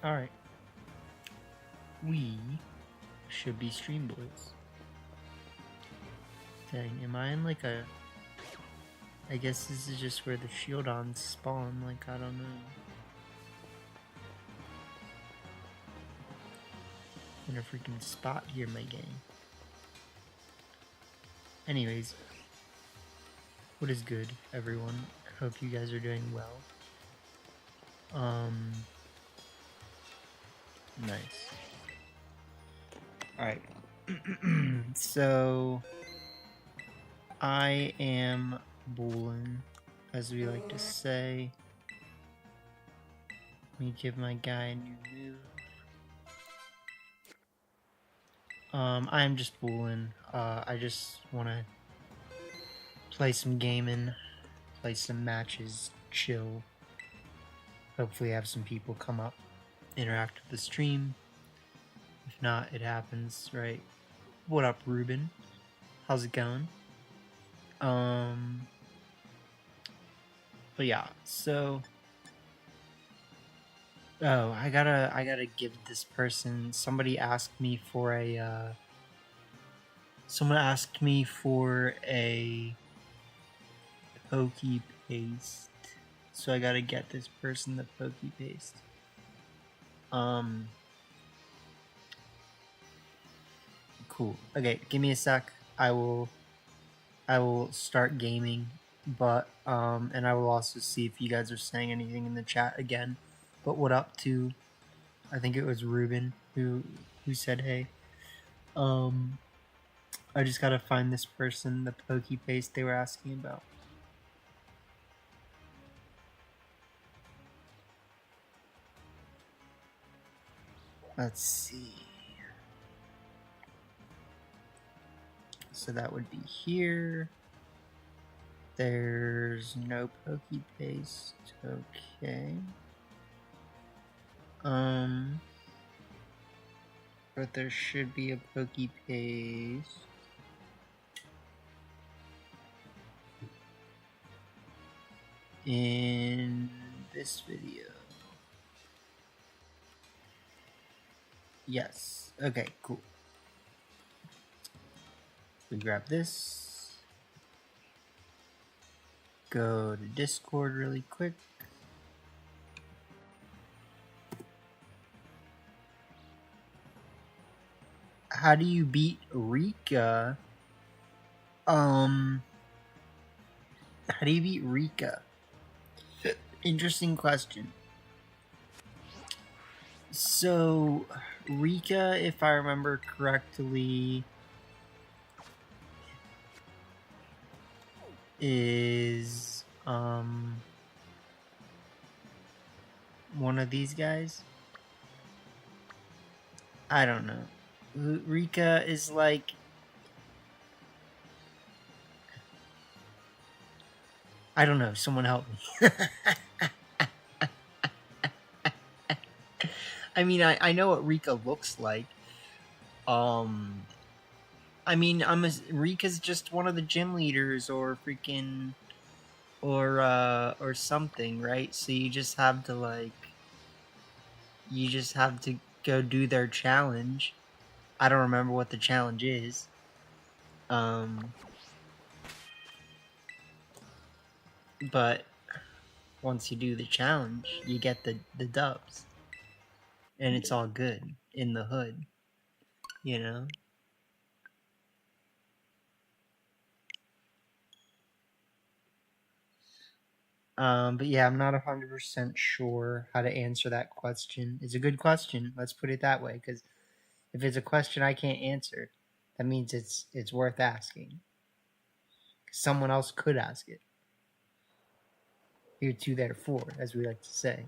Alright. We should be Stream Boys. Dang, am I in like a... I guess this is just where the Shieldons spawn, like, I don't know. In a freaking spot here, my game. Anyways. What is good, everyone? Hope you guys are doing well. Nice. Alright. So... I am bowling, as we like to say. Let me give my guy a new move. I'm just bowling. I just want to play some gaming, play some matches, chill. Hopefully have some people come up, interact with the stream. If not, it happens, right? What up, Ruben? How's it going? But yeah, so... Oh, I gotta give this person... Somebody asked me for a, Someone asked me for a Pokey Paste. So I gotta get this person the Pokey Paste. Cool. Okay, give me a sec. I will start gaming, but and I will also see if you guys are saying anything in the chat again. But what up to, I think it was Ruben who said hey. I just gotta find this person, the Pokey Paste they were asking about. Let's see. So that would be here. There's no Pokey Paste. Okay. But there should be a Pokey Paste. In this video. Yes. Okay, cool. We grab this. Go to Discord really quick. How do you beat Rika? How do you beat Rika? Interesting question. So, Rika, if I remember correctly, is one of these guys. I don't know. Rika is like... I don't know. Someone help me. I mean, I know what Rika looks like. I mean, Rika's just one of the gym leaders or freaking... Or something, right? So you just have to, like... You just have to go do their challenge. I don't remember what the challenge is. But once you do the challenge, you get the dubs. And it's all good in the hood, you know? But yeah, I'm not 100% sure how to answer that question. It's a good question, let's put it that way, because if it's a question I can't answer, that means it's worth asking. Someone else could ask it. Here to, therefore, as we like to say.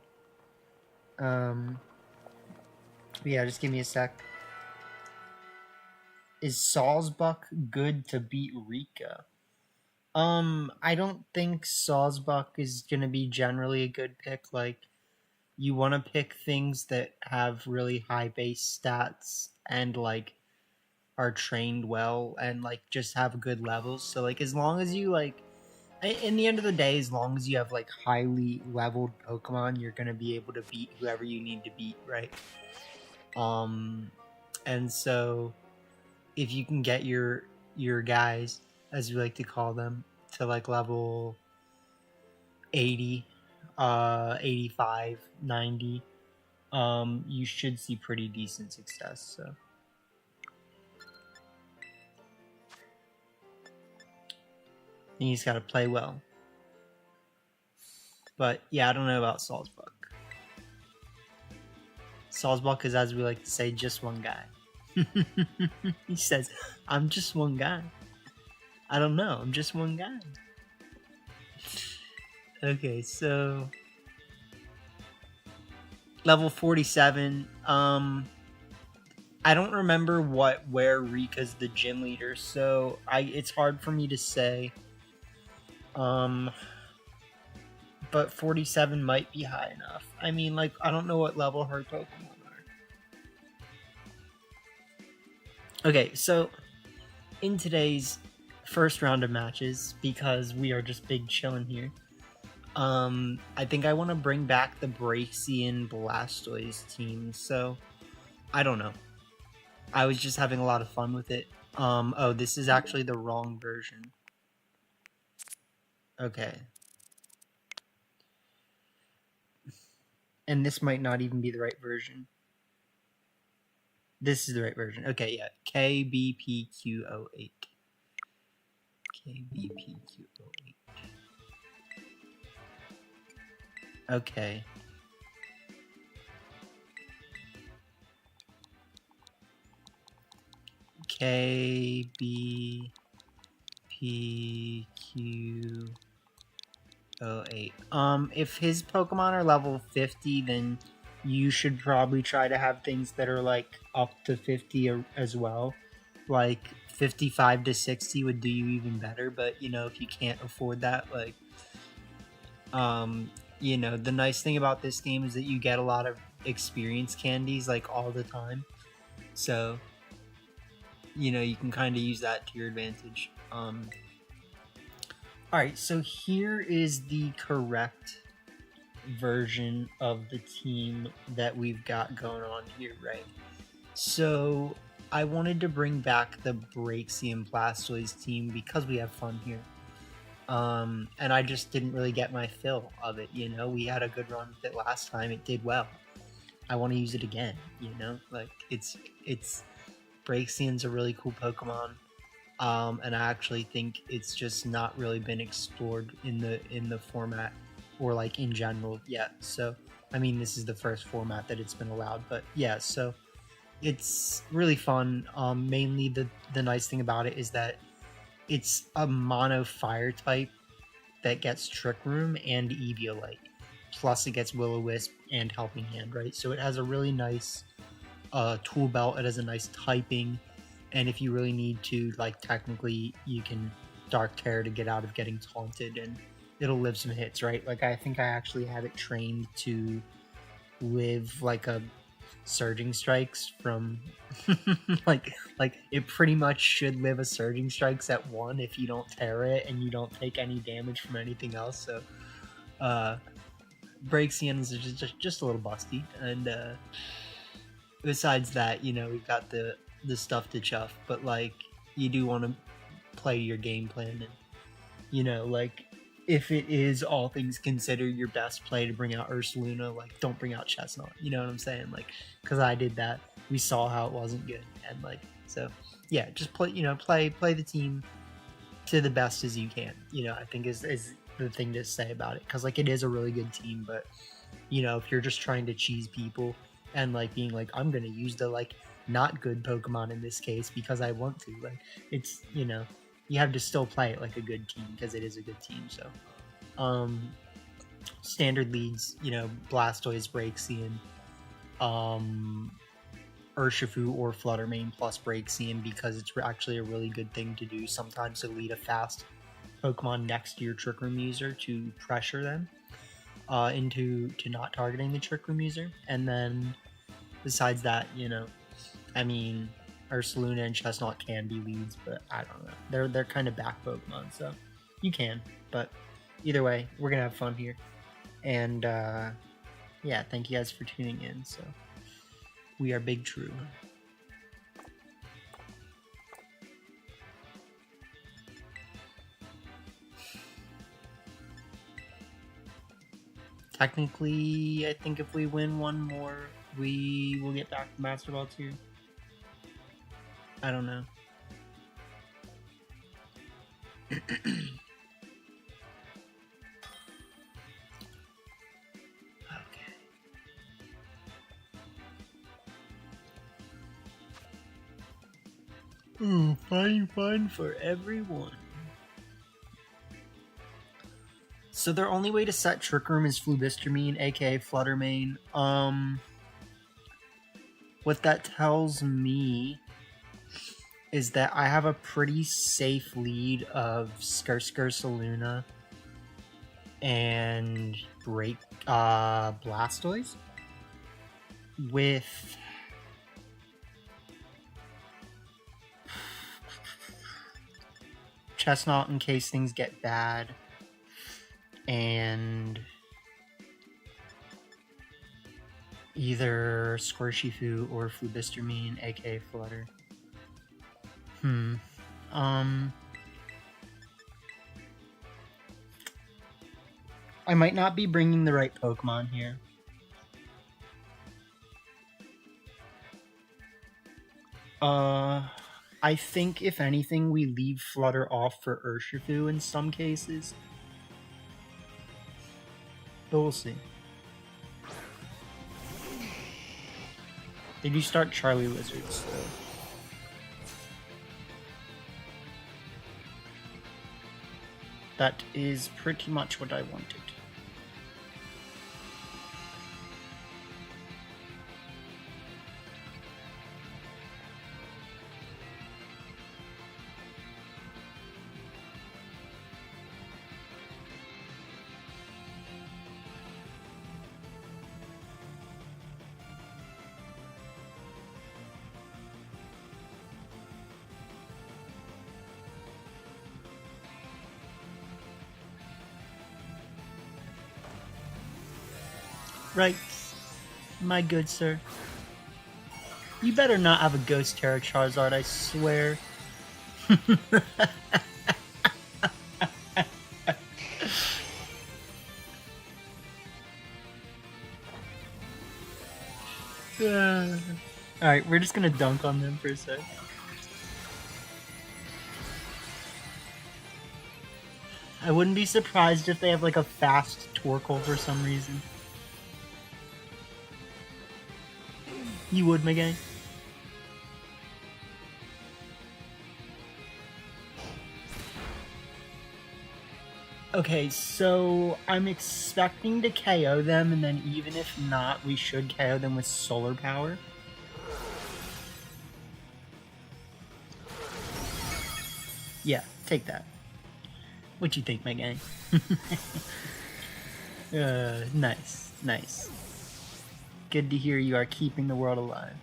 Yeah, just give me a sec. Is Salzbuck good to beat Rika? I don't think Salzbuck is gonna be generally a good pick. Like, you want to pick things that have really high base stats and, like, are trained well and, like, just have good levels. So, like, as long as you, like, In the end of the day, as long as you have like highly leveled Pokemon, you're gonna be able to beat whoever you need to beat, right? And so if you can get your guys, as we like to call them, to like level 80, 85, 90, you should see pretty decent success. So you just gotta play well. But yeah, I don't know about Salzbuck. Salzbuck is, as we like to say, just one guy. He says, I'm just one guy. I don't know, I'm just one guy. Okay, so level 47. I don't remember where Rika's the gym leader, so it's hard for me to say. But 47 might be high enough. I mean, like, I don't know what level her Pokemon are. Okay, so in today's first round of matches, because we are just big chilling here, I think I want to bring back the Braixen Blastoise team. So I don't know. I was just having a lot of fun with it. Oh, this is actually the wrong version. Okay. And this might not even be the right version. This is the right version. Okay, yeah. KBPQ08. KBPQ08. Okay. KBPQ08. If his Pokemon are level 50, then you should probably try to have things that are like up to 50 as well. Like 55 to 60 would do you even better, but you know, if you can't afford that, like you know, the nice thing about this game is that you get a lot of experience candies like all the time. So, you know, you can kind of use that to your advantage. Alright, so here is the correct version of the team that we've got going on here, right? So I wanted to bring back the Braixen Blastoise team because we have fun here. And I just didn't really get my fill of it, you know? We had a good run with it last time, it did well. I want to use it again, you know? Like, it's Braixen's a really cool Pokemon. And I actually think it's just not really been explored in the format or like in general yet. So I mean, this is the first format that it's been allowed, but yeah, so it's really fun. Mainly the nice thing about it is that it's a mono fire type that gets Trick Room and Eviolite, plus it gets Will-O-Wisp and Helping Hand, right? So it has a really nice tool belt. It has a nice typing. And if you really need to, like, technically, you can Dark Terror to get out of getting taunted, and it'll live some hits, right? Like, I think I actually had it trained to live, like, a Surging Strikes from... like, it pretty much should live a Surging Strikes at 1 if you don't Terror it and you don't take any damage from anything else, so... Braixen is just a little busty, and, besides that, you know, we've got the stuff to chuff, but like, you do want to play your game plan, and you know, like, if it is all things considered your best play to bring out Ursaluna, like, don't bring out Chestnut, you know what I'm saying? Like, because I did that, we saw how it wasn't good, and like, so yeah, just play, you know, play the team to the best as you can, you know, I think is the thing to say about it, because like, it is a really good team, but you know, if you're just trying to cheese people and like being like, I'm gonna use the like not good Pokemon in this case because I want to, like, it's, you know, you have to still play it like a good team because it is a good team. So standard leads, you know, Blastoise, Braixen, Urshifu or Fluttermane plus Braixen, because it's actually a really good thing to do sometimes, to lead a fast Pokemon next to your Trick Room user to pressure them into not targeting the Trick Room user. And then besides that, you know, I mean, Ursaluna and Chestnut can be leads, but I don't know. They're kind of back Pokemon, so You can, but either way, we're gonna have fun here. And yeah, thank you guys for tuning in. So we are Big True. Technically, I think if we win one more, we will get back to basketball too. I don't know. Okay. Fun for everyone. So their only way to set Trick Room is Flubistermine, aka Fluttermane. What that tells me is that I have a pretty safe lead of Scarlet and Blastoise with Chestnut in case things get bad, and either Squishifu or Flubistermine, aka Flutter. I might not be bringing the right Pokemon here. I think if anything, we leave Flutter off for Urshifu in some cases. But we'll see. They do start Charlie Lizards, so... That is pretty much what I wanted. Right, my good sir. You better not have a Ghost Terra Charizard, I swear. Alright, we're just gonna dunk on them for a sec. I wouldn't be surprised if they have like a fast Torkoal for some reason. You would, my guy? Okay, so I'm expecting to KO them, and then even if not, we should KO them with Solar Power. Yeah, take that. What you think, my guy? Nice, nice. Good to hear you are keeping the world alive.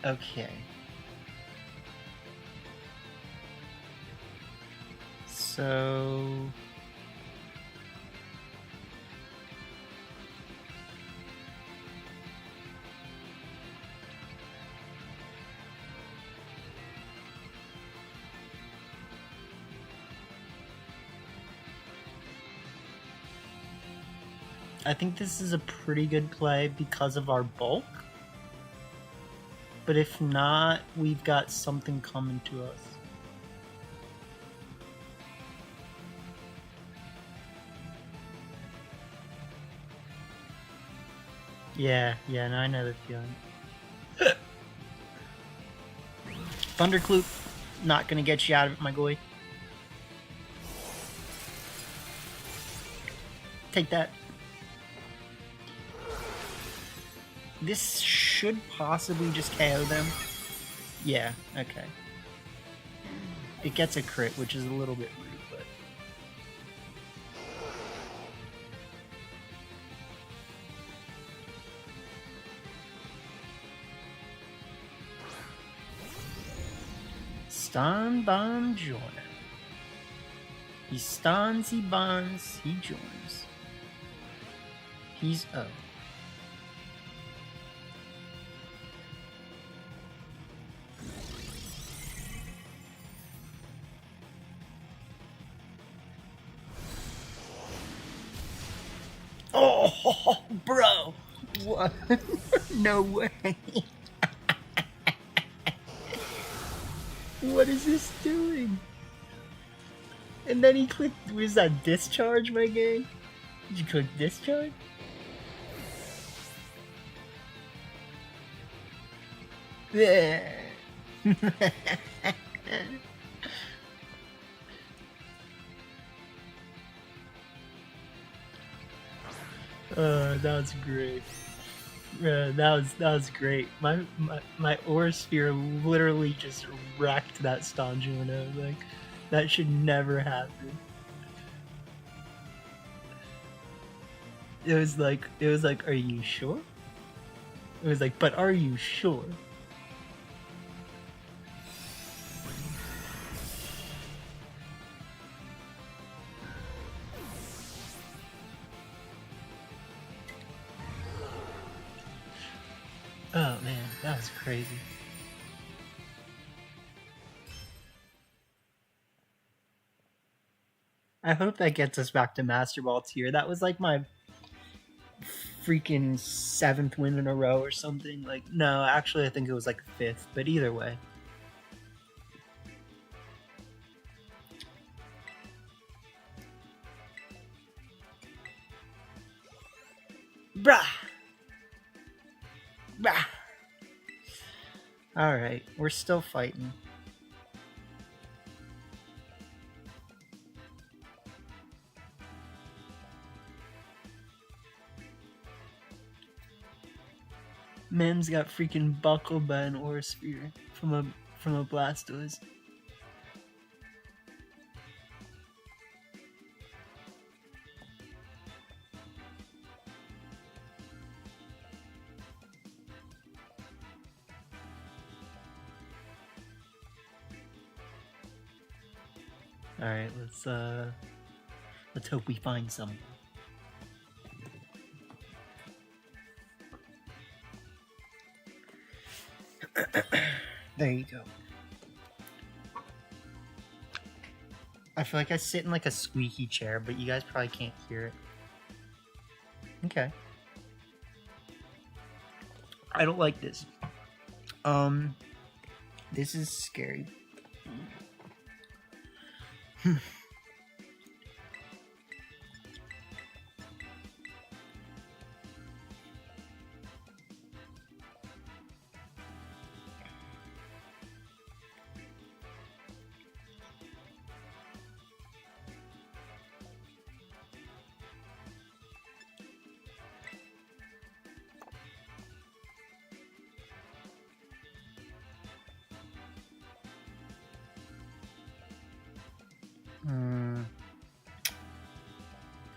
Okay. So... I think this is a pretty good play because of our bulk. But if not, we've got something coming to us. Yeah, no, I know the feeling. Thundercloop, not gonna get you out of it, my boy. Take that. This should possibly just KO them. Yeah, okay. It gets a crit, which is a little bit rude, but... Stan Bon Joiner. He stans, he bonds, he joins. He's O. Oh, bro! What? No way! What is this doing? And then he clicked. Was that discharge, my gang? Did you click discharge? Yeah. That was great. That was great. My aura sphere literally just wrecked that Stanjuno. Like, that should never happen. It was like, are you sure? It was like, but are you sure? Oh man, that was crazy. I hope that gets us back to Master Ball tier. That was like my freaking 7th win in a row or something. Like, no, actually I think it was like 5th, but either way. Brah! Brah! Alright, we're still fighting. Mim's got freaking buckled by an Aura Sphere from a Blastoise. Alright, let's hope we find someone. There you go. I feel like I sit in like a squeaky chair, but you guys probably can't hear it. Okay. I don't like this. This is scary.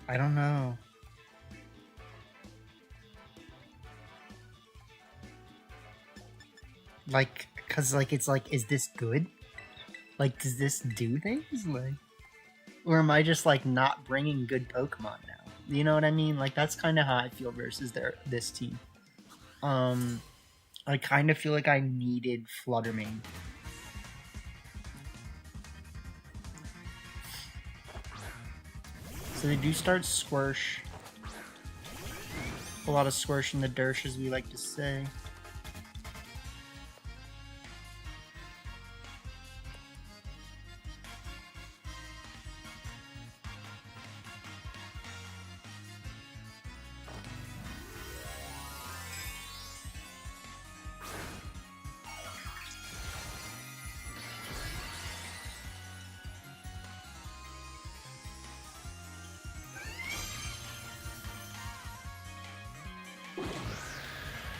I don't know. Like, cause like it's like, is this good? Like, does this do things? Like, or am I just like not bringing good Pokemon now? You know what I mean? Like, that's kind of how I feel versus this team. I kind of feel like I needed Fluttermane. So they do start Squirsh. A lot of Squirsh in the Dersh, as we like to say.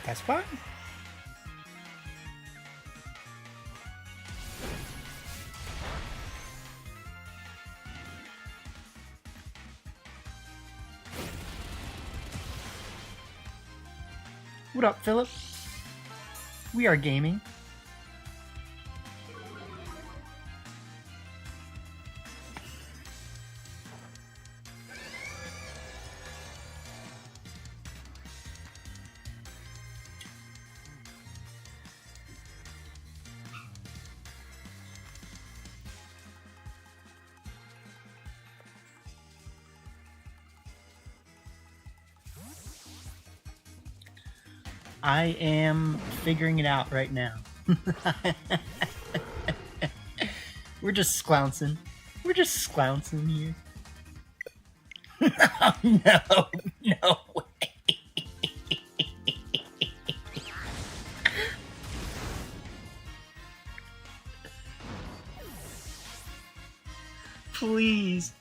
That's fine. What up, Philip? We are gaming. I am figuring it out right now. We're just sclouncing. We're just sclouncing here. Oh, no, no way. Please,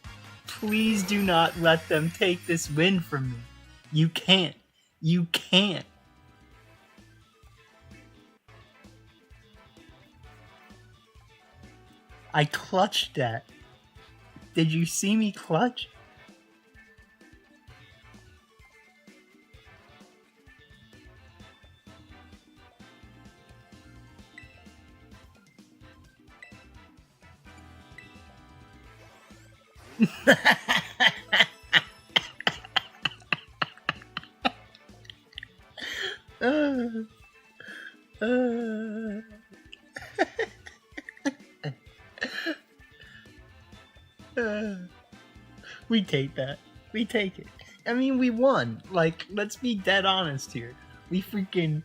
please do not let them take this win from me. You can't. You can't. I clutched that. Did you see me clutch? We take that. We take it. I mean, we won. Like, let's be dead honest here. We freaking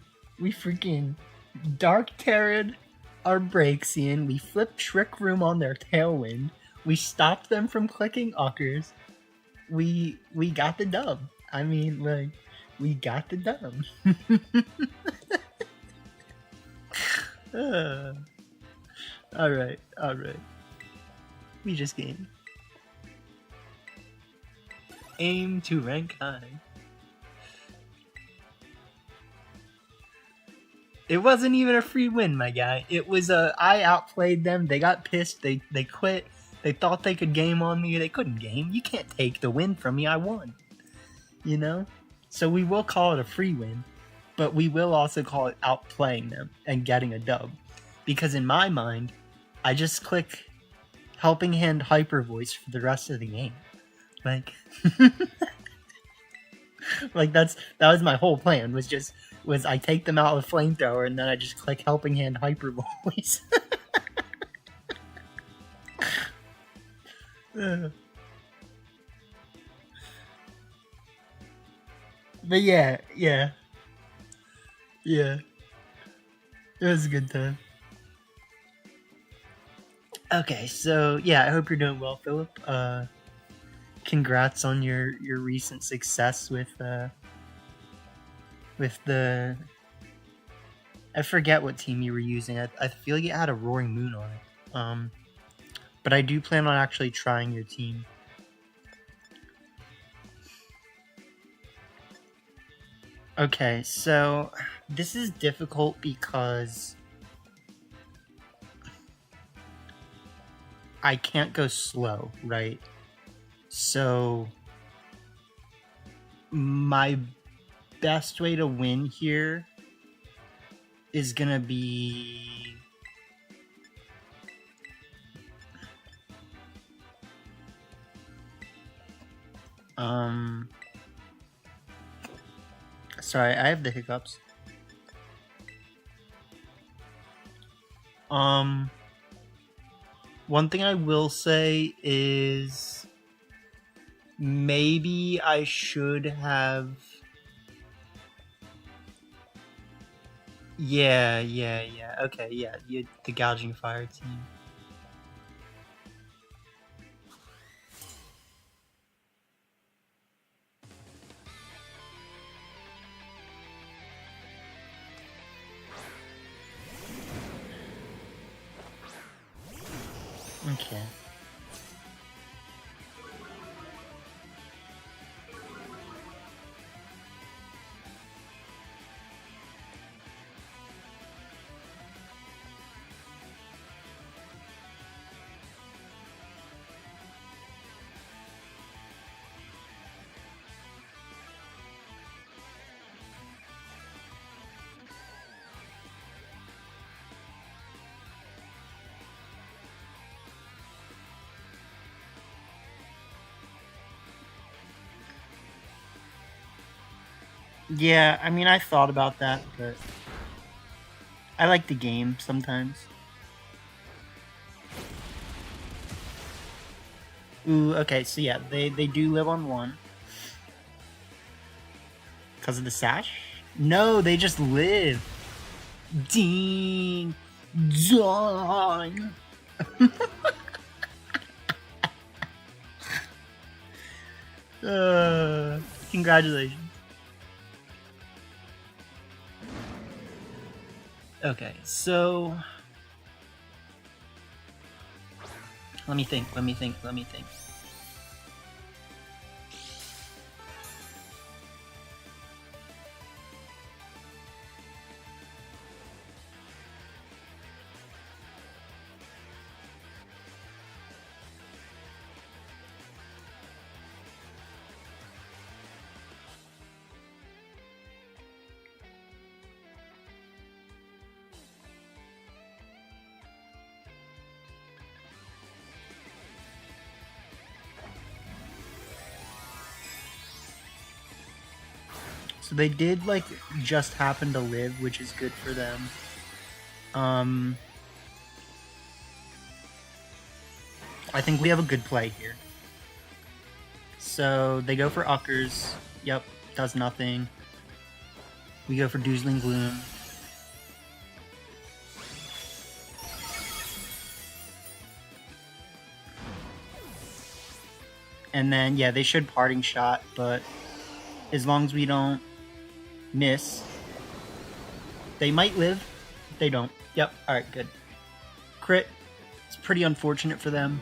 Dark Terror'd our Braixen. We flipped Trick Room on their Tailwind. We stopped them from clicking Uckers. We got the dub. I mean, like, we got the dub. Alright. We just gamed. Aim to rank high. It wasn't even a free win, my guy. It was I outplayed them. They got pissed. They quit. They thought they could game on me. They couldn't game. You can't take the win from me. I won. You know? So we will call it a free win, but we will also call it outplaying them and getting a dub. Because in my mind, I just click Helping Hand Hyper Voice for the rest of the game. Like, like that was my whole plan. Was I take them out with Flamethrower and then I just click Helping Hand Hyper Voice. But yeah. It was a good time. Okay, so yeah, I hope you're doing well, Philip. Congrats on your recent success with the I forget what team you were using. I feel like it had a Roaring Moon on it. But I do plan on actually trying your team. Okay, so this is difficult because I can't go slow, right? So my best way to win here is gonna be sorry, I have the hiccups. One thing I will say is maybe I should have... Yeah. Okay, yeah, the Gouging Fire team. Okay. Yeah, I mean, I thought about that, but I like the game sometimes. Ooh, okay, so yeah, they do live on 1. Because of the sash? No, they just live. Ding dong. Congratulations. Okay, so let me think. So they did like just happen to live, which is good for them. I think we have a good play here. So they go for Uckers. Yep, does nothing. We go for Doozling Gloom. And then, yeah, they should Parting Shot, but as long as we don't miss, they might live. They don't. Yep, alright, good. Crit. It's pretty unfortunate for them.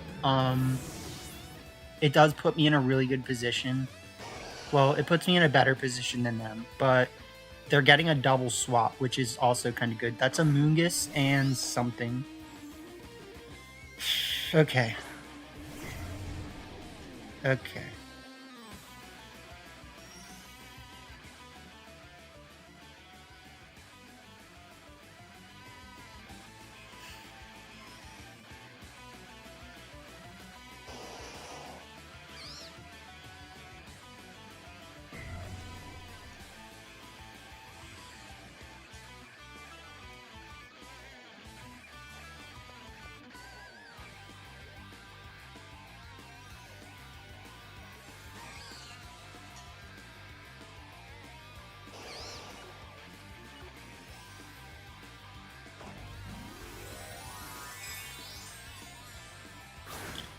It does put me in a really good position. Well, it puts me in a better position than them, but they're getting a double swap, which is also kind of good. That's a Moongus and something. Okay. Okay.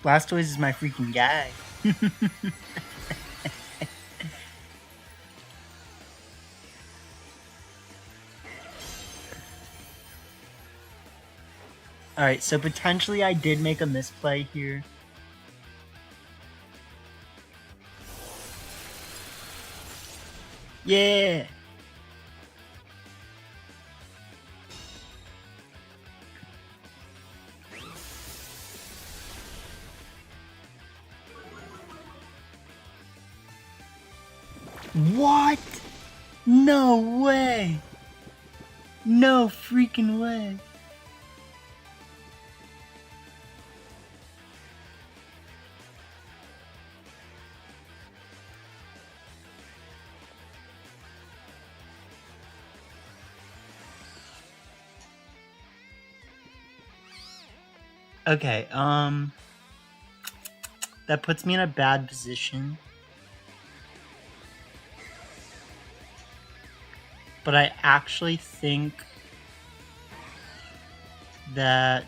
Blastoise is my freaking guy. Alright, so potentially I did make a misplay here. Yeah! What? No way! No freaking way! Okay, that puts me in a bad position. But I actually think that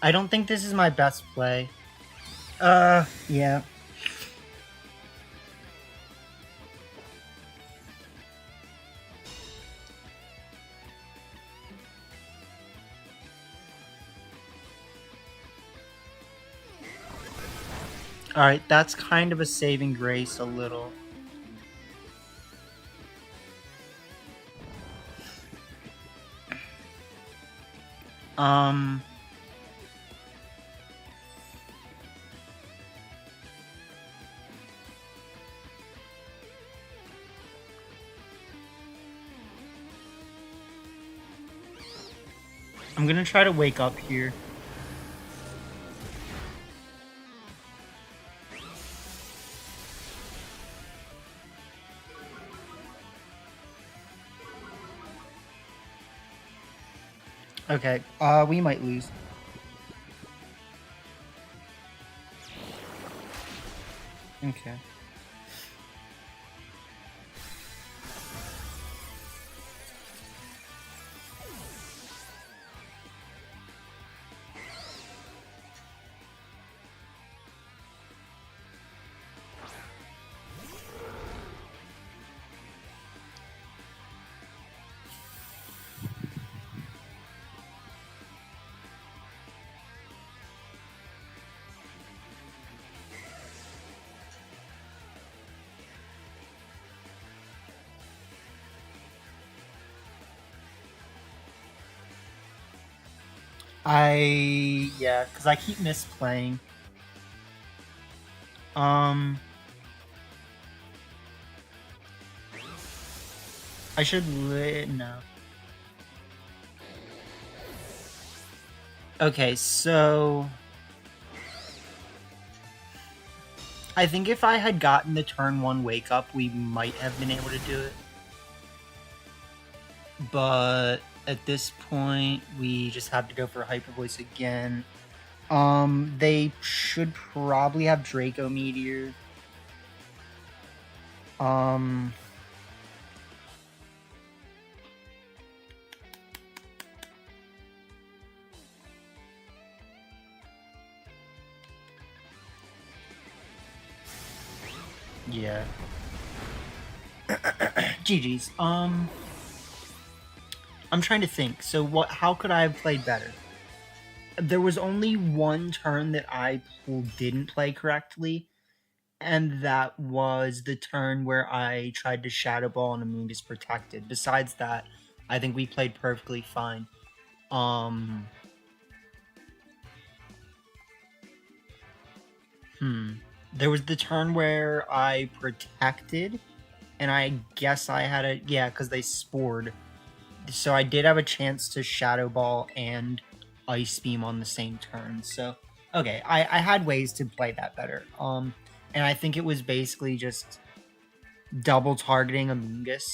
I don't think this is my best play. Yeah. Alright, that's kind of a saving grace a little. I'm gonna try to wake up here. Okay, we might lose. Okay. Yeah, because I keep misplaying. I should no. Okay, so I think if I had gotten the turn 1 wake up, we might have been able to do it. But at this point, we just have to go for Hyper Voice again. They should probably have Draco Meteor. Yeah. GG's. I'm trying to think. So how could I have played better? There was only one turn that I didn't play correctly, and that was the turn where I tried to Shadow Ball and Amoonguss protected. Besides that, I think we played perfectly fine. There was the turn where I protected, and I guess I had a... Yeah, because they spored. So I did have a chance to Shadow Ball and Ice Beam on the same turn. So, okay, I had ways to play that better. And I think it was basically just double targeting Amoonguss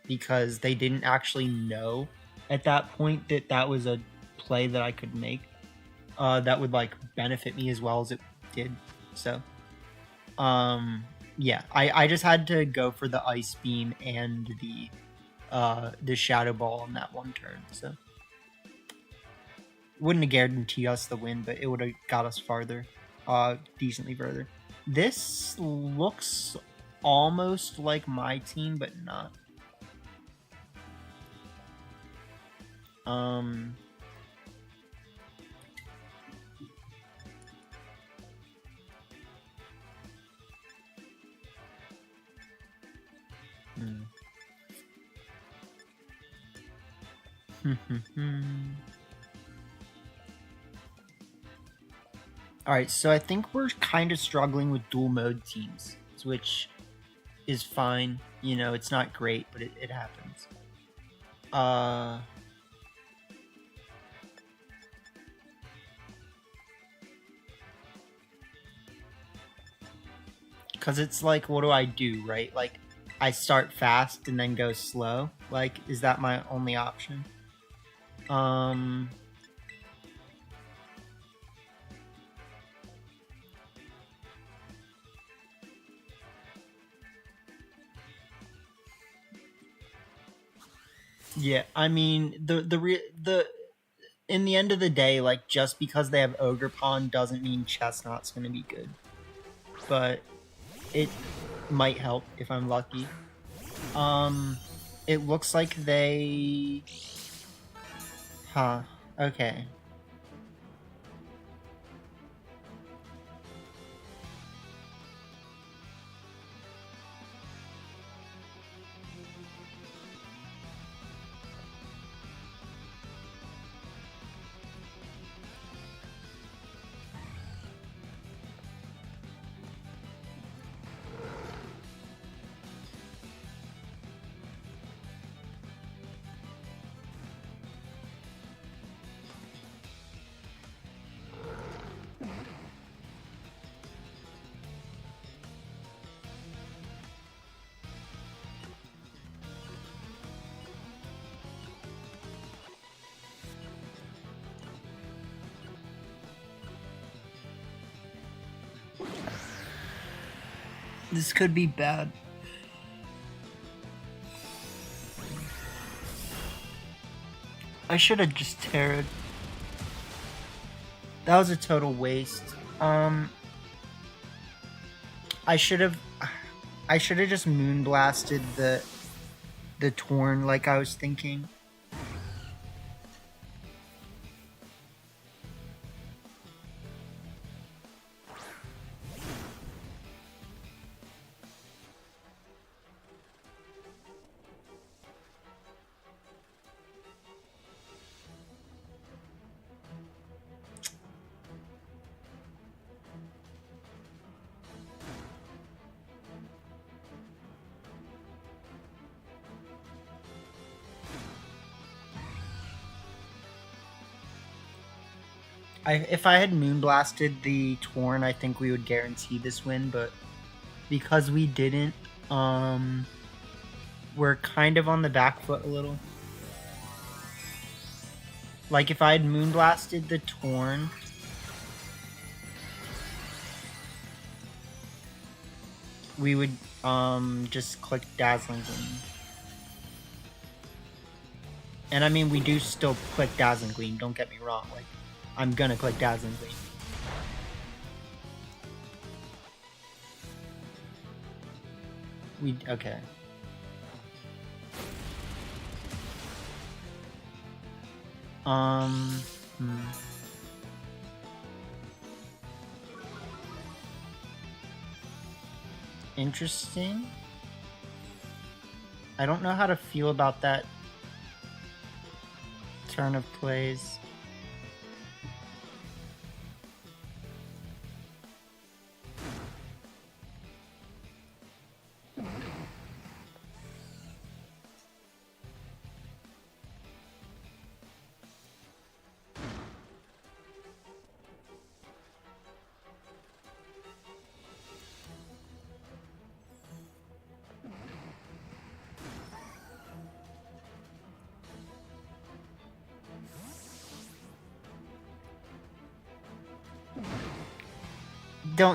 because they didn't actually know at that point that that was a play that I could make that would like benefit me as well as it did. So, yeah, I just had to go for the Ice Beam and the Shadow Ball on that one turn. So, wouldn't have guaranteed us the win, but it would have got us farther, decently further. This looks almost like my team, but not. Alright, so I think we're kind of struggling with dual mode teams, which is fine. You know, it's not great, but it happens. Because it's like, what do I do, right? Like, I start fast and then go slow. Like, is that my only option? Yeah, I mean, in the end of the day, like, just because they have Ogre Pond doesn't mean Chestnut's gonna be good. But it might help if I'm lucky. It looks like they... Huh, okay. This could be bad. I should have just terrored. That was a total waste. I should have just moonblasted the Torn like I was thinking. If I had moonblasted the Torn, I think we would guarantee this win, but because we didn't, we're kind of on the back foot a little. Like, if I had moonblasted the Torn, we would just click Dazzling Gleam. And I mean, we do still click Dazzling Gleam, don't get me wrong. Like, I'm gonna click Dazzling Gleam. Okay. Interesting. I don't know how to feel about that turn of plays.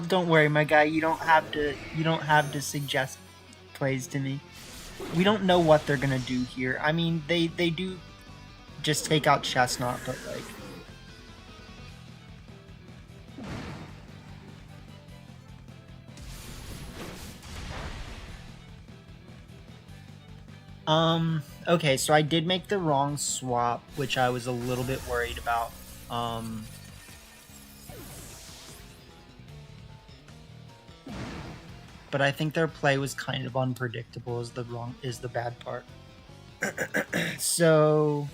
Don't worry, my guy. You don't have to suggest plays to me. We don't know what they're gonna do here. I mean, they do just take out Chestnut, but like, okay, so I did make the wrong swap, which I was a little bit worried about. But I think their play was kind of unpredictable is the bad part. So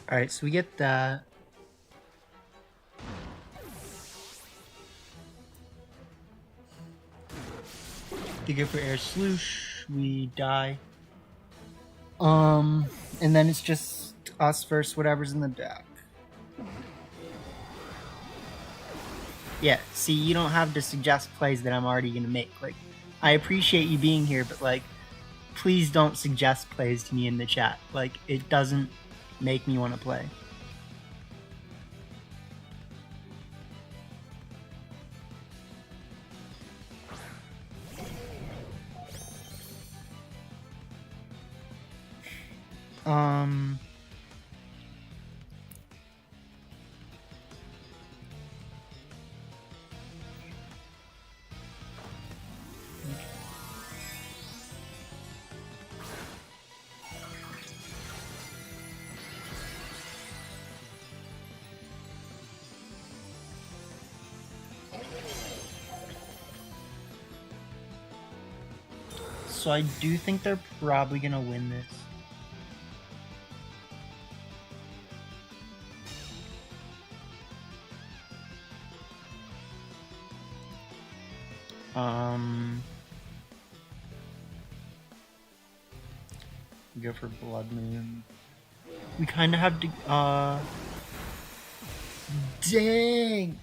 alright, so we get that. They go for air sloosh, we die. And then it's just us versus whatever's in the deck. Yeah, see, you don't have to suggest plays that I'm already gonna make. Like, I appreciate you being here, but like, please don't suggest plays to me in the chat. Like, it doesn't make me want to play. So I do think they're probably gonna win this. Go for Blood Moon. We kind of have to, dang!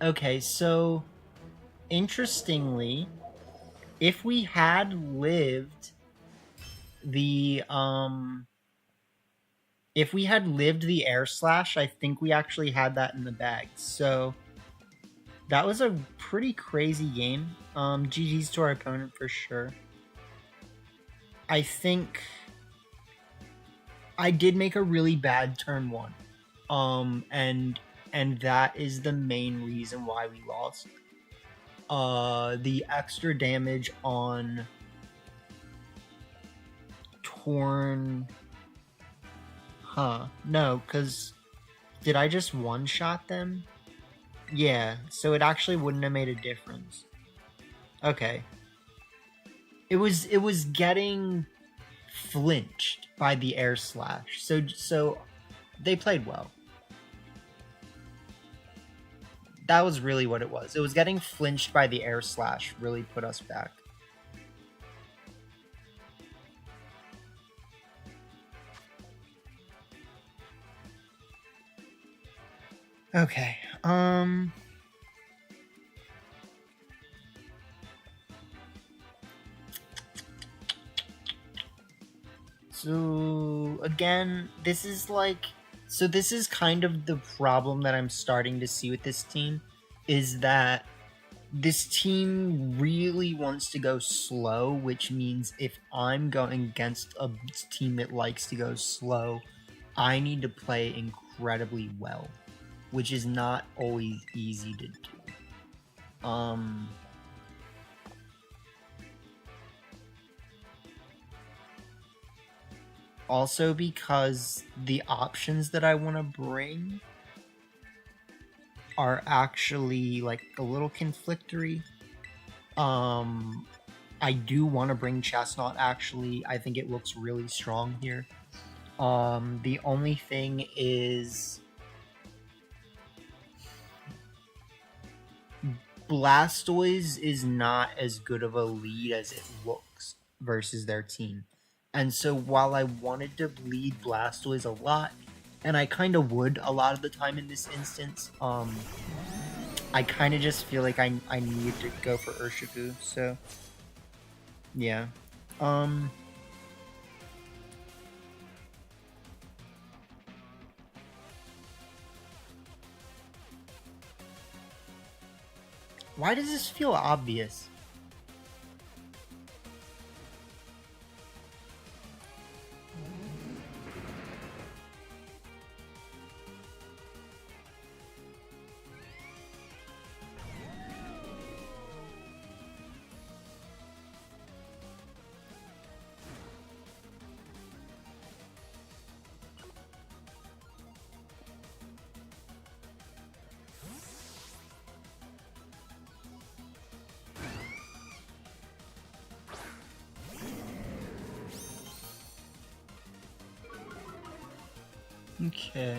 Okay, so, interestingly, if we had lived the, if we had lived the air slash, I think we actually had that in the bag. So that was a pretty crazy game. GG's to our opponent for sure. I think I did make a really bad turn one. And that is the main reason why we lost. The extra damage on Torn. Huh. No, because did I just one-shot them? Yeah, so it actually wouldn't have made a difference. Okay. It was getting flinched by the air slash. So they played well. That was really what it was. It was getting flinched by the air slash really put us back. Okay. So again, this is kind of the problem that I'm starting to see with this team, is that this team really wants to go slow, which means if I'm going against a team that likes to go slow, I need to play incredibly well, which is not always easy to do. Also because the options that I want to bring are actually like a little conflictory. I do want to bring Chestnut, actually. I think it looks really strong here. The only thing is Blastoise is not as good of a lead as it looks versus their team. And so while I wanted to lead Blastoise a lot, and I kind of would a lot of the time in this instance, I kind of just feel like I need to go for Urshifu, so yeah. Why does this feel obvious? Okay.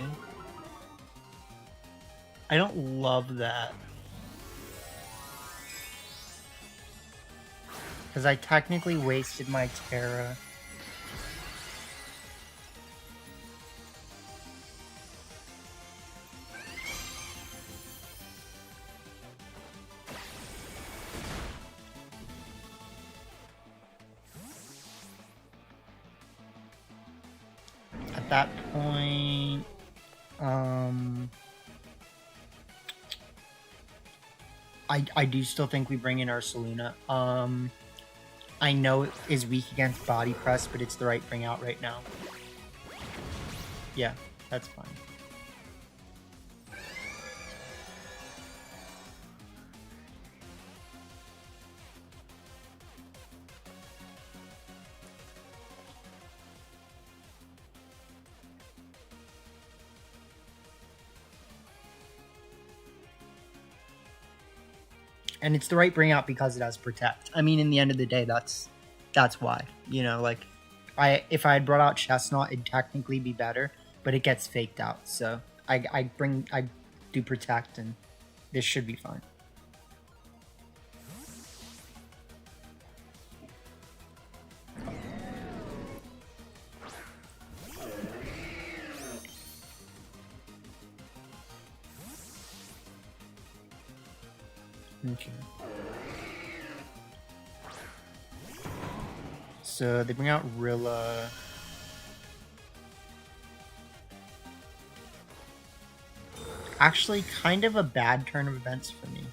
I don't love that. Because I technically wasted my Terra. At that point, I do still think we bring in Ursaluna. I know it is weak against Body Press, but it's the right bring out right now. Yeah, that's fine. And it's the right bring out because it has Protect. I mean, in the end of the day, that's why. You know, like, If I had brought out Chestnut, it'd technically be better, but it gets faked out. So I do Protect, and this should be fine. Okay. So they bring out Rilla. Actually, kind of a bad turn of events for me.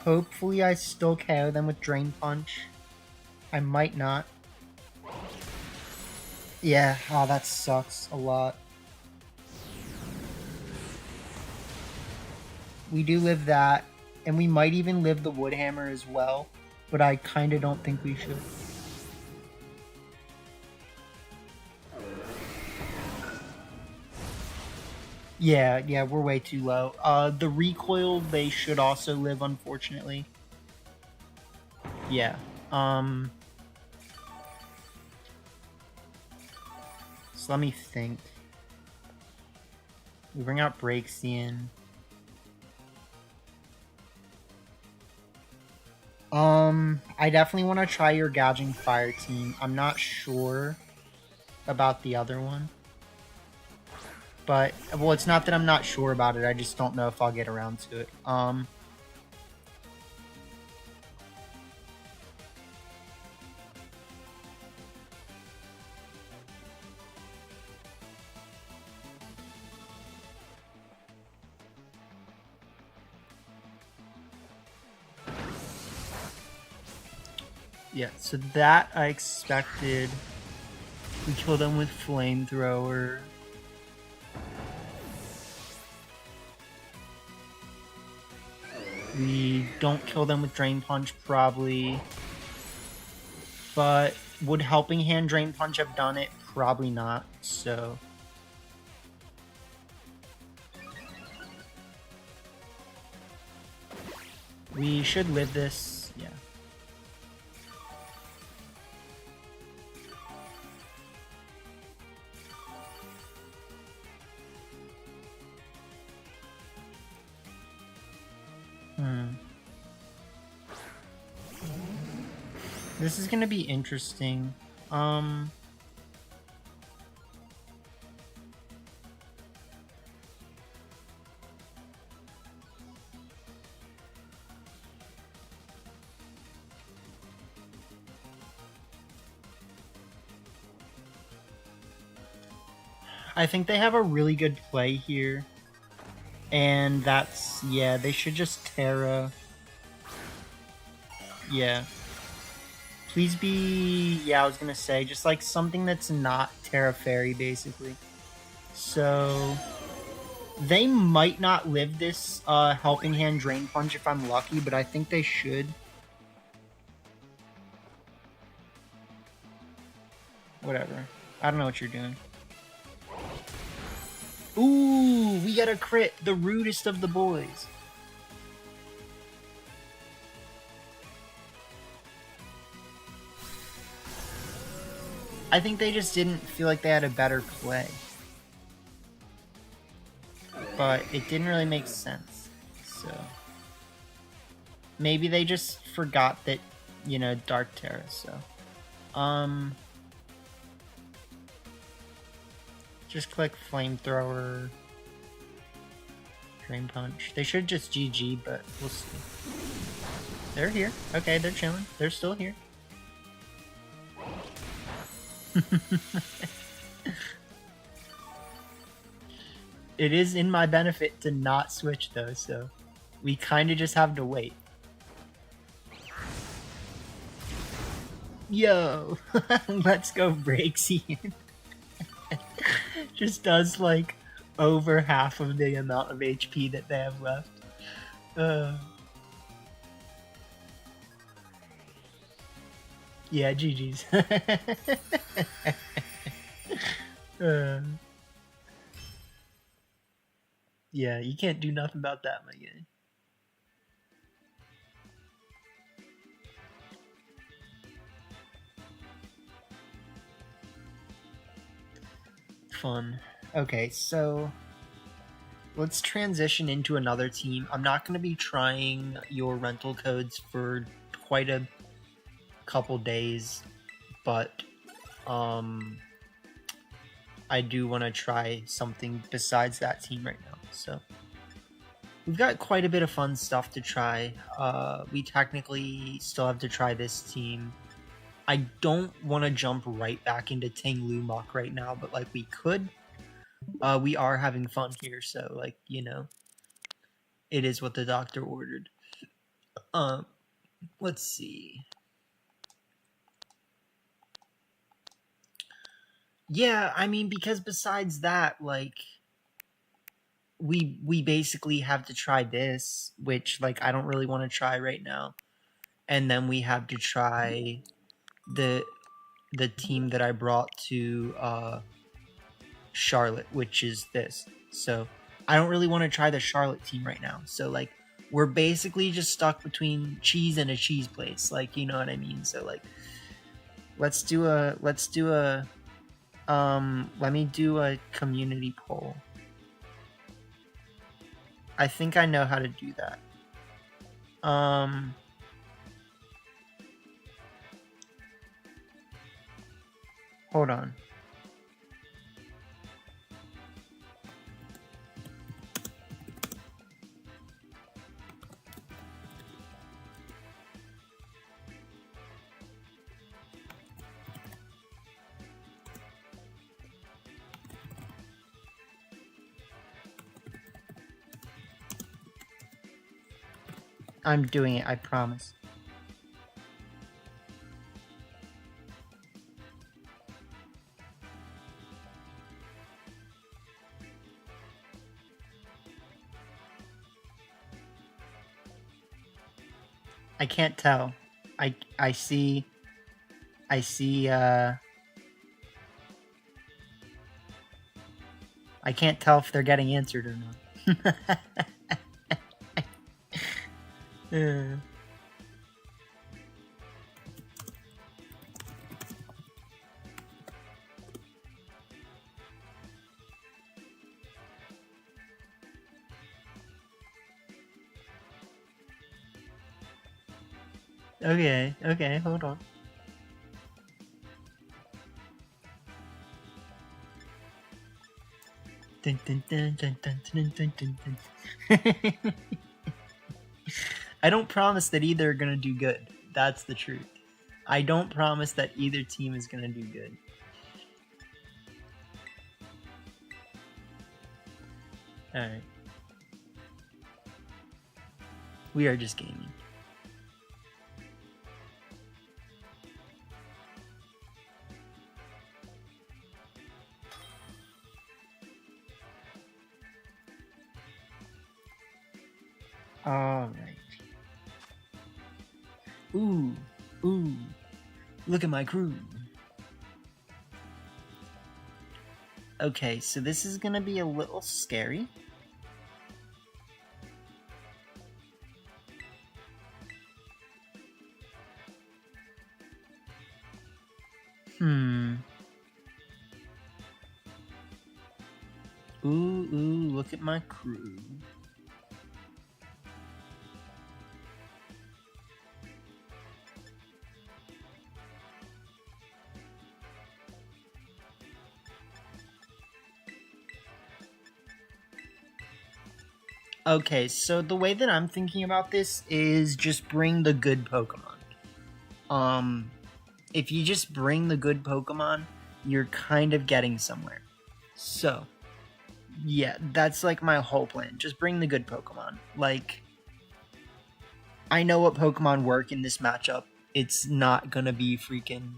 Hopefully I still KO them with Drain Punch. I might not. Yeah, oh, that sucks a lot. We do live that, and we might even live the Woodhammer as well, but I kind of don't think we should. Yeah, we're way too low. The recoil, they should also live, unfortunately. Yeah. So let me think. We bring out Braixen. I definitely want to try your Gouging Fire team. I'm not sure about the other one. But, well, it's not that I'm not sure about it. I just don't know if I'll get around to it. Yeah, so that I expected. We kill them with Flamethrower. We don't kill them with Drain Punch, probably. But would Helping Hand Drain Punch have done it? Probably not, so... We should live this, yeah. This is gonna be interesting. I think they have a really good play here. And that's, yeah, they should just Terra. Yeah. Please be, yeah, I was gonna say, just like something that's not Terra Fairy, basically. So, they might not live this Helping Hand Drain Punch if I'm lucky, but I think they should. Whatever. I don't know what you're doing. Ooh, we got a crit, the rudest of the boys. I think they just didn't feel like they had a better play. But it didn't really make sense. So maybe they just forgot that, you know, Dark Terra, so. Just click Flamethrower. Drain Punch. They should just GG, but we'll see. They're here. Okay, they're chilling. They're still here. It is in my benefit to not switch though, so we kind of just have to wait. Yo, let's go Braxian. Just does like over half of the amount of HP that they have left. Yeah, GG's. Yeah, you can't do nothing about that, my guy. Fun. Okay, so let's transition into another team. I'm not going to be trying your rental codes for quite a couple days, but I do want to try something besides that team right now. So we've got quite a bit of fun stuff to try. We technically still have to try this team. I don't want to jump right back into Tinglu Muck right now, but like we could. We are having fun here, so like, you know, it is what the doctor ordered. Let's see. Yeah, I mean, because besides that, like, we basically have to try this, which like I don't really want to try right now, and then we have to try the team that I brought to Charlotte, which is this. So I don't really want to try the Charlotte team right now. So like we're basically just stuck between cheese and a cheese place, like, you know what I mean? So like let's do a let me do a community poll. I think I know how to do that. Hold on. I'm doing it, I promise. I can't tell. I see I can't tell if they're getting answered or not. Okay, hold on. Dun, dun, dun, dun, dun, dun, dun, dun, dun. I don't promise that either are gonna do good. That's the truth. I don't promise that either team is gonna do good. Alright. We are just gaming. Alright. Ooh. Look at my crew. Okay, so this is gonna be a little scary. Ooh, look at my crew. Okay, so the way that I'm thinking about this is just bring the good Pokemon. If you just bring the good Pokemon, you're kind of getting somewhere. So, yeah, that's like my whole plan. Just bring the good Pokemon. Like, I know what Pokemon work in this matchup. It's not gonna be freaking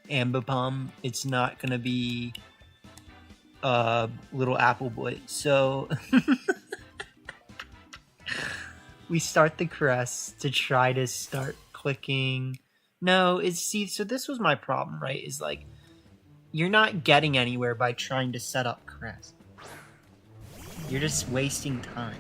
Ambipom. It's not gonna be little Apple Boy. So we start the crest to try to start clicking. No, so this was my problem, right? Is like you're not getting anywhere by trying to set up crest. You're just wasting time.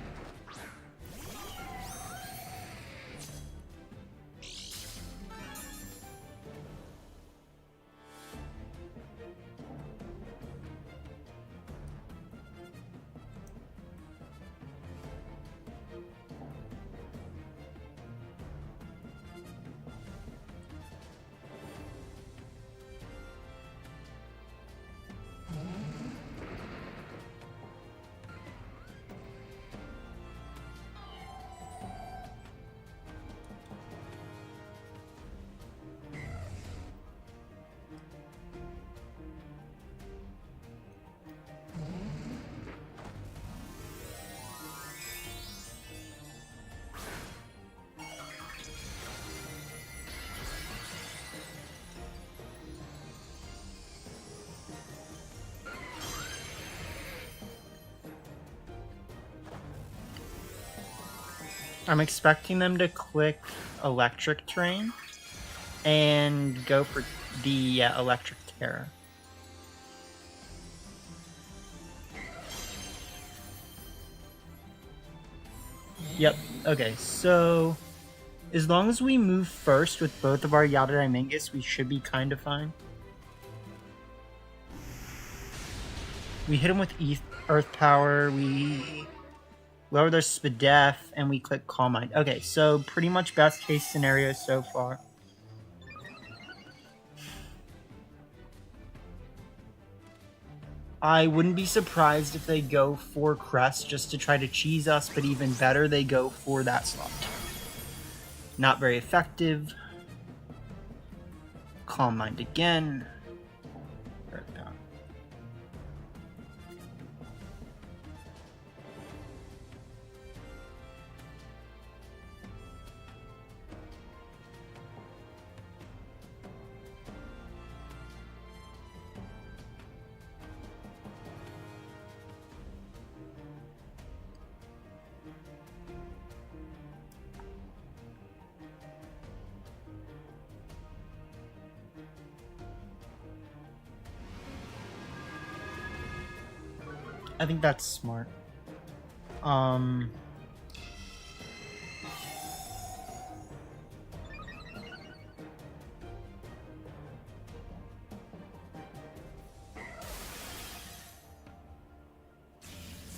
I'm expecting them to click Electric Terrain and go for the Electric Terra. Yep, okay, so as long as we move first with both of our Yada Mingus, we should be kind of fine. We hit him with Earth Power, we lower their Spadef, and we click Calm Mind. Okay, so pretty much best case scenario so far. I wouldn't be surprised if they go for Crest just to try to cheese us, but even better, they go for that slot. Not very effective. Calm Mind again. I think that's smart.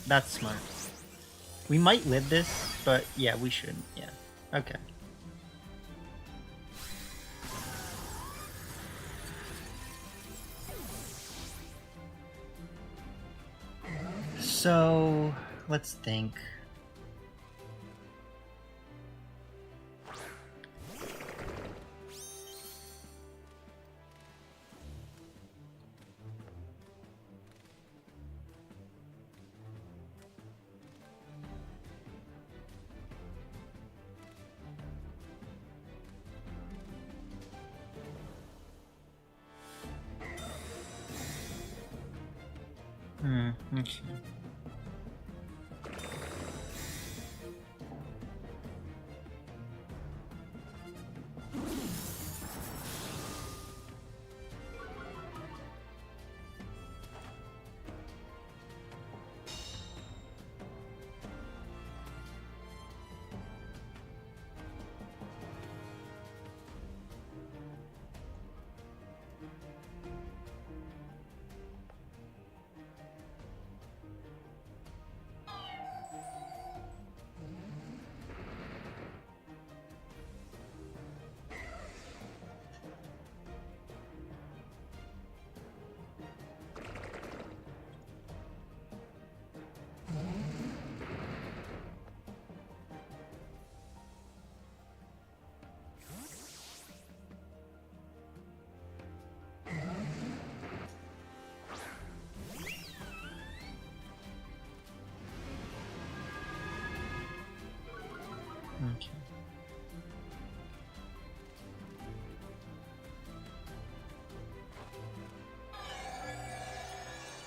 That's smart. We might live this, but yeah, we shouldn't. Yeah. Okay. So, let's think. Okay.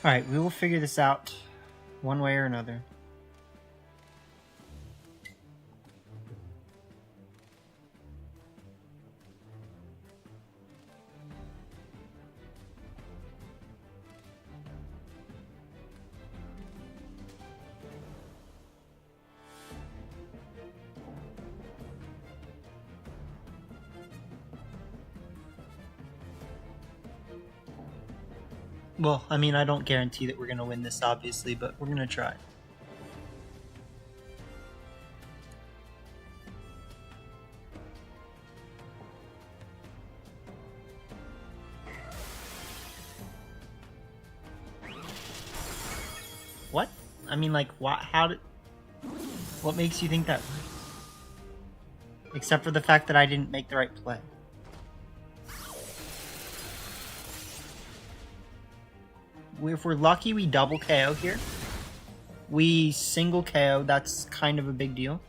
Alright, we will figure this out one way or another. Well, I mean, I don't guarantee that we're going to win this, obviously, but we're going to try. What? I mean, like, what? How did... What makes you think that? Except for the fact that I didn't make the right play. If we're lucky, we double KO here. We single KO, that's kind of a big deal.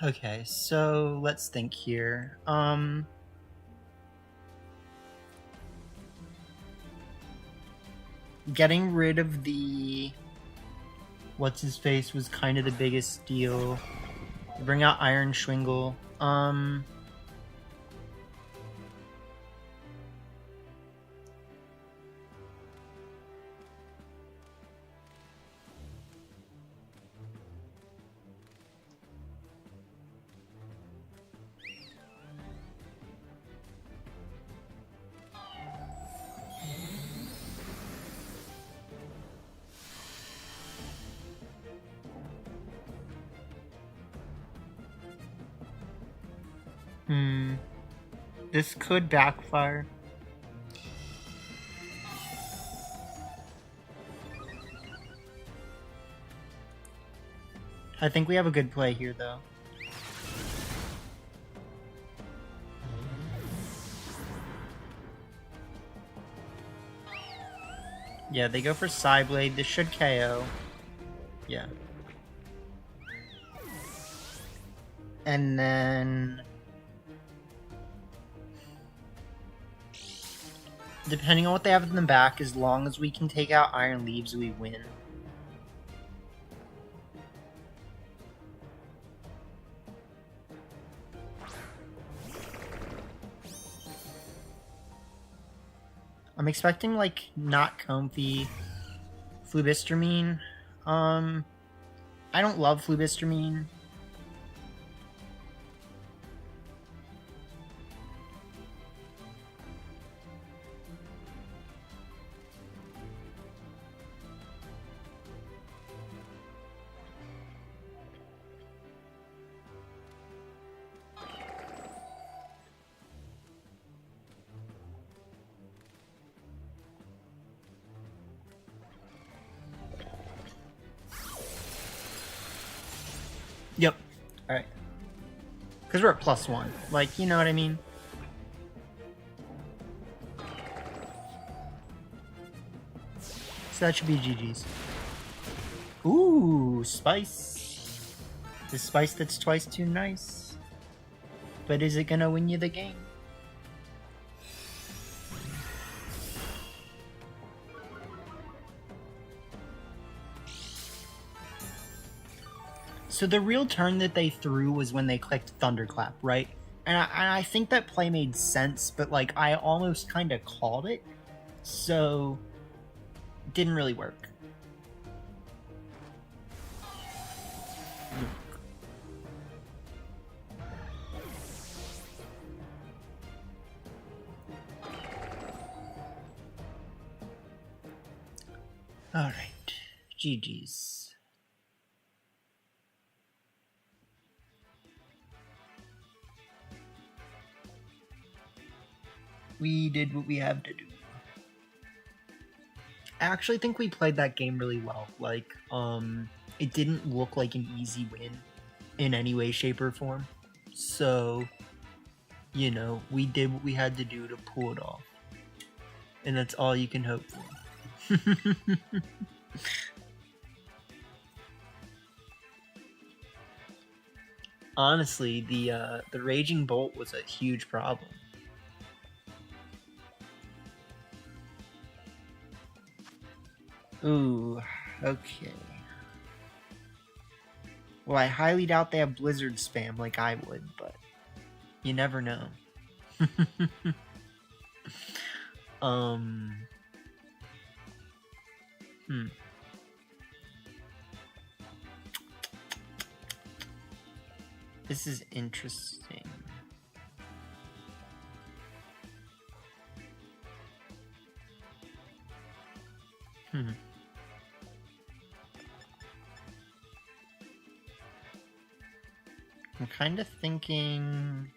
Okay, so let's think here. Getting rid of the... What's-his-face was kind of the biggest deal. Bring out Iron Schwingle. This could backfire. I think we have a good play here, though. Yeah, they go for Psyblade. This should KO. Yeah. And then... Depending on what they have in the back, as long as we can take out Iron Leaves, we win. I'm expecting, like, not comfy Flubistamine. I don't love Flubistamine. Yep. Alright. Because we're at +1. Like, you know what I mean? So that should be GG's. Ooh, spice. The spice that's twice too nice. But is it gonna win you the game? So the real turn that they threw was when they clicked Thunderclap, right? And I think that play made sense, but like I almost kind of called it, so it didn't really work. All right, GG's. We did what we had to do. I actually think we played that game really well. Like, it didn't look like an easy win in any way, shape, or form. So, you know, we did what we had to do to pull it off. And that's all you can hope for. Honestly, the Raging Bolt was a huge problem. Ooh, okay. Well, I highly doubt they have Blizzard spam like I would, but you never know. um. This is interesting. I'm kind of thinking...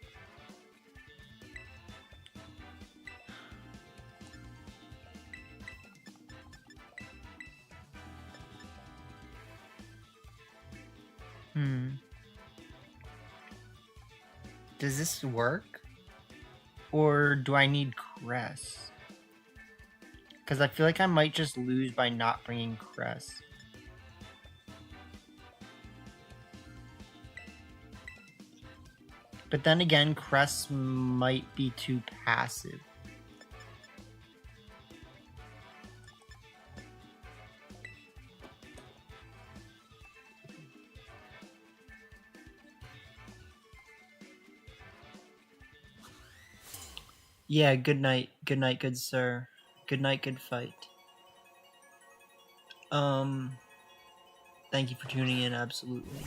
Does this work? Or do I need Cress? Because I feel like I might just lose by not bringing Cress. But then again, Cress might be too passive. Yeah, good night, good sir. Good night, good fight. Thank you for tuning in, absolutely.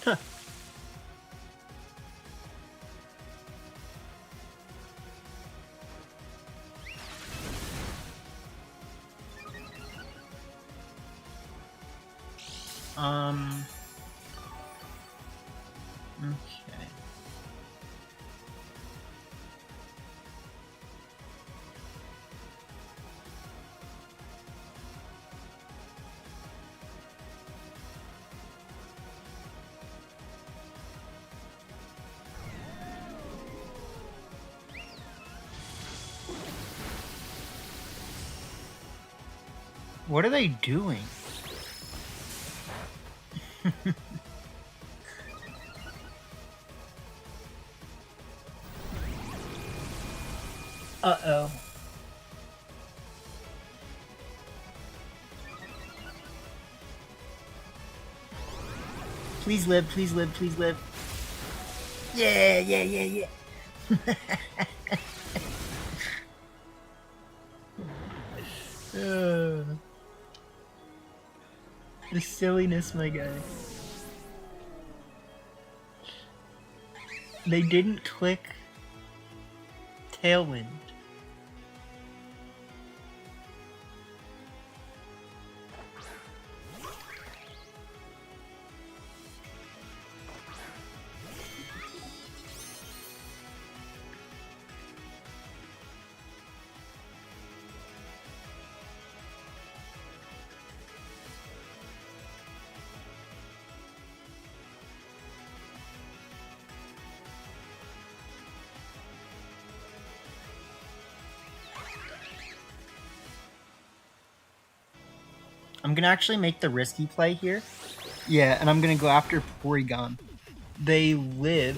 Huh. Okay. What are they doing? Uh-oh. Please live, please live, please live. Yeah, yeah, yeah, yeah. The silliness, my guy. They didn't click Tailwind. I'm gonna actually make the risky play here. Yeah, and I'm gonna go after Porygon. They live.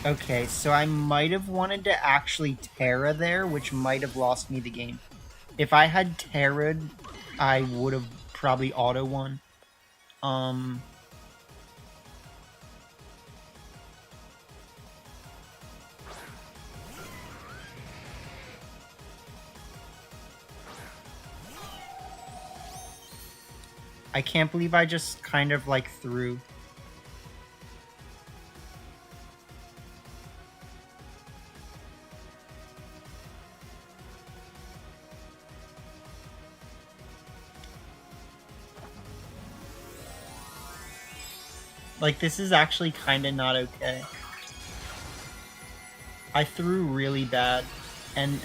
Okay, so I might have wanted to actually Terra there, which might have lost me the game. If I had Terra'd, I would have probably auto-won. I can't believe I just kind of like threw. Like, this is actually kind of not okay. I threw really bad, and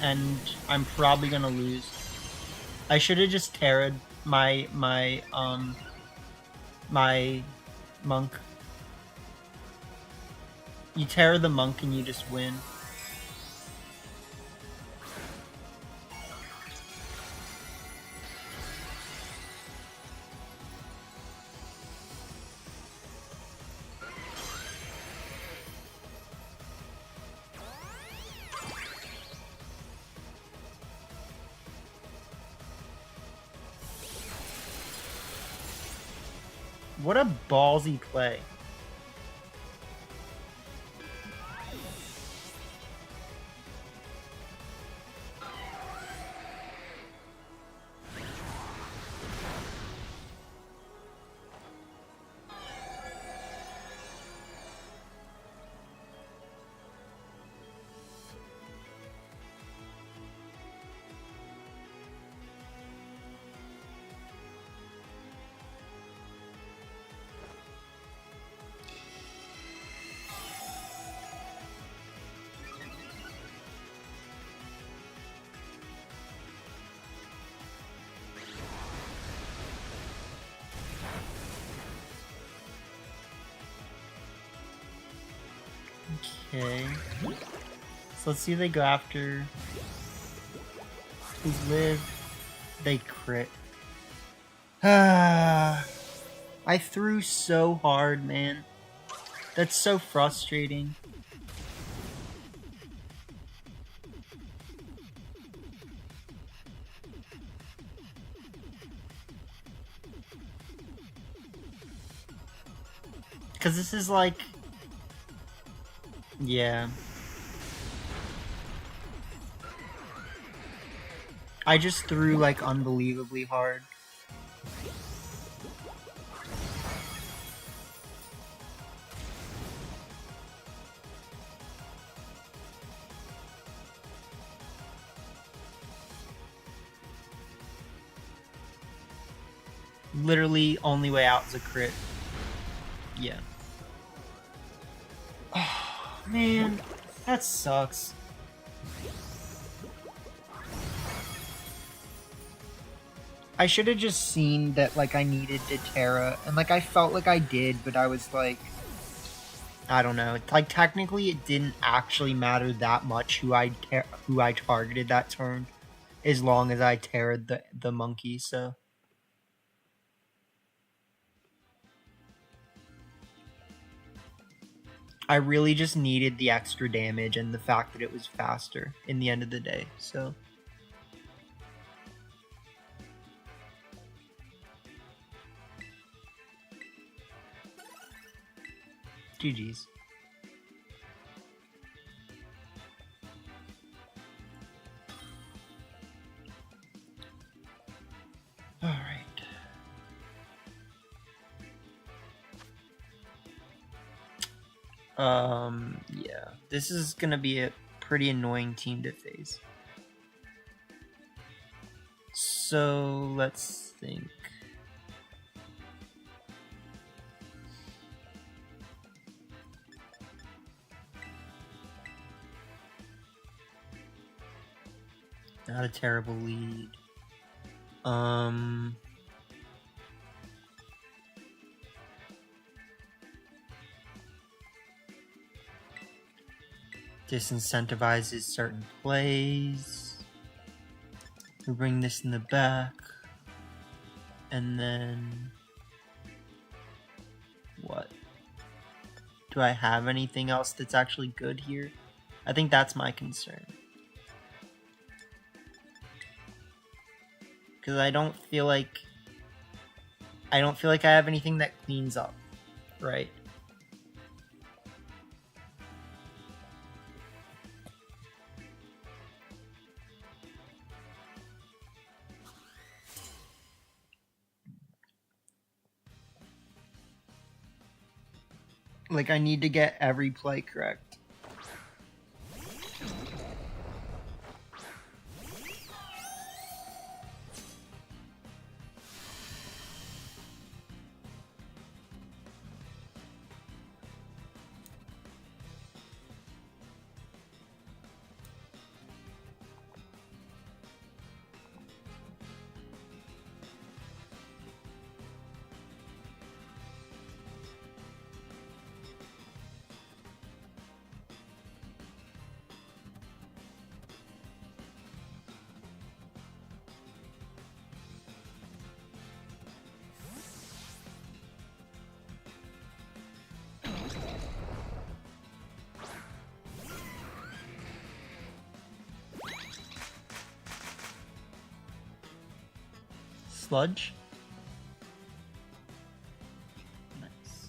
I'm probably gonna lose. I should have just tarot my monk. You tarot the monk and you just win. What a ballsy play. Okay. So let's see if they go after... Who's live? They crit. I threw so hard, man. That's so frustrating. Because this is like... Yeah. I just threw like unbelievably hard. Literally, only way out is a crit. Yeah. Oh, man. That sucks. I should have just seen that, like, I needed to Terra, and, like, I felt like I did, but I was, like, I don't know. Like, technically, it didn't actually matter that much who I targeted that turn, as long as I Terra'd the monkey, so... I really just needed the extra damage and the fact that it was faster in the end of the day, so... GG's. Alright. Yeah. This is gonna be a pretty annoying team to face. So, let's think. Not a terrible lead. Disincentivizes certain plays. We bring this in the back. And then... What? Do I have anything else that's actually good here? I think that's my concern. Because I don't feel like I have anything that cleans up, right? Like, I need to get every play correct. Sludge. Nice.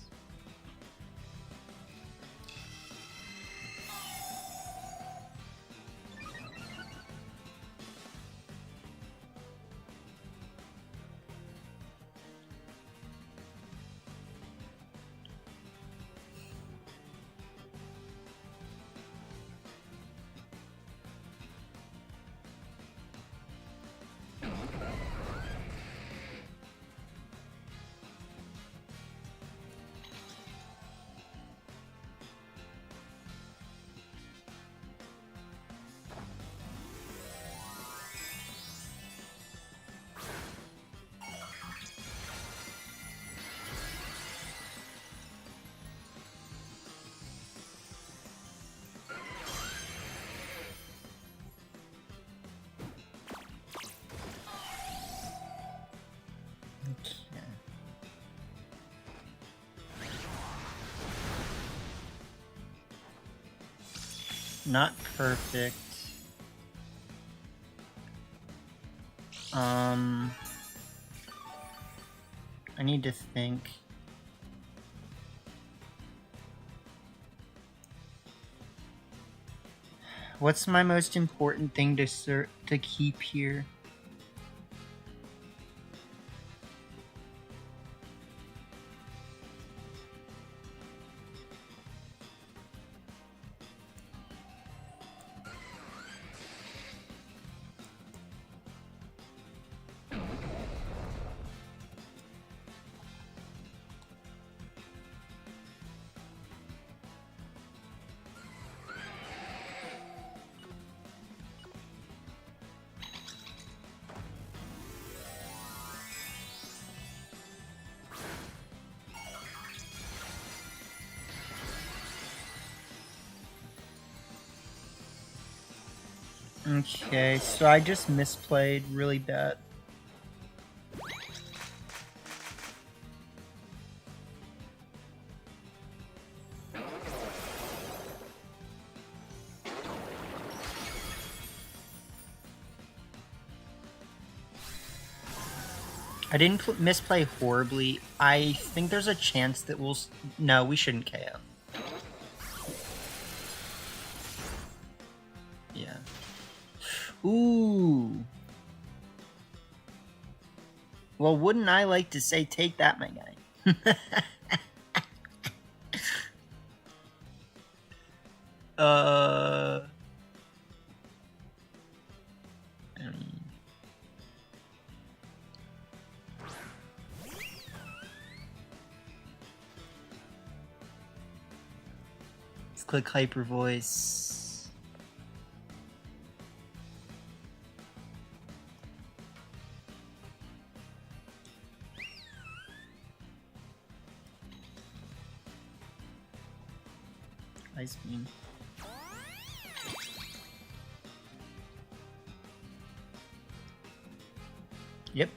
Not perfect. I need to think. What's my most important thing to keep here? Okay, so I just misplayed really bad. I didn't misplay horribly. I think there's a chance that we'll... No, we shouldn't KO. Yeah. Ooh. Well, wouldn't I like to say, take that, my guy? Let's click Hyper Voice. Ice Beam. Yep.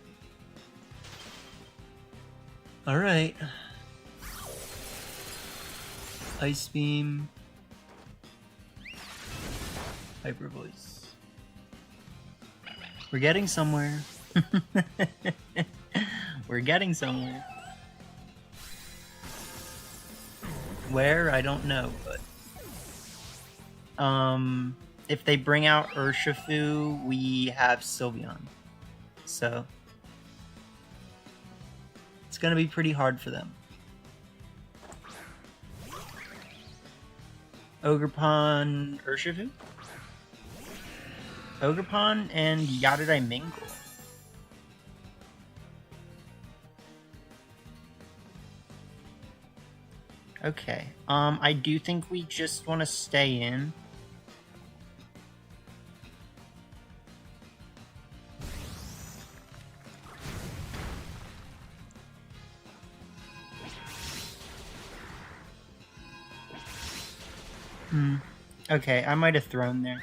Alright. Ice Beam. Hyper Voice. We're getting somewhere. We're getting somewhere. Where? I don't know, but... if they bring out Urshifu, we have Sylveon. So... it's gonna be pretty hard for them. Ogerpon, Urshifu? Ogerpon and Yatadai Mingle. Okay, I do think we just want to stay in. Okay, I might have thrown there.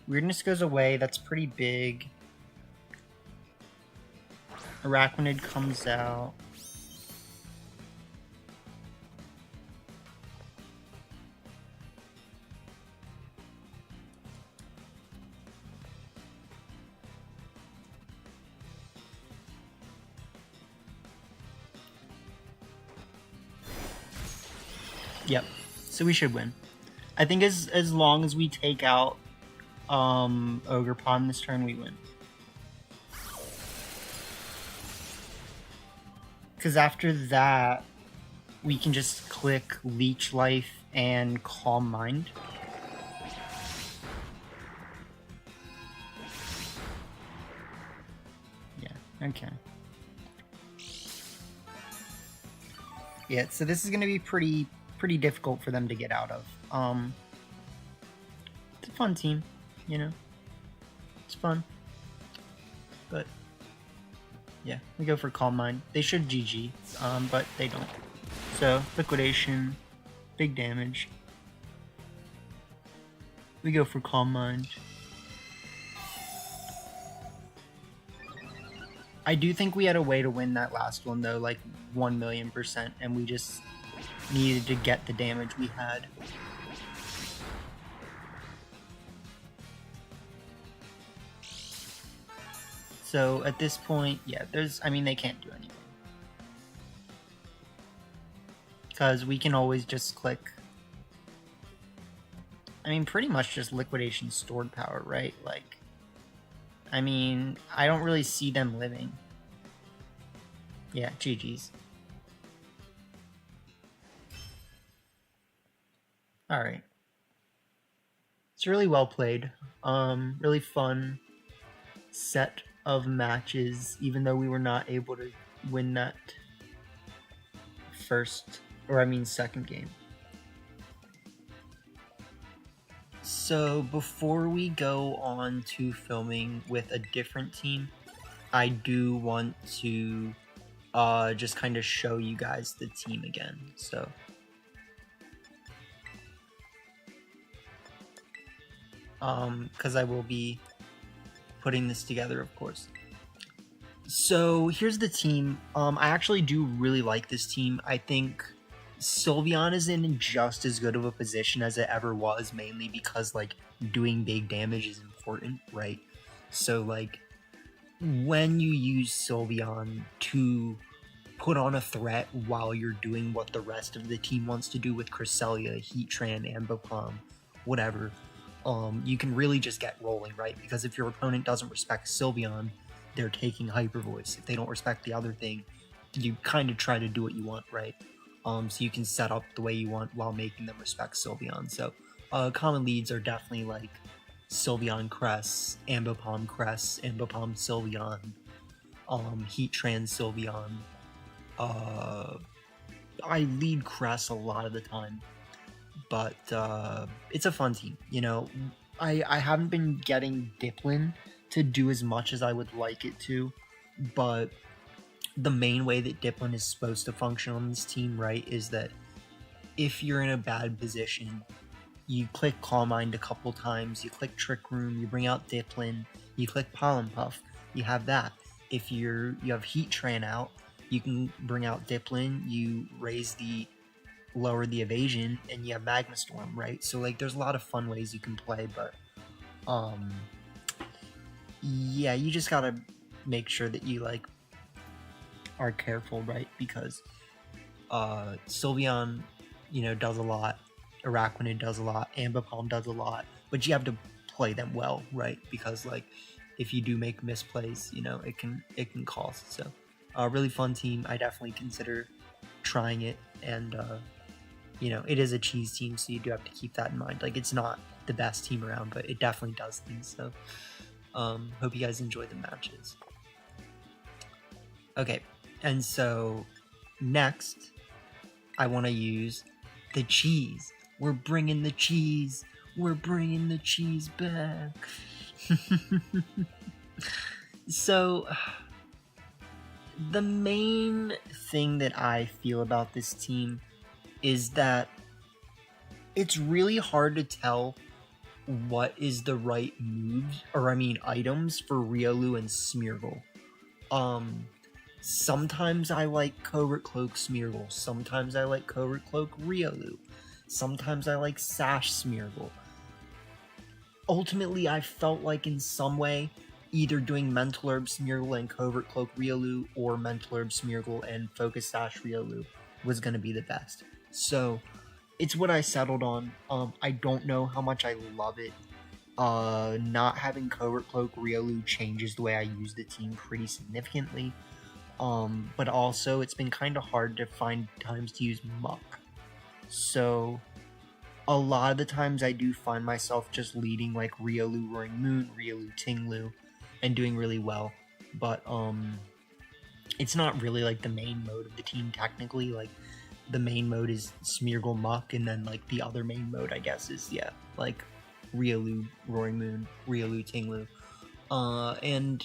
Weirdness goes away. That's pretty big. Arachnid comes out. Yep. So we should win. I think as long as we take out Ogre Pond this turn, we win. Because after that, we can just click Leech Life and Calm Mind. Yeah, okay. Yeah, so this is going to be pretty difficult for them to get out of. It's a fun team, you know? It's fun. But yeah, we go for Calm Mind. They should GG, but they don't. So, Liquidation, big damage. We go for Calm Mind. I do think we had a way to win that last one though, like 1,000,000%, and we just needed to get the damage we had. So at this point, yeah, they can't do anything. Because we can always just click, pretty much just Liquidation Stored Power, right? Like, I don't really see them living. Yeah, GG's. Alright. It's really well played. Really fun set of matches, even though we were not able to win that second game. So before we go on to filming with a different team, I do want to just kind of show you guys the team again. So because I will be putting this together, of course. So here's the team. I actually do really like this team. I think Sylveon is in just as good of a position as it ever was, mainly because like doing big damage is important, right? So like when you use Sylveon to put on a threat while you're doing what the rest of the team wants to do with Cresselia, Heatran, Ambipom, whatever, you can really just get rolling, right? Because if your opponent doesn't respect Sylveon, they're taking Hyper Voice. If they don't respect the other thing, you kind of try to do what you want, right? So you can set up the way you want while making them respect Sylveon. So common leads are definitely like Sylveon Cress, Ambipom Cress, Ambipom Sylveon, Heatran Sylveon. I lead Cress a lot of the time, but it's a fun team. You know, I haven't been getting Diplin to do as much as I would like it to, but the main way that Diplin is supposed to function on this team, right, is that if you're in a bad position, you click Calm Mind a couple times, you click Trick Room, you bring out Diplin, you click Pollen Puff, you have that. If you have Heatran out, you can bring out Diplin, you lower the evasion, and you have Magma Storm, right? So like there's a lot of fun ways you can play, but yeah, you just gotta make sure that you like are careful, right? Because Sylveon, you know, does a lot, Arachnid does a lot, Ambipom does a lot, but you have to play them well, right? Because like if you do make misplays, you know, it can cost. So really fun team. I definitely consider trying it, and you know, it is a cheese team, so you do have to keep that in mind. Like, it's not the best team around, but it definitely does things. So hope you guys enjoy the matches. Okay, and so next I want to use the cheese. We're bringing the cheese. We're bringing the cheese back. So the main thing that I feel about this team is that it's really hard to tell what is the right moves, or I mean items for Riolu and Smeargle. Sometimes I like Covert Cloak Smeargle, sometimes I like Covert Cloak Riolu, sometimes I like Sash Smeargle. Ultimately, I felt like in some way, either doing Mental Herb Smeargle and Covert Cloak Riolu, or Mental Herb Smeargle and Focus Sash Riolu was going to be the best. So, it's what I settled on. I don't know how much I love it. Not having Covert Cloak Riolu changes the way I use the team pretty significantly. But also, it's been kind of hard to find times to use Muck. So, a lot of the times I do find myself just leading like Riolu Roaring Moon, Riolu Tinglu, and doing really well. But, it's not really like the main mode of the team technically. Like, the main mode is Smeargle Muck, and then like the other main mode, I guess, is, yeah, like Riolu Roaring Moon, Riolu Tinglu. And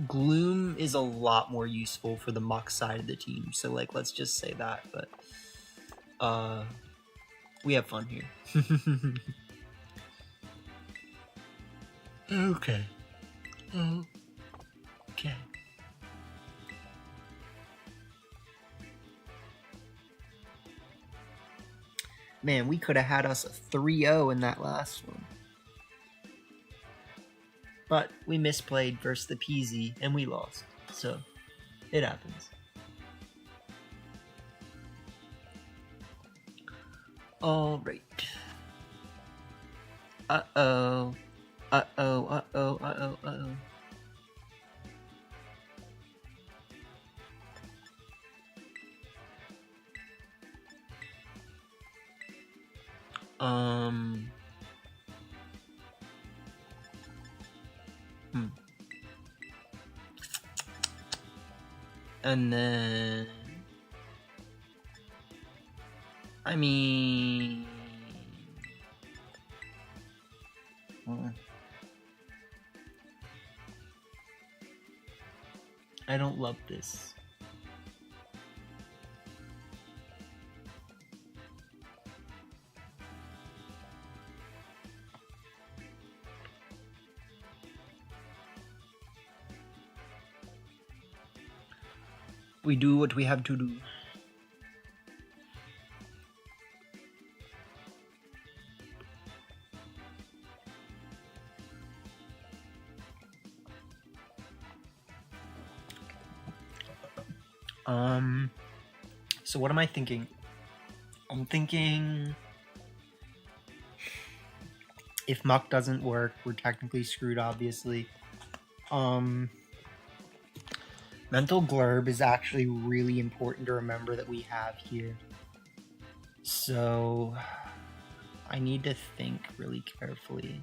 Gloom is a lot more useful for the Muck side of the team, so like let's just say that, but we have fun here. Okay. Okay. Man, we could have had us a 3-0 in that last one. But we misplayed versus the PZ, and we lost. So, it happens. Alright. Uh-oh. Uh-oh, uh-oh, uh-oh, uh-oh. And then, I mean, I don't love this. We do what we have to do. So what am I thinking? I'm thinking if Muck doesn't work, we're technically screwed, obviously. Mental Glurb is actually really important to remember that we have here. So I need to think really carefully.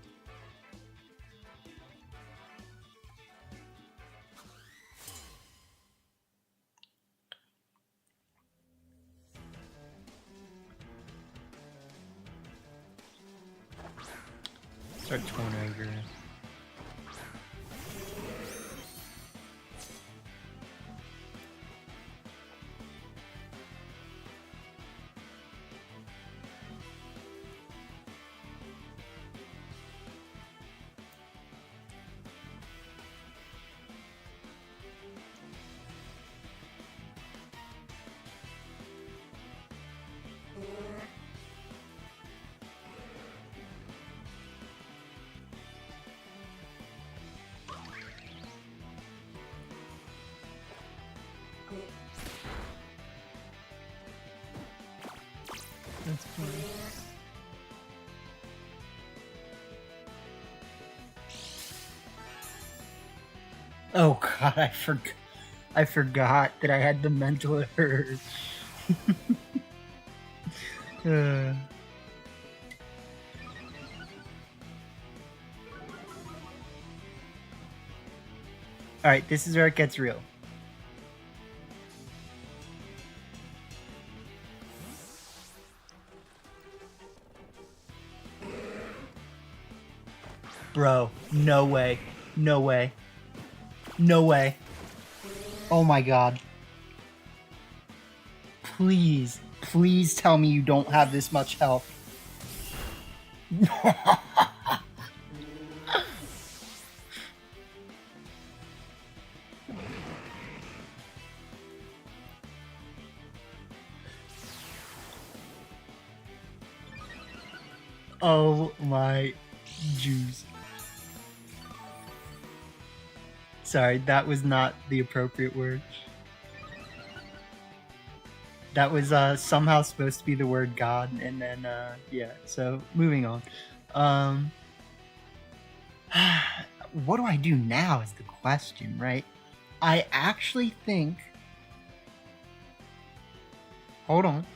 Start Tornagger. That's fine. Oh god, I forgot that I had the mental urge. Alright, this is where it gets real. Bro, no way. No way. No way. Oh my god. Please, please tell me you don't have this much health. Oh my juice. Sorry, that was not the appropriate word. That was somehow supposed to be the word God, and then yeah, so moving on. What do I do now is the question, right? I actually think... Hold on.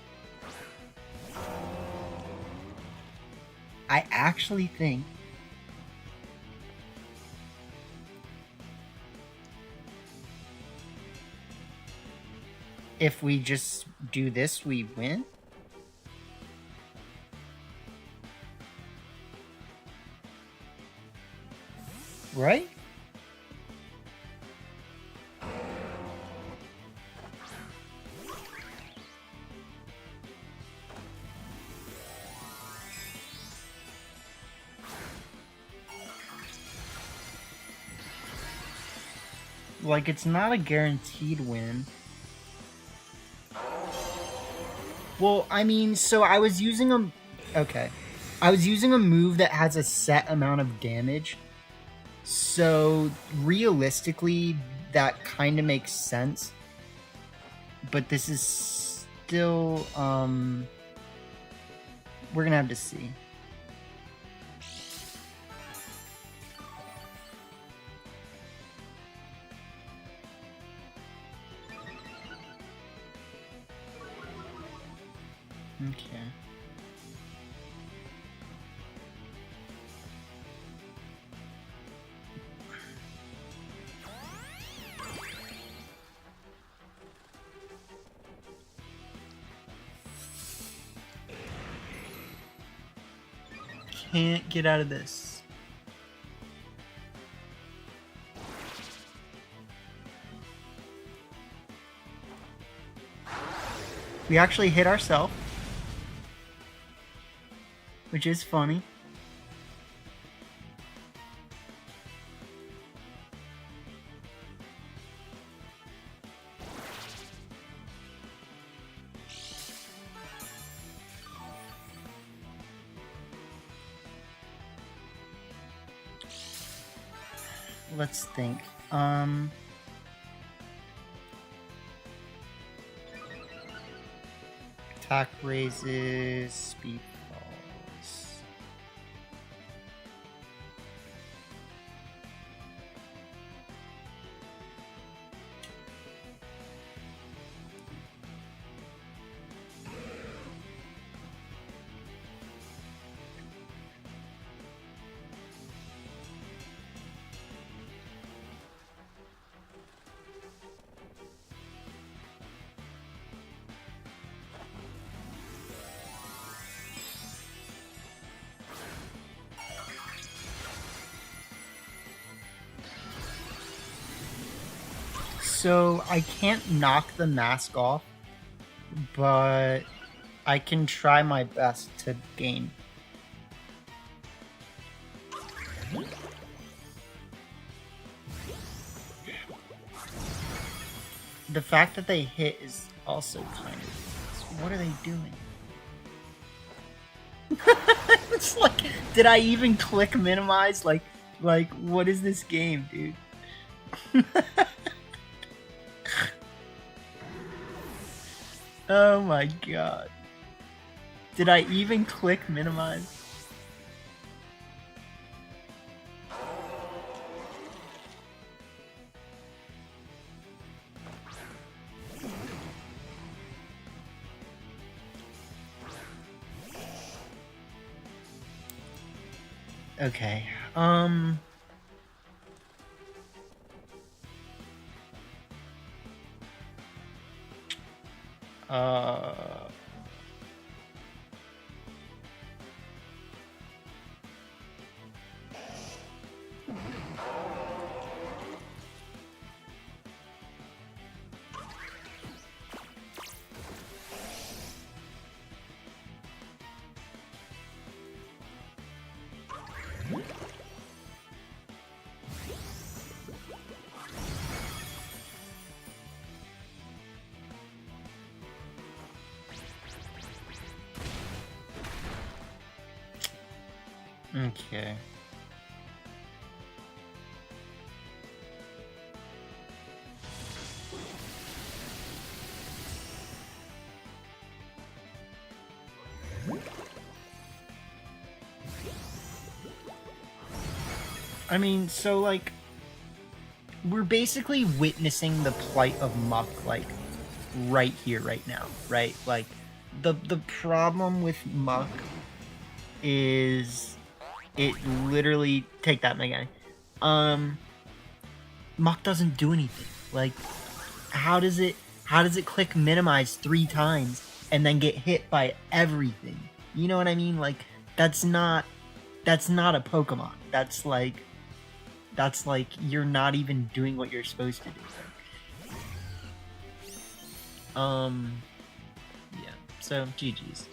I actually think if we just do this, we win. Right? Like, it's not a guaranteed win. Well, I mean, so I was using a... Okay. I was using a move that has a set amount of damage. So, realistically, that kind of makes sense. But this is still... We're gonna have to see. Okay. Can't get out of this. We actually hit ourselves, which is funny. Let's think. Attack raises, speed falls. So I can't knock the mask off, but I can try my best to gain. The fact that they hit is also kind of... What are they doing? It's like, did I even click minimize? Like, what is this game, dude? Oh my god. Did I even click minimize? Okay, Okay. I mean, so, like, we're basically witnessing the plight of Muck, like, right here, right now, right? Like, the problem with Muck is it literally... Take that, my guy. Muck doesn't do anything. Like, how does it click minimize 3 times and then get hit by everything? You know what I mean? Like, that's not a Pokemon. That's like you're not even doing what you're supposed to do. Yeah. So GG's.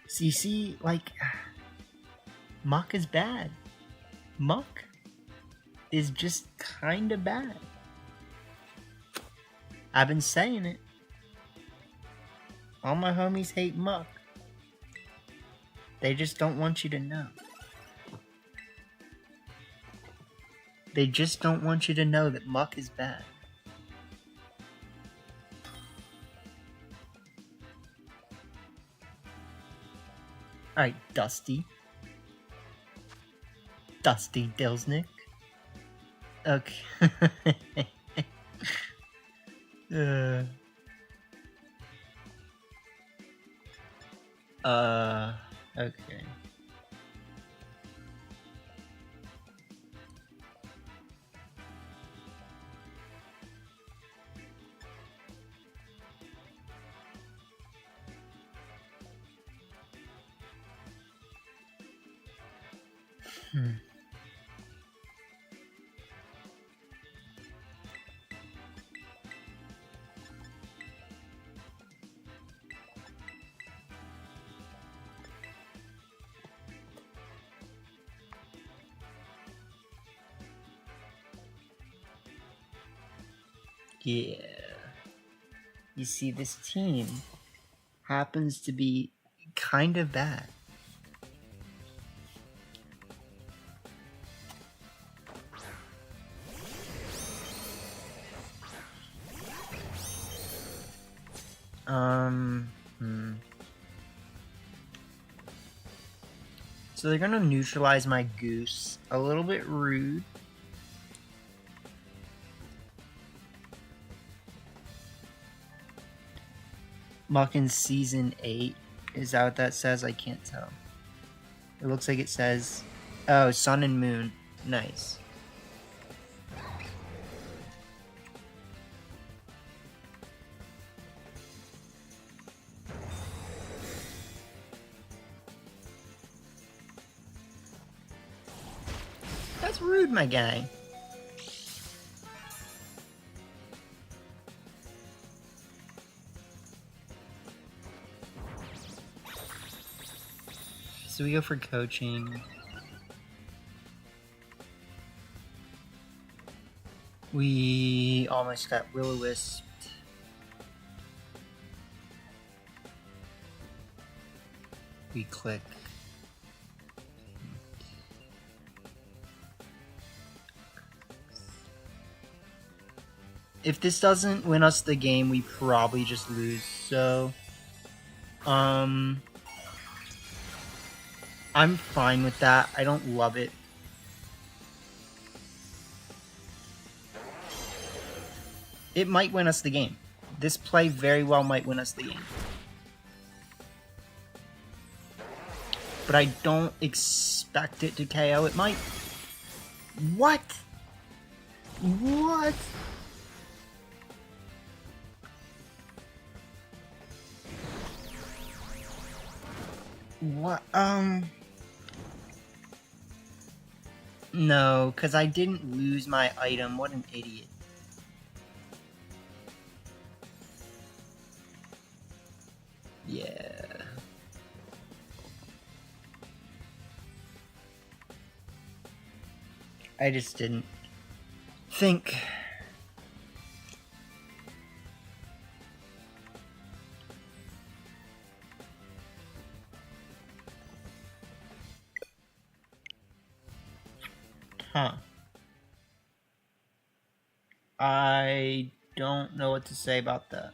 See, like, Muck is bad. Muck is just kinda bad. I've been saying it. All my homies hate Muck. They just don't want you to know. They just don't want you to know that Muck is bad. Alright, Dusty. Dusty Dillsnick. Okay. Okay. Yeah. You see, this team happens to be kind of bad. So they're gonna neutralize my Goose. A little bit rude. Muck in Season 8. Is that what that says? I can't tell. It looks like it says... Oh, Sun and Moon. Nice. That's rude, my guy. So we go for coaching. We almost got Will-O-Wisped. We click. If this doesn't win us the game, we probably just lose. So, I'm fine with that. I don't love it. It might win us the game. This play very well might win us the game. But I don't expect it to KO. It might... What? What? What? No, because I didn't lose my item. What an idiot. Yeah. I just didn't think. Huh. I don't know what to say about that.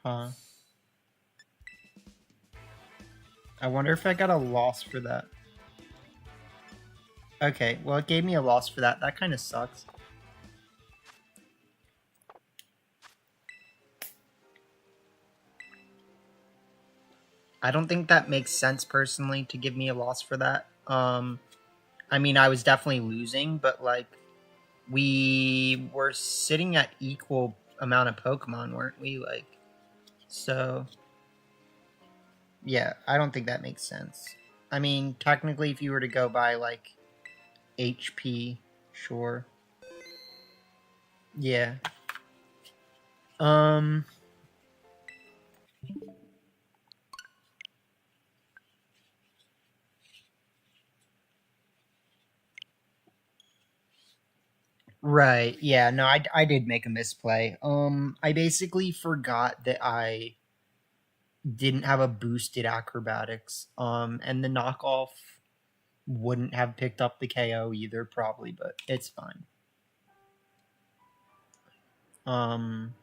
Huh. I wonder if I got a loss for that. Okay, well, it gave me a loss for that. That kind of sucks. I don't think that makes sense personally to give me a loss for that. I mean, I was definitely losing, but like, we were sitting at equal amount of Pokemon, weren't we? Like, so yeah, I don't think that makes sense. I mean, technically, if you were to go by like HP, sure. Yeah. Right. Yeah, no, I did make a misplay. I basically forgot that I didn't have a boosted acrobatics. And the knockoff wouldn't have picked up the KO either, probably, but it's fine. Um,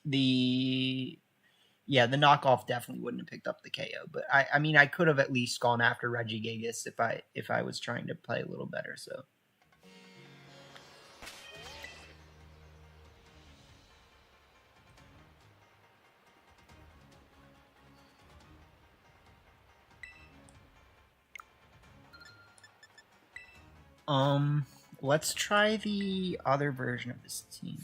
the the knockoff definitely wouldn't have picked up the KO, but I mean, I could have at least gone after Regigigas if I was trying to play a little better. So. Let's try the other version of this team.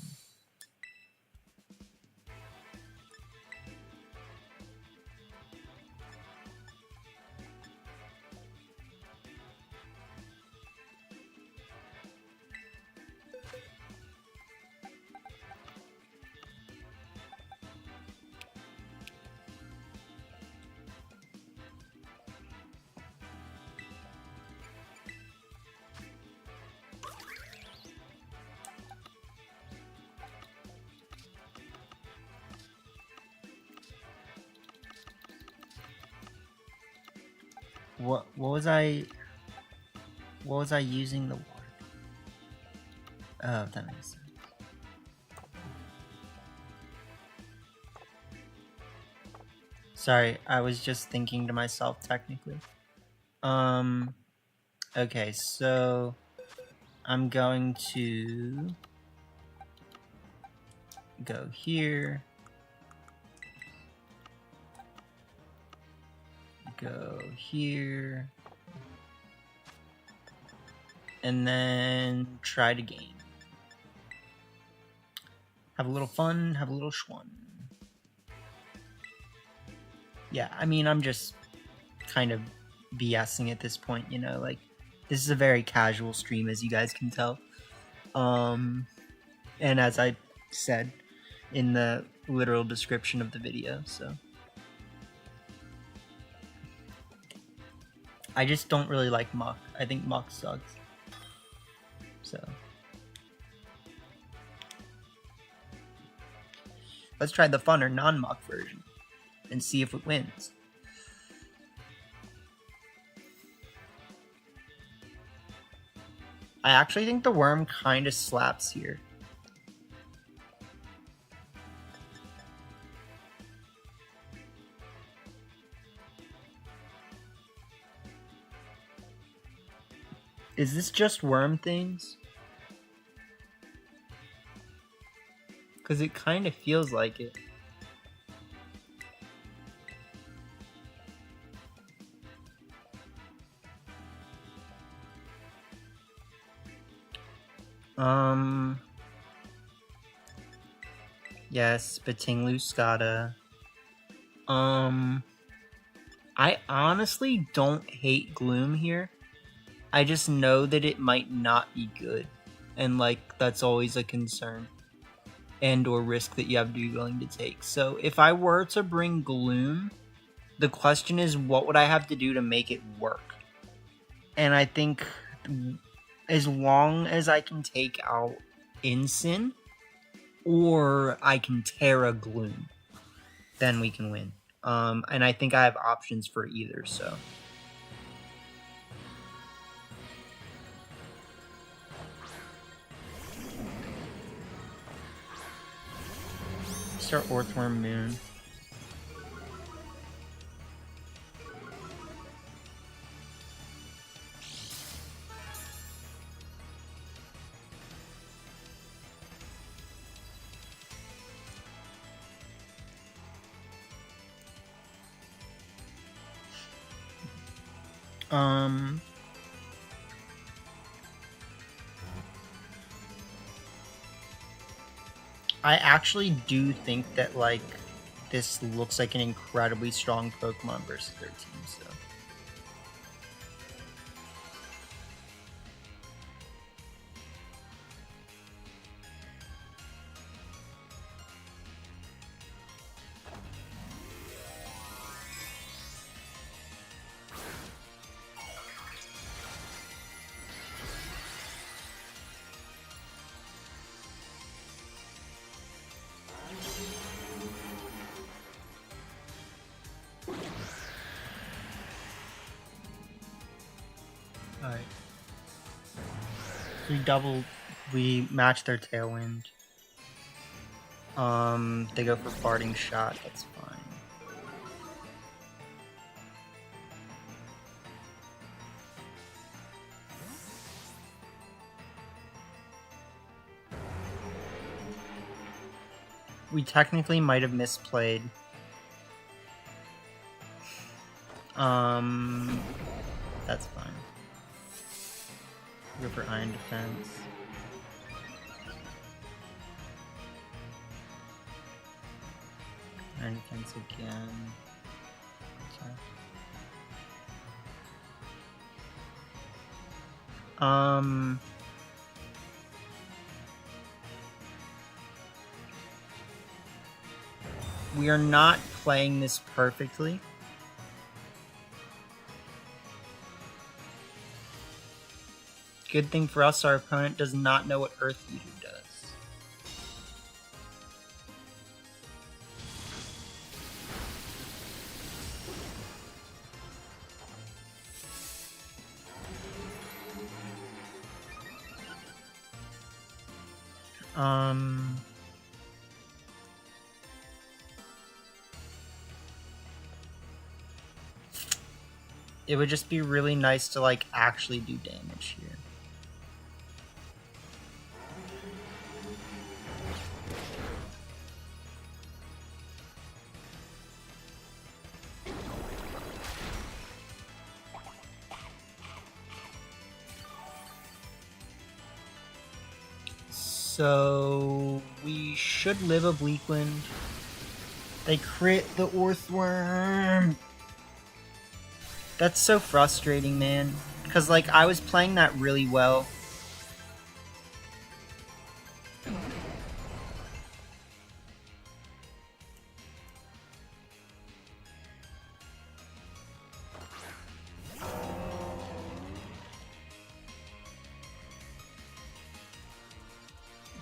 What was I using the water? Oh, that makes sense. Sorry, I was just thinking to myself technically. Okay, so I'm going to go here. Go here. And then try to game. Have a little fun, have a little schwan. Yeah, I mean, I'm just kind of BSing at this point, you know, like, this is a very casual stream, as you guys can tell. And as I said in the literal description of the video, so. I just don't really like Muck. I think Muck sucks. So. Let's try the fun or non-Muck version and see if it wins. I actually think the worm kind of slaps here. Is this just worm things? Because it kind of feels like it. Yes, Batinglu Scada. I honestly don't hate Gloom here. I just know that it might not be good. And, like, that's always a concern. And or risk that you have to be willing to take. So, if I were to bring Gloom, the question is, what would I have to do to make it work? And I think as long as I can take out Ensign, or I can Terra Gloom, then we can win. And I think I have options for either, so. Start Orthworm Moon. I actually do think that, like, this looks like an incredibly strong Pokemon versus their team, so. Alright. We match their Tailwind. They go for Farting Shot, that's fine. We technically might have misplayed. That's fine. Go for Iron Defense. Iron Defense again. Attack. We are not playing this perfectly. Good thing for us, our opponent does not know what Earth Eater does. It would just be really nice to, like, actually do damage here. So we should live a Bleak Wind. They crit the Orthworm. That's so frustrating, man. Because, like, I was playing that really well.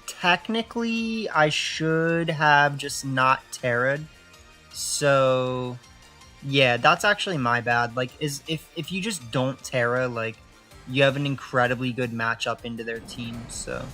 Technically, I should have just not Terra'd. So, yeah, that's actually my bad. Like, if you just don't Terra, like, you have an incredibly good matchup into their team, so.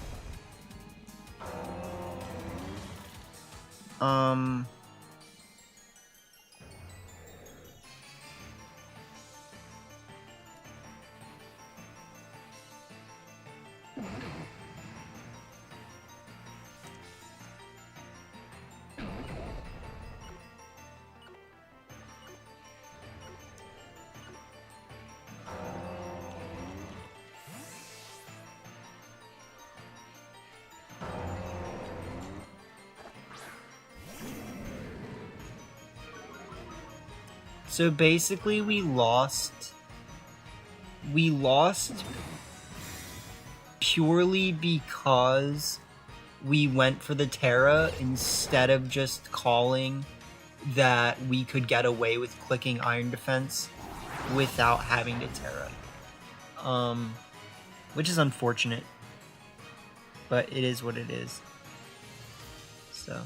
So basically we lost purely because we went for the Terra instead of just calling that we could get away with clicking Iron Defense without having to Terra. Which is unfortunate, but it is what it is. So,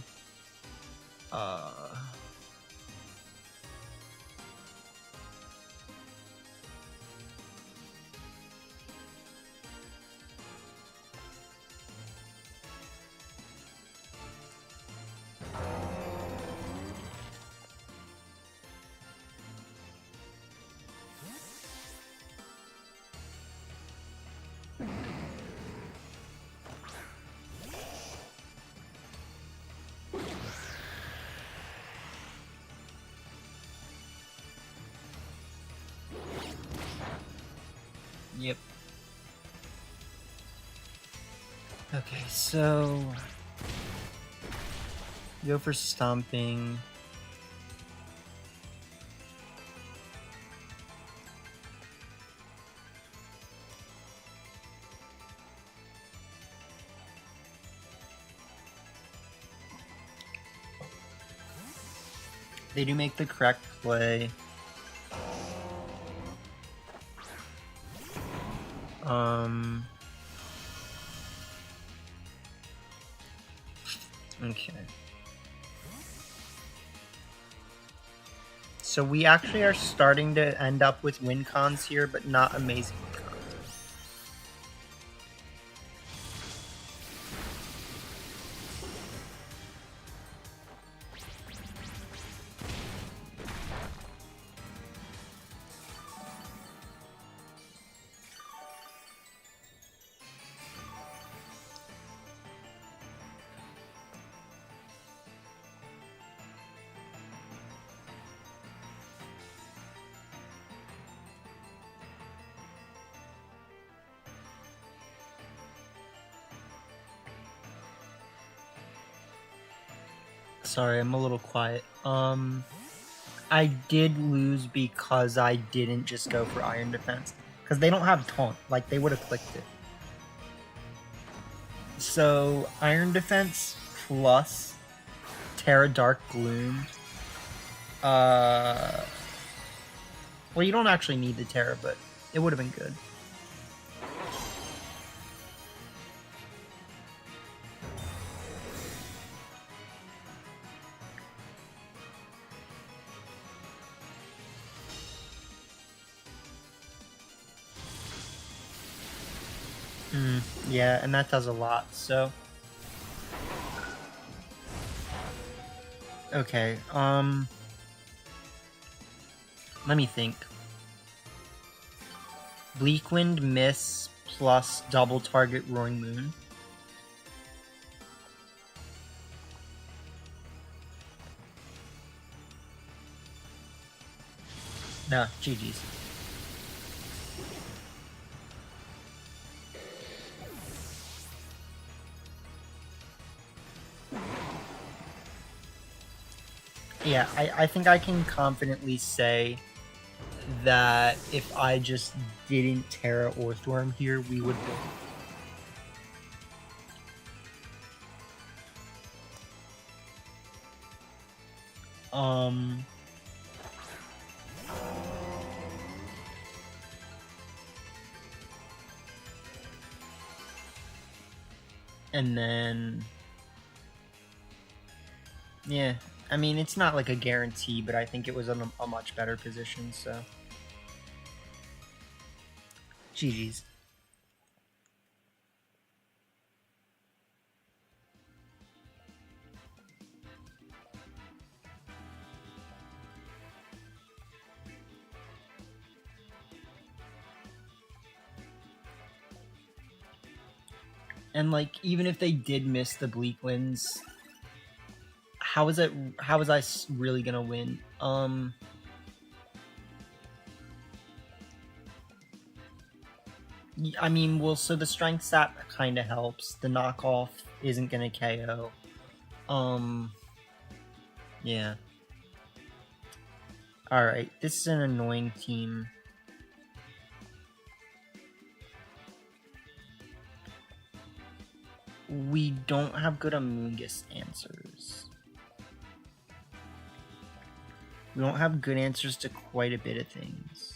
yep. Okay, so go for stomping. They do make the correct play. Okay. So we actually are starting to end up with win cons here, but not amazing win cons. Sorry, I'm a little quiet. I did lose because I didn't just go for Iron Defense. Because they don't have Taunt. Like, they would have clicked it. So, Iron Defense plus Terra Dark Gloom. Well, you don't actually need the Terra, but it would have been good. Yeah, and that does a lot, so... Okay, let me think. Bleakwind, Miss, plus double target Roaring Moon. Nah, GG's. Yeah, I think I can confidently say that if I just didn't Terra or Thorm here, we would win. And then... Yeah, I mean, it's not like a guarantee, but I think it was in a much better position, so... GG's. And, like, even if they did miss the Bleak Winds, how was I really gonna win? I mean, well, so the strength stat kind of helps. The knockoff isn't gonna KO. Yeah. Alright, this is an annoying team. We don't have good Amoonguss answers. We don't have good answers to quite a bit of things.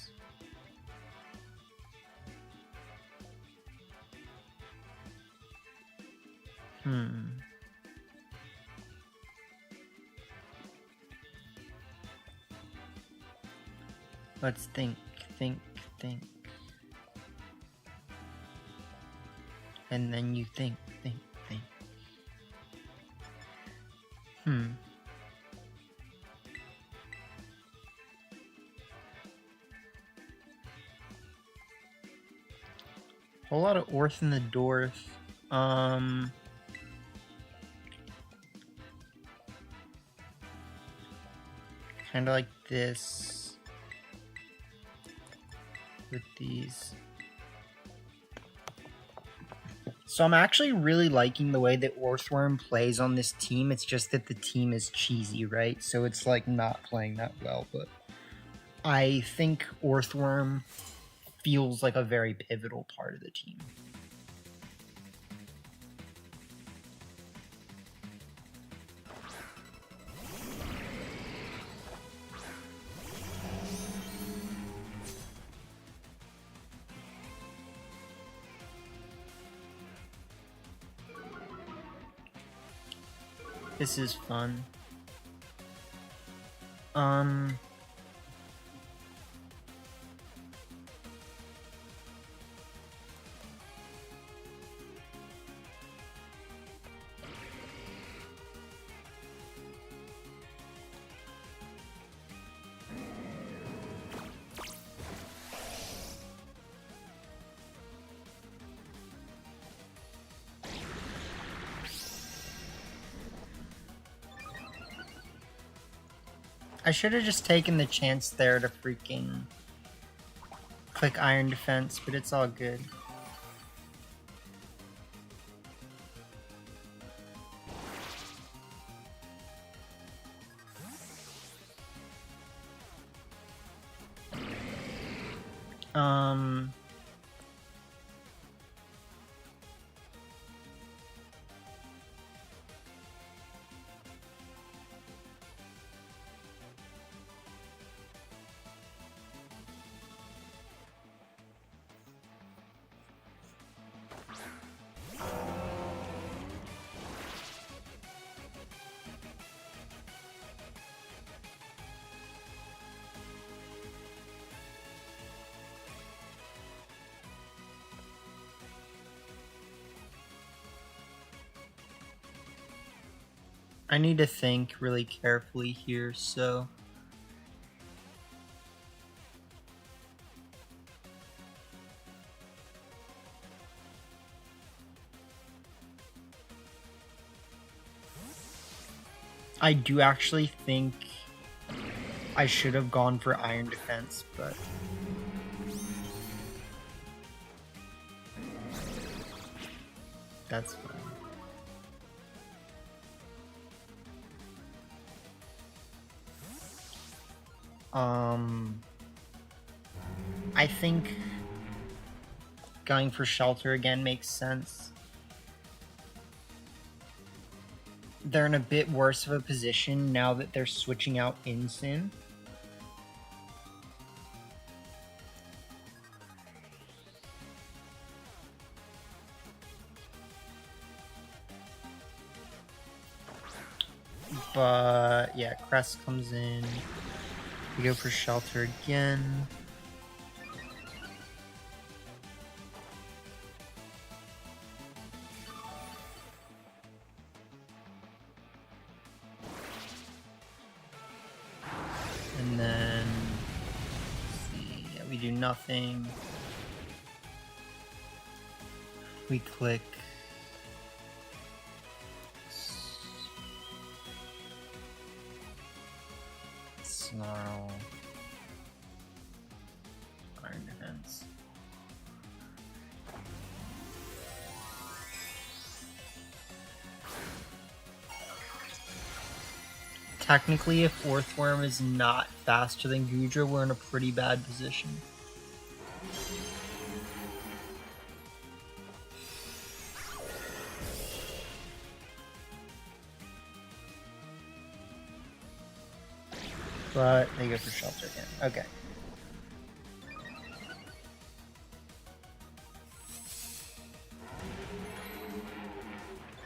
Let's think. And then you think. Whole lot of Orth in the Dorth. Kind of like this. With these. So I'm actually really liking the way that Orthworm plays on this team. It's just that the team is cheesy, right? So it's like not playing that well, but I think Orthworm feels like a very pivotal part of the team. This is fun. I should have just taken the chance there to freaking click Iron Defense, but it's all good. I need to think really carefully here, so... I do actually think I should have gone for Iron Defense, but... That's fine. I think going for Shelter again makes sense. They're in a bit worse of a position now that they're switching out Incin. But yeah, Crest comes in. We go for Shelter again. And then, let's see, yeah, we do nothing. We click. Snarl. Iron Defense. technically, if Orthworm is not faster than Gudra, we're in a pretty bad position. But they go for shelter again. Okay.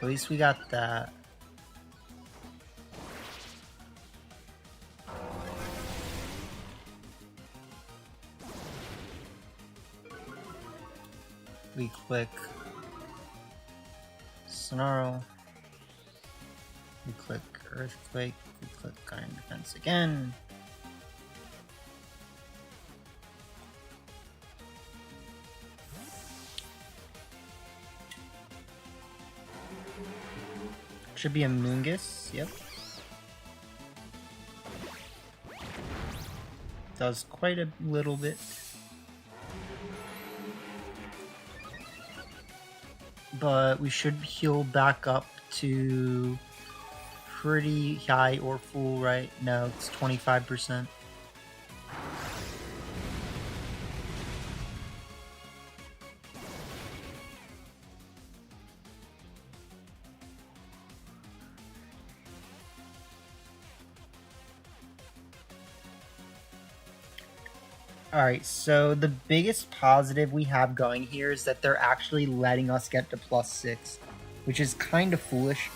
At least we got that. We click Snarl. We click Earthquake. We click Iron Defense again. Should be a Moongus, yep. Does quite a little bit. But we should heal back up to pretty high or full, right? No, it's 25%. Alright, so the biggest positive we have going here is that they're actually letting us get to +6, which is kind of foolish.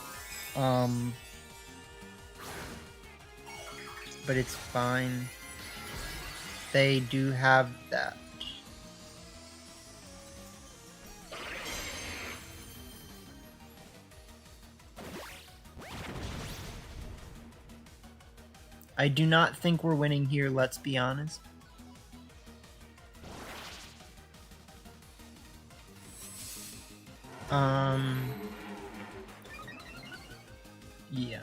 But it's fine. They do have that. I do not think we're winning here, let's be honest. Yeah.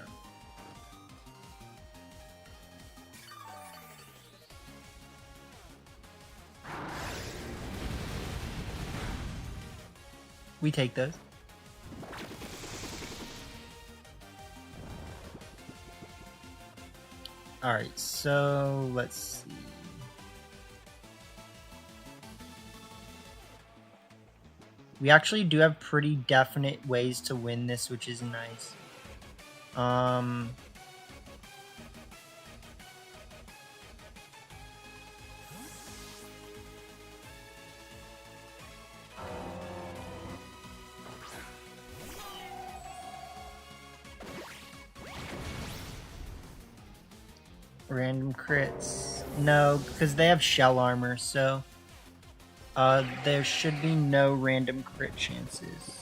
We take those. Alright, so let's see. We actually do have pretty definite ways to win this, which is nice. Random crits. No, because they have shell armor, so there should be no random crit chances.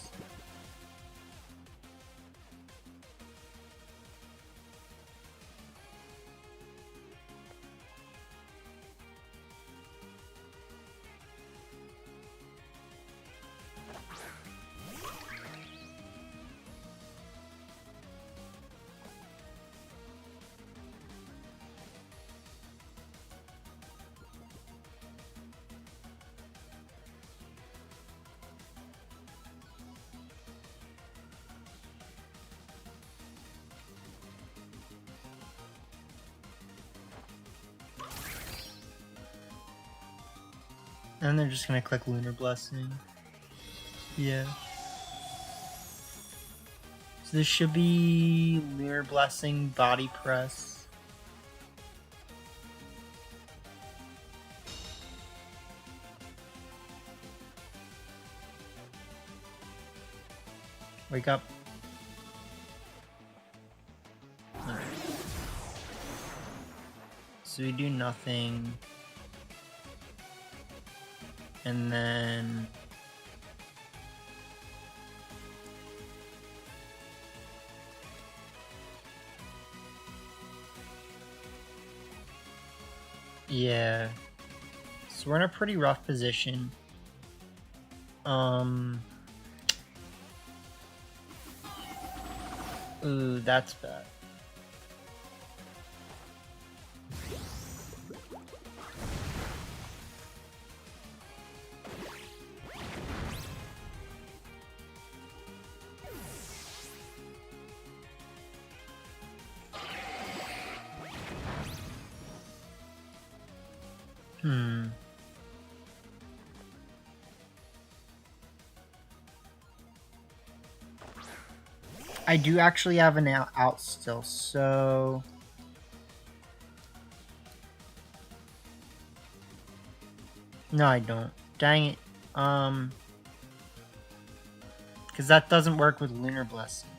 And they're just gonna click Lunar Blessing. Yeah. So this should be Lunar Blessing, Body Press. Wake up. Alright. So we do nothing. And then yeah. So we're in a pretty rough position. Ooh, that's bad. I do actually have an out still, so... No, I don't. Dang it. Because that doesn't work with Lunar Blessing.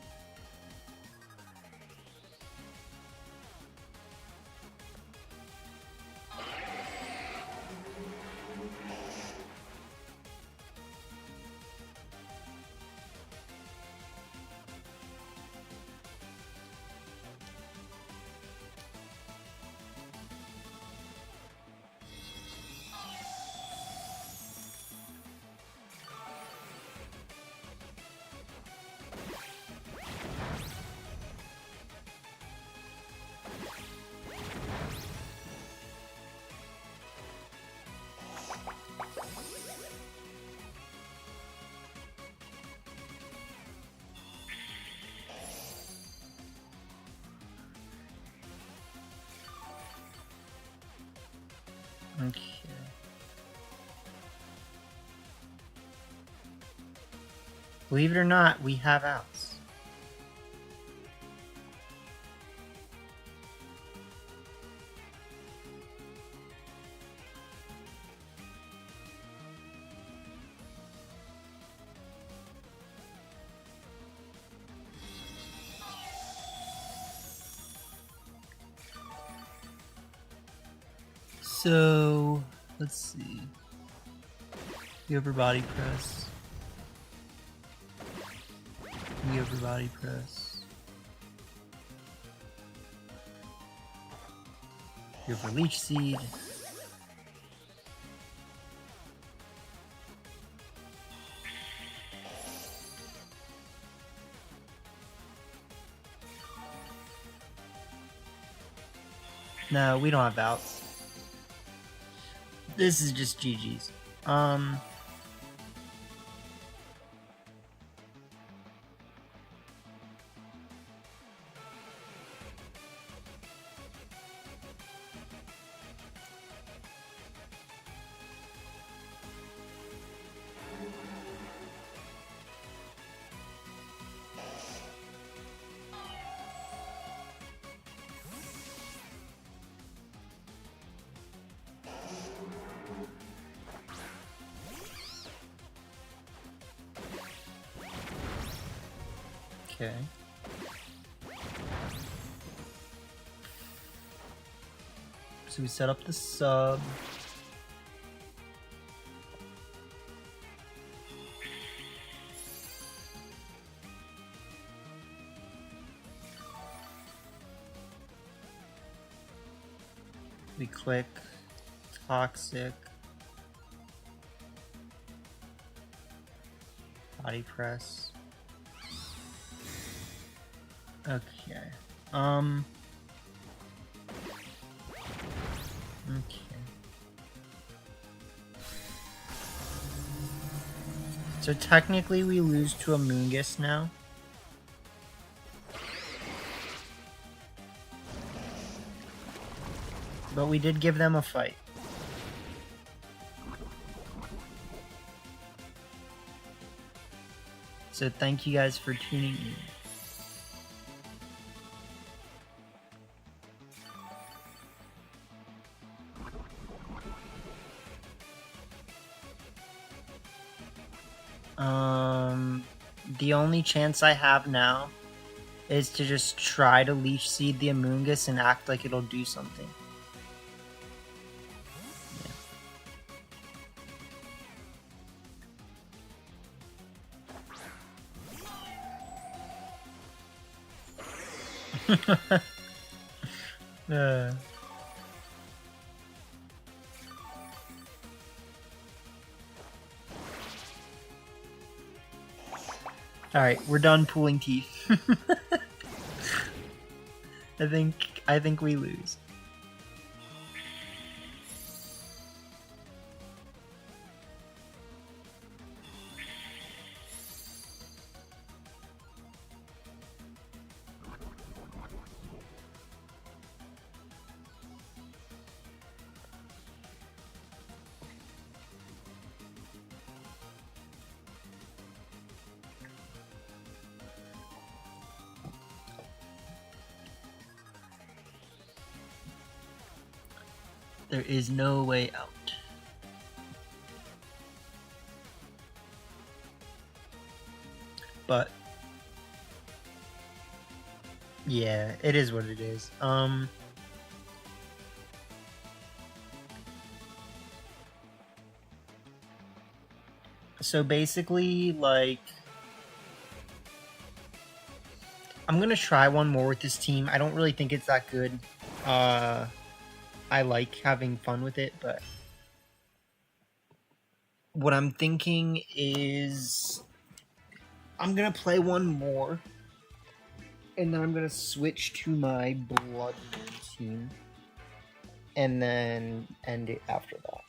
Okay. Believe it or not, we have outs. So, let's see. The upper body press. The upper body press. The upper leech seed. No, we don't have outs. This is just GG's. Okay. So we set up the sub. We click toxic. Body press. Okay. Okay. So technically we lose to a Moongus now. But we did give them a fight. So thank you guys for tuning in. The only chance I have now is to just try to leech seed the Amoonguss and act like it'll do something. Yeah. Alright, we're done pulling teeth. I think we lose. There is no way out. But yeah, it is what it is. So basically, like, I'm gonna try one more with this team. I don't really think it's that good. I like having fun with it, but what I'm thinking is I'm gonna play one more, and then I'm gonna switch to my Blood Moon team, and then end it after that.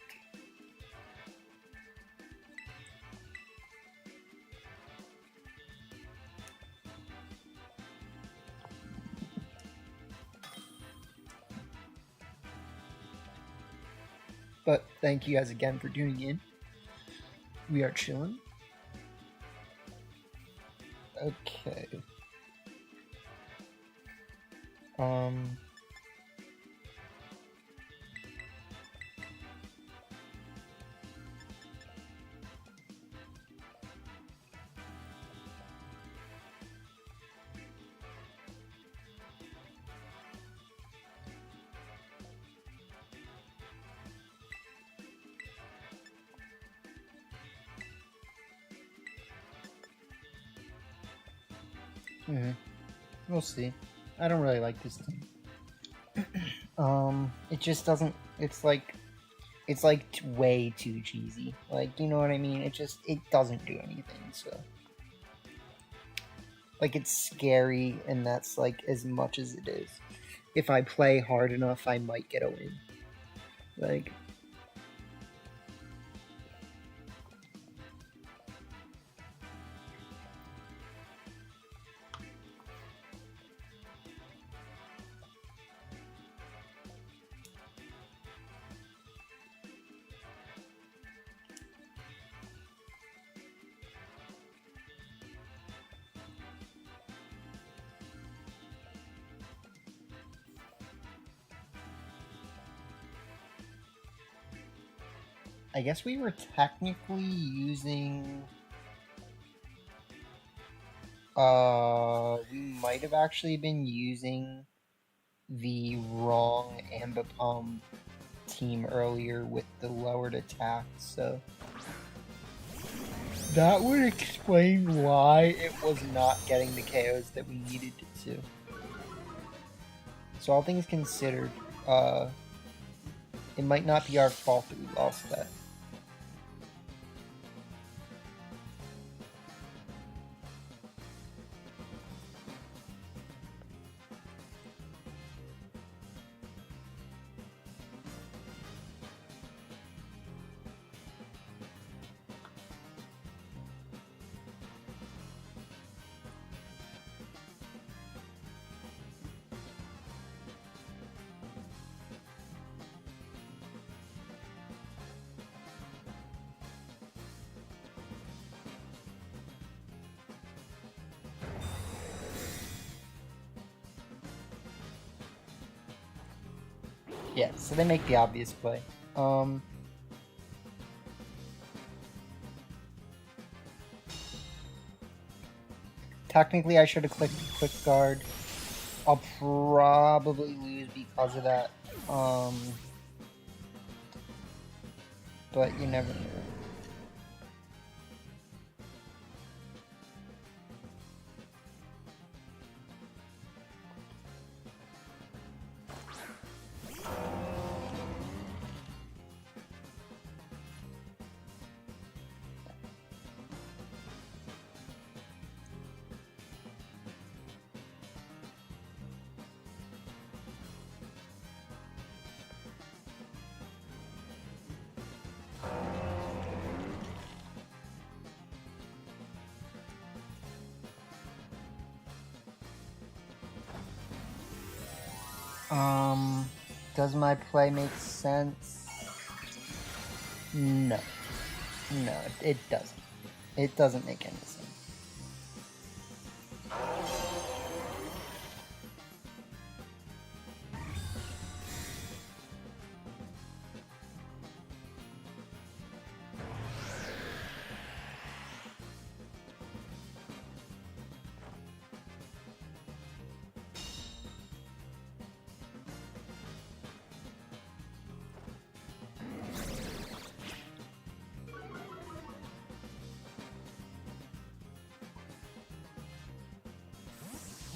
But thank you guys again for tuning in. We are chilling. Okay. We'll see. I don't really like this team. It just doesn't. It's like way too cheesy. Like, you know what I mean? It doesn't do anything. So, like, it's scary, and that's like as much as it is. If I play hard enough, I might get a win. Like. I guess we were technically using... we might have actually been using the wrong Ambipom team earlier with the lowered attack, so... that would explain why it was not getting the KOs that we needed it to. So all things considered, it might not be our fault that we lost that. Yeah, so they make the obvious play. Technically, I should have clicked Quick Guard. I'll probably lose because of that. But you never know. Does my play make sense? No. No, it doesn't. It doesn't make any sense.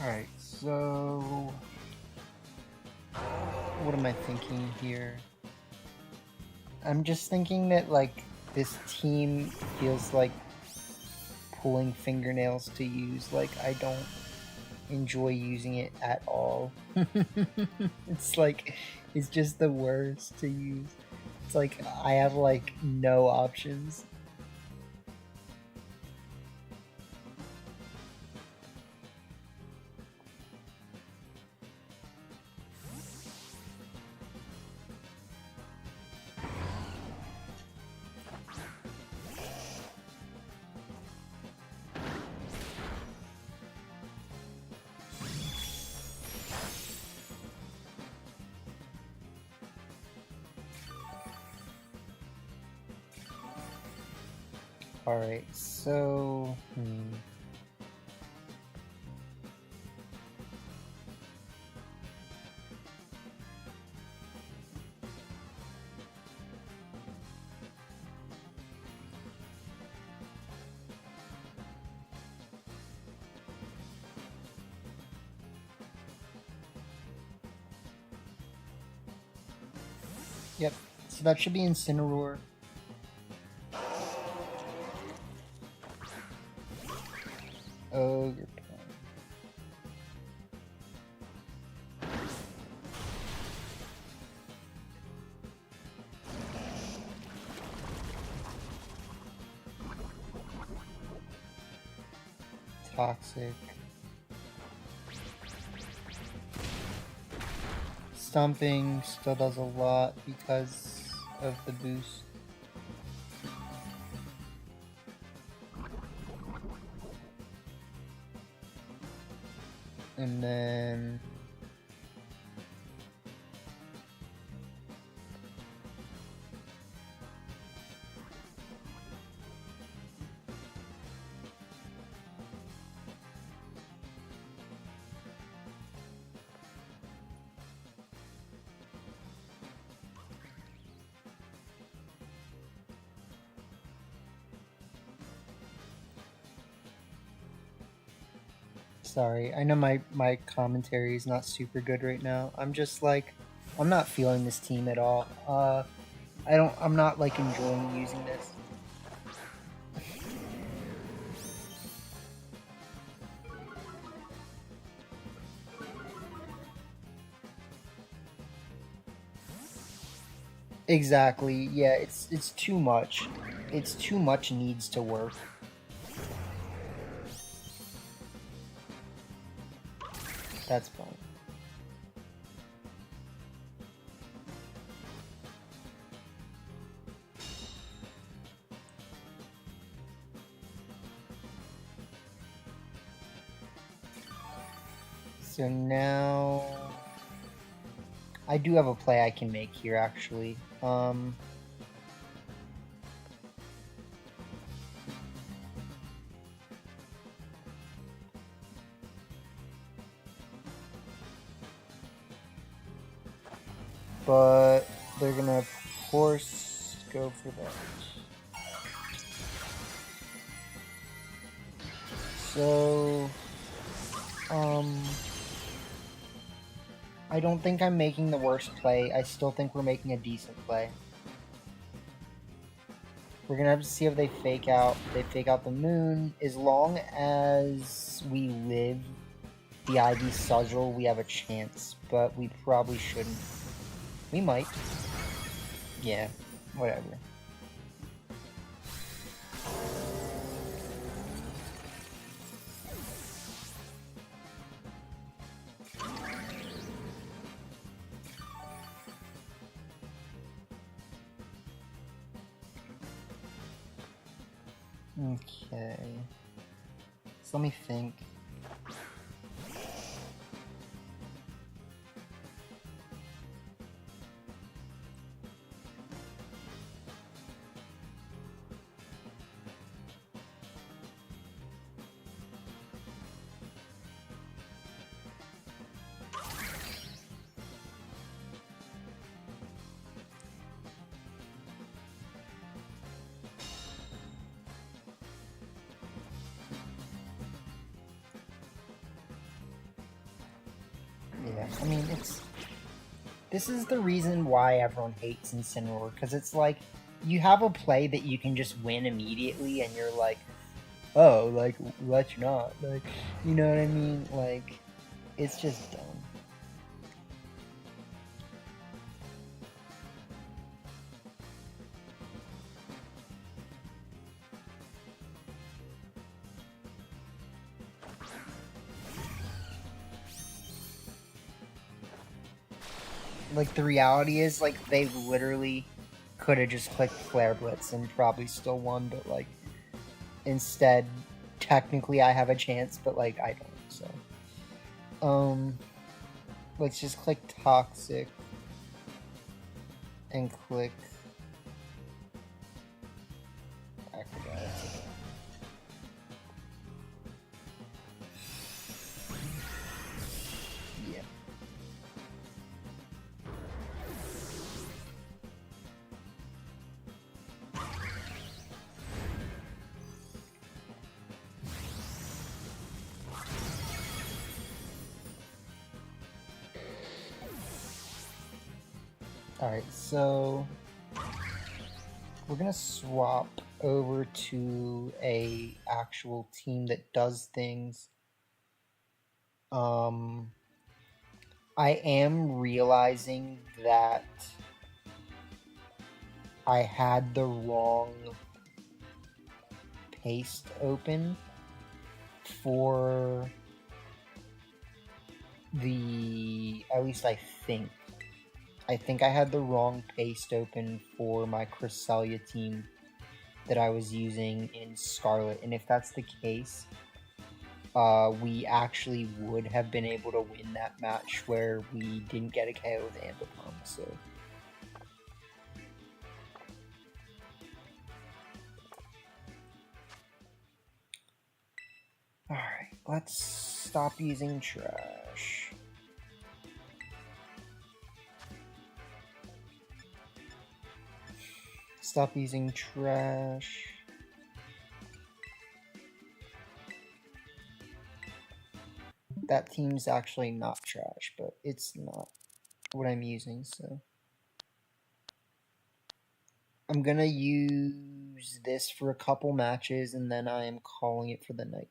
Alright, so... What am I thinking here? I'm just thinking that, like, this team feels like pulling fingernails to use. Like, I don't enjoy using it at all. It's like, it's just the worst to use. It's like, I have, like, no options. Alright, so... Yep, so that should be Incineroar. Ogre Pond. Toxic. Stomping still does a lot because of the boost. And then... Sorry, I know my commentary is not super good right now. I'm just like, I'm not feeling this team at all. I'm not like enjoying using this. Exactly, yeah, it's too much. It's too much needs to work. That's fine. So now... I do have a play I can make here, actually. But they're gonna, of course, go for that. So, I don't think I'm making the worst play. I still think we're making a decent play. We're gonna have to see if they fake out. They fake out the moon. As long as we live the Ivy Sigil, we have a chance. But we probably shouldn't. We might. Yeah, whatever. Okay. So let me think. I mean, this is the reason why everyone hates Incineroar, because it's like, you have a play that you can just win immediately, and you're like, oh, like, let's not, like, you know what I mean? Like, it's just dumb. Like, the reality is, like, they literally could have just clicked Flare Blitz and probably still won, but, like, instead, technically I have a chance, but, like, I don't, so. Let's just click Toxic and click Acrobatics. Yeah. Alright, so we're gonna swap over to a actual team that does things. I am realizing that I had the wrong paste open for the, at least I think I had the wrong paste open for my Cresselia team that I was using in Scarlet, and if that's the case, we actually would have been able to win that match where we didn't get a KO with Ambipom, so. Alright, let's stop using trash. Stop using trash. That team's actually not trash, but it's not what I'm using, so. I'm gonna use this for a couple matches, and then I am calling it for the night.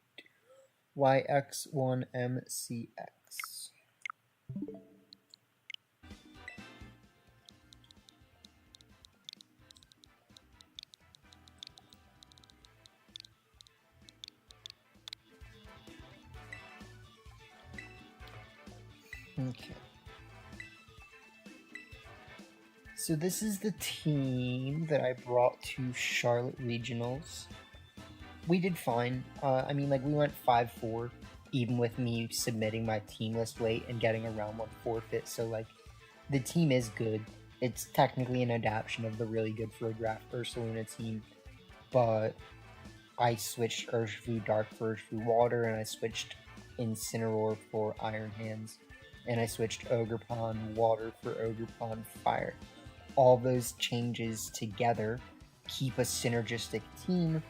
YX1MCX. Okay. So this is the team that I brought to Charlotte Regionals. We did fine. I mean, like, we went 5-4, even with me submitting my team list late and getting a round 1 forfeit. So, like, the team is good. It's technically an adaptation of the really good for a draft Ursaluna team, but I switched Urshifu Dark for Urshifu Water, and I switched Incineroar for Iron Hands, and I switched Ogerpon Water for Ogerpon Fire. All those changes together keep a synergistic team,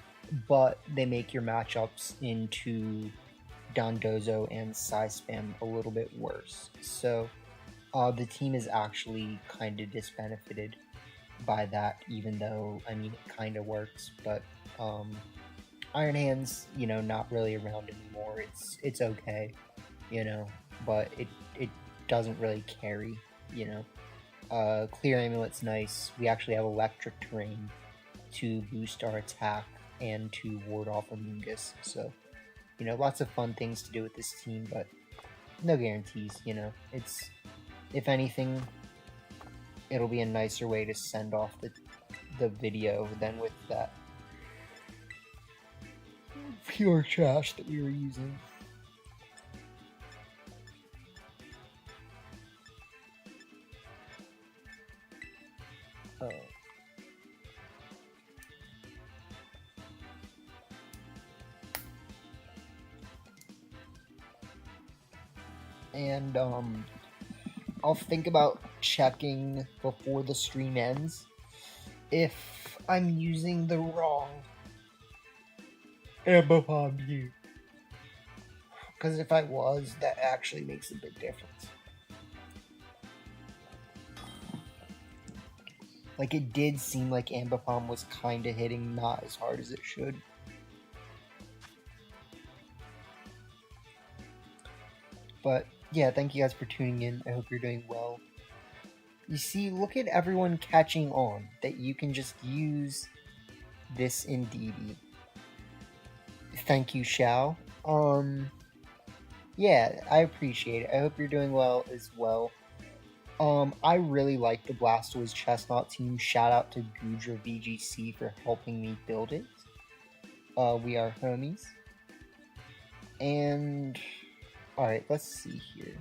but they make your matchups into Dondozo and Psyspam a little bit worse. So the team is actually kind of disbenefited by that, even though, I mean, it kind of works, but Iron Hands, you know, not really around anymore. It's okay, you know, but it doesn't really carry, you know. Clear Amulet's nice. We actually have Electric Terrain to boost our attack and to ward off Amoonguss. So, you know, lots of fun things to do with this team, but no guarantees, you know. It's, if anything, it'll be a nicer way to send off the video than with that pure trash that we were using. Oh. And I'll think about checking before the stream ends if I'm using the wrong Ambipom view. Because if I was, that actually makes a big difference. Like, it did seem like Ambipom was kind of hitting not as hard as it should. But, yeah, thank you guys for tuning in. I hope you're doing well. You see, look at everyone catching on that you can just use this in DB. Thank you, Shao. Yeah, I appreciate it. I hope you're doing well as well. I really like the Blastoise Chestnut team. Shout out to Gudra VGC for helping me build it. We are homies. And, alright, let's see here.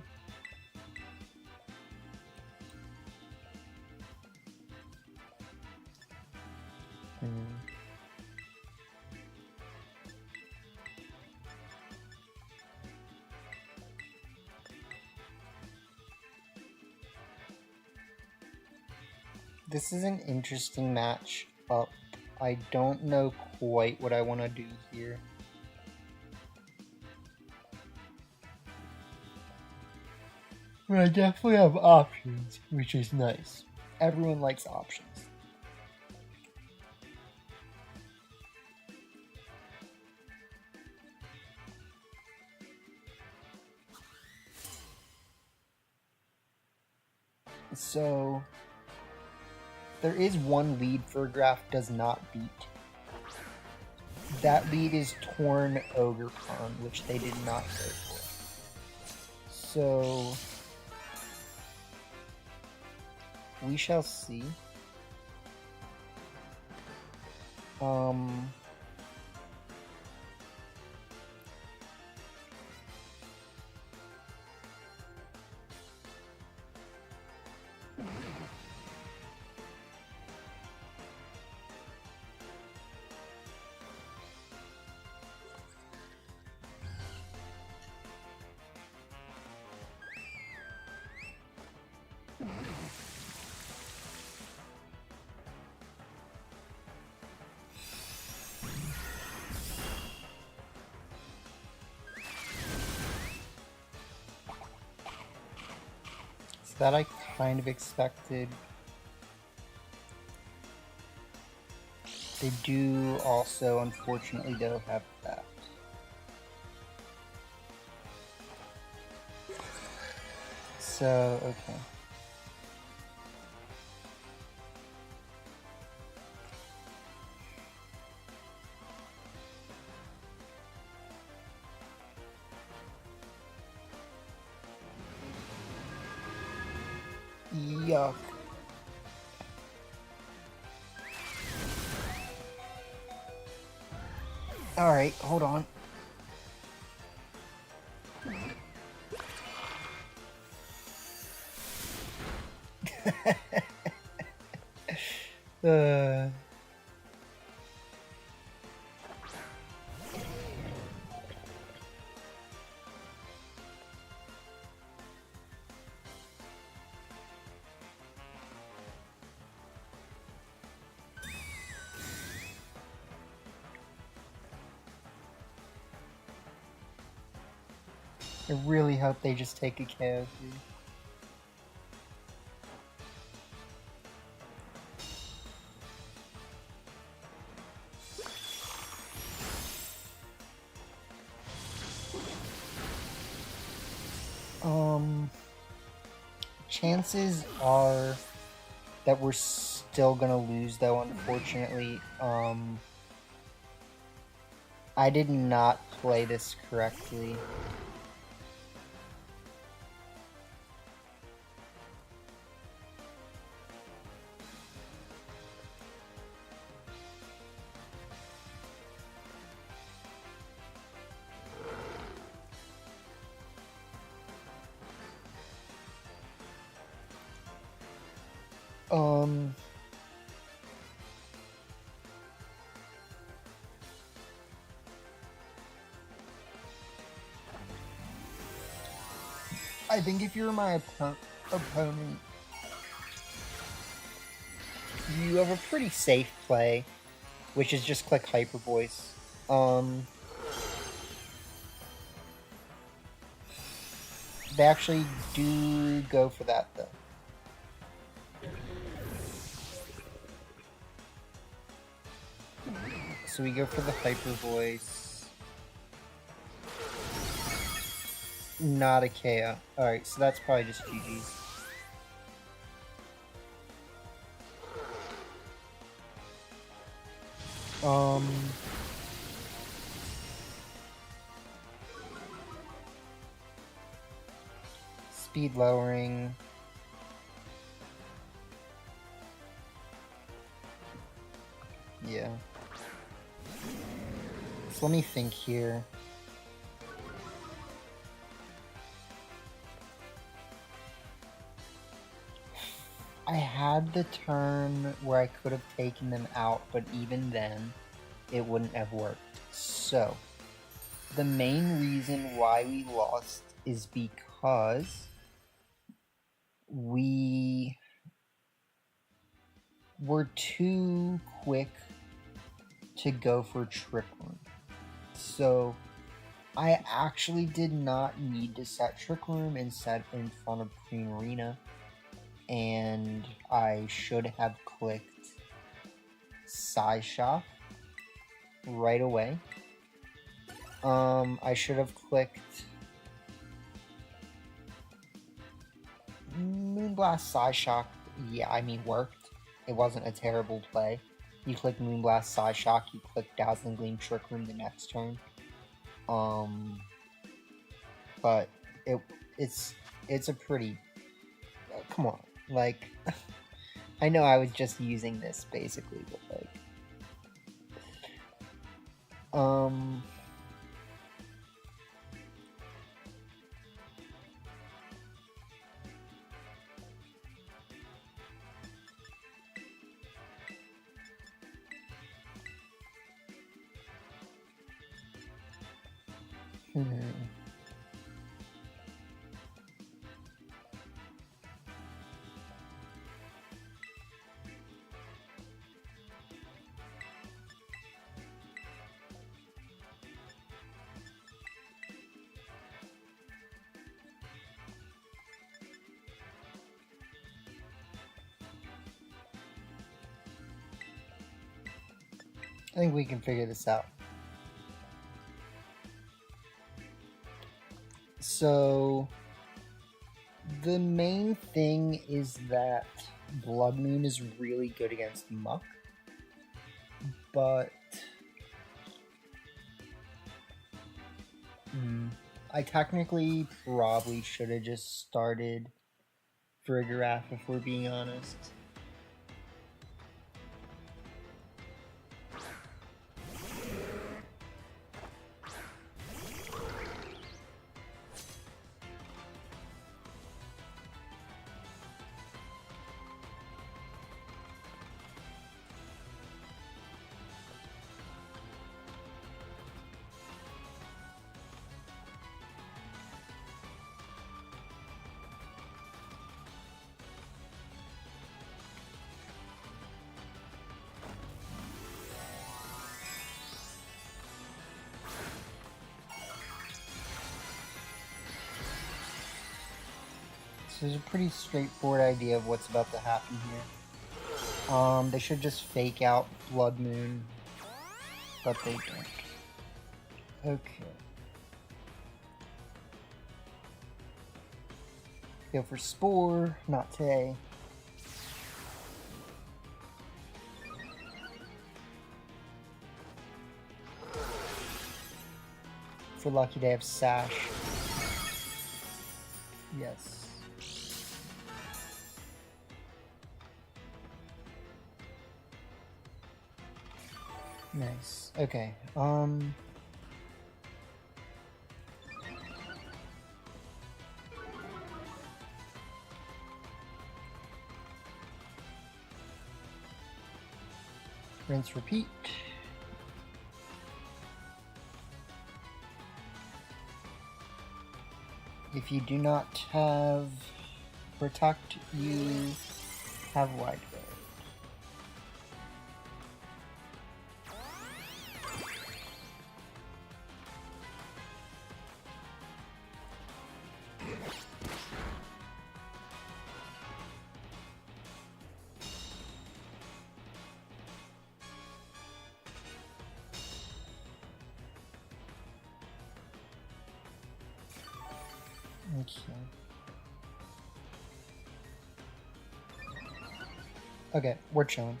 This is an interesting match up. I don't know quite what I want to do here. But I definitely have options, which is nice. Everyone likes options. So, there is one lead Furgraf does not beat. That lead is Torn Ogerpon, which they did not go for. So, we shall see. That I kind of expected. They do also, unfortunately, though, have that. So, okay. Yuck. Alright, hold on. I really hope they just take a KO here. Chances are that we're still gonna lose, though, unfortunately. I did not play this correctly. I think if you're my opponent, you have a pretty safe play, which is just click Hyper Voice. They actually do go for that, though. So we go for the Hyper Voice. Not a KO. Alright, so that's probably just GG's. Speed lowering. Yeah. So let me think here. I had the turn where I could have taken them out, but even then, it wouldn't have worked. So, the main reason why we lost is because we were too quick to go for Trick Room. So, I actually did not need to set Trick Room and set in front of Primarina. And I should have clicked Psyshock right away. I should have clicked Moonblast Psyshock. Yeah, I mean, worked. It wasn't a terrible play. You click Moonblast Psyshock, you click Dazzling Gleam Trick Room the next turn. But it's a pretty... come on. Like, I know I was just using this, basically, but, like... I think we can figure this out. So, the main thing is that Blood Moon is really good against Muck, but I technically probably should have just started Frigarath if we're being honest. So there's a pretty straightforward idea of what's about to happen here. They should just fake out Blood Moon, but they don't. Okay. Go for Spore, not today. For lucky they have Sash. Yes. Nice. Okay. Rinse, repeat. If you do not have Protect, you have Wide Guard. Thank you. Okay, we're chilling.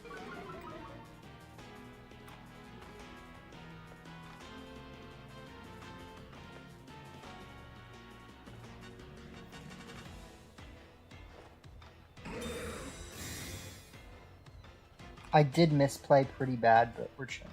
I did misplay pretty bad, but we're chilling.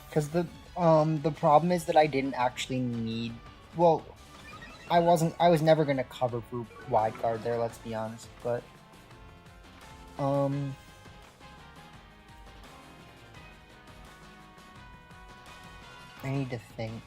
Because the problem is that I didn't actually need. Well, I was never gonna cover for wide guard there. Let's be honest, but I need to think.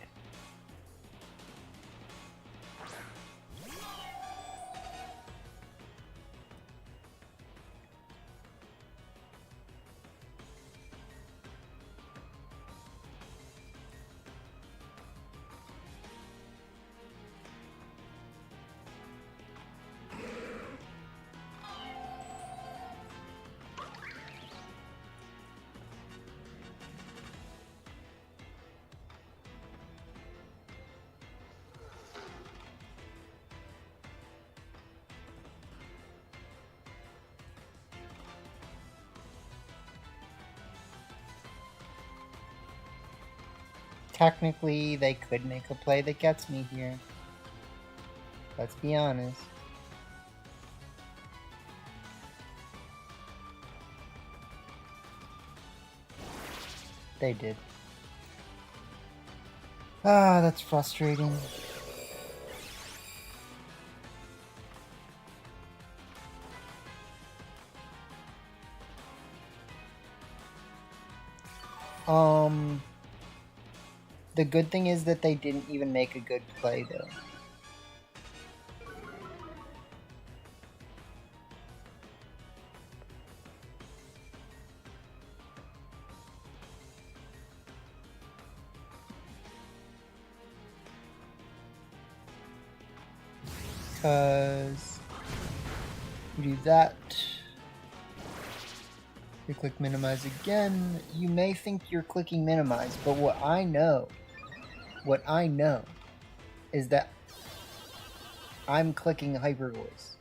Technically, they could make a play that gets me here. Let's be honest. They did. Ah, that's frustrating. The good thing is that they didn't even make a good play, though. Because you do that. You click minimize again. You may think you're clicking minimize, but what I know is that I'm clicking hyper voice.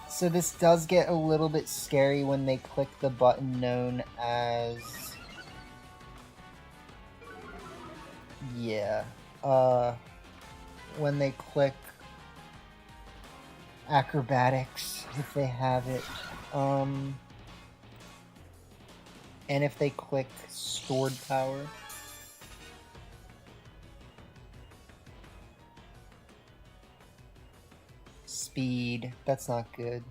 So this does get a little bit scary when they click the button known as... Yeah. When they click acrobatics, if they have it. And if they click stored power. Speed, that's not good.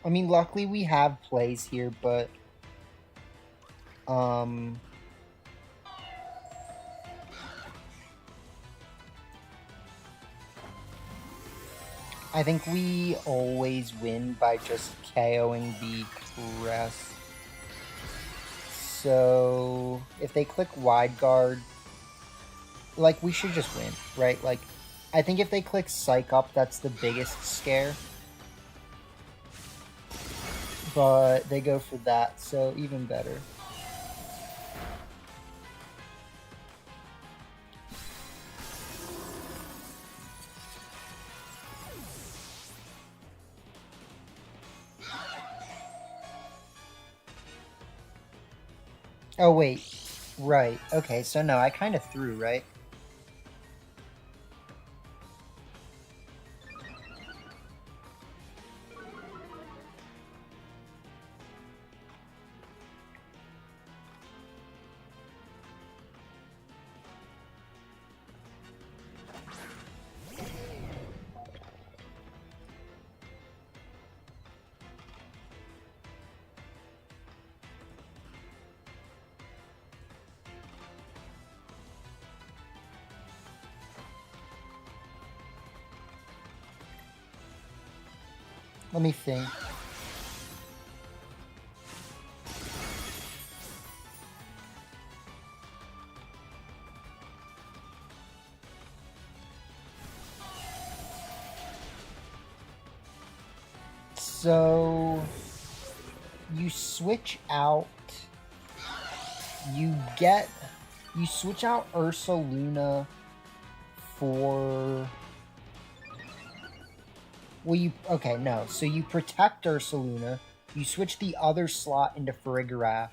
I mean, luckily we have plays here, but I think we always win by just KOing the crest. So if they click wide guard, like, we should just win, right? Like, I think if they click psych up, that's the biggest scare. But they go for that, so even better. Oh, wait. Right. Okay, so no, I kind of threw, right? Let me think. So you switch out. You switch out Ursaluna for. Well, okay, no. So you protect Ursaluna. You switch the other slot into Farigiraf.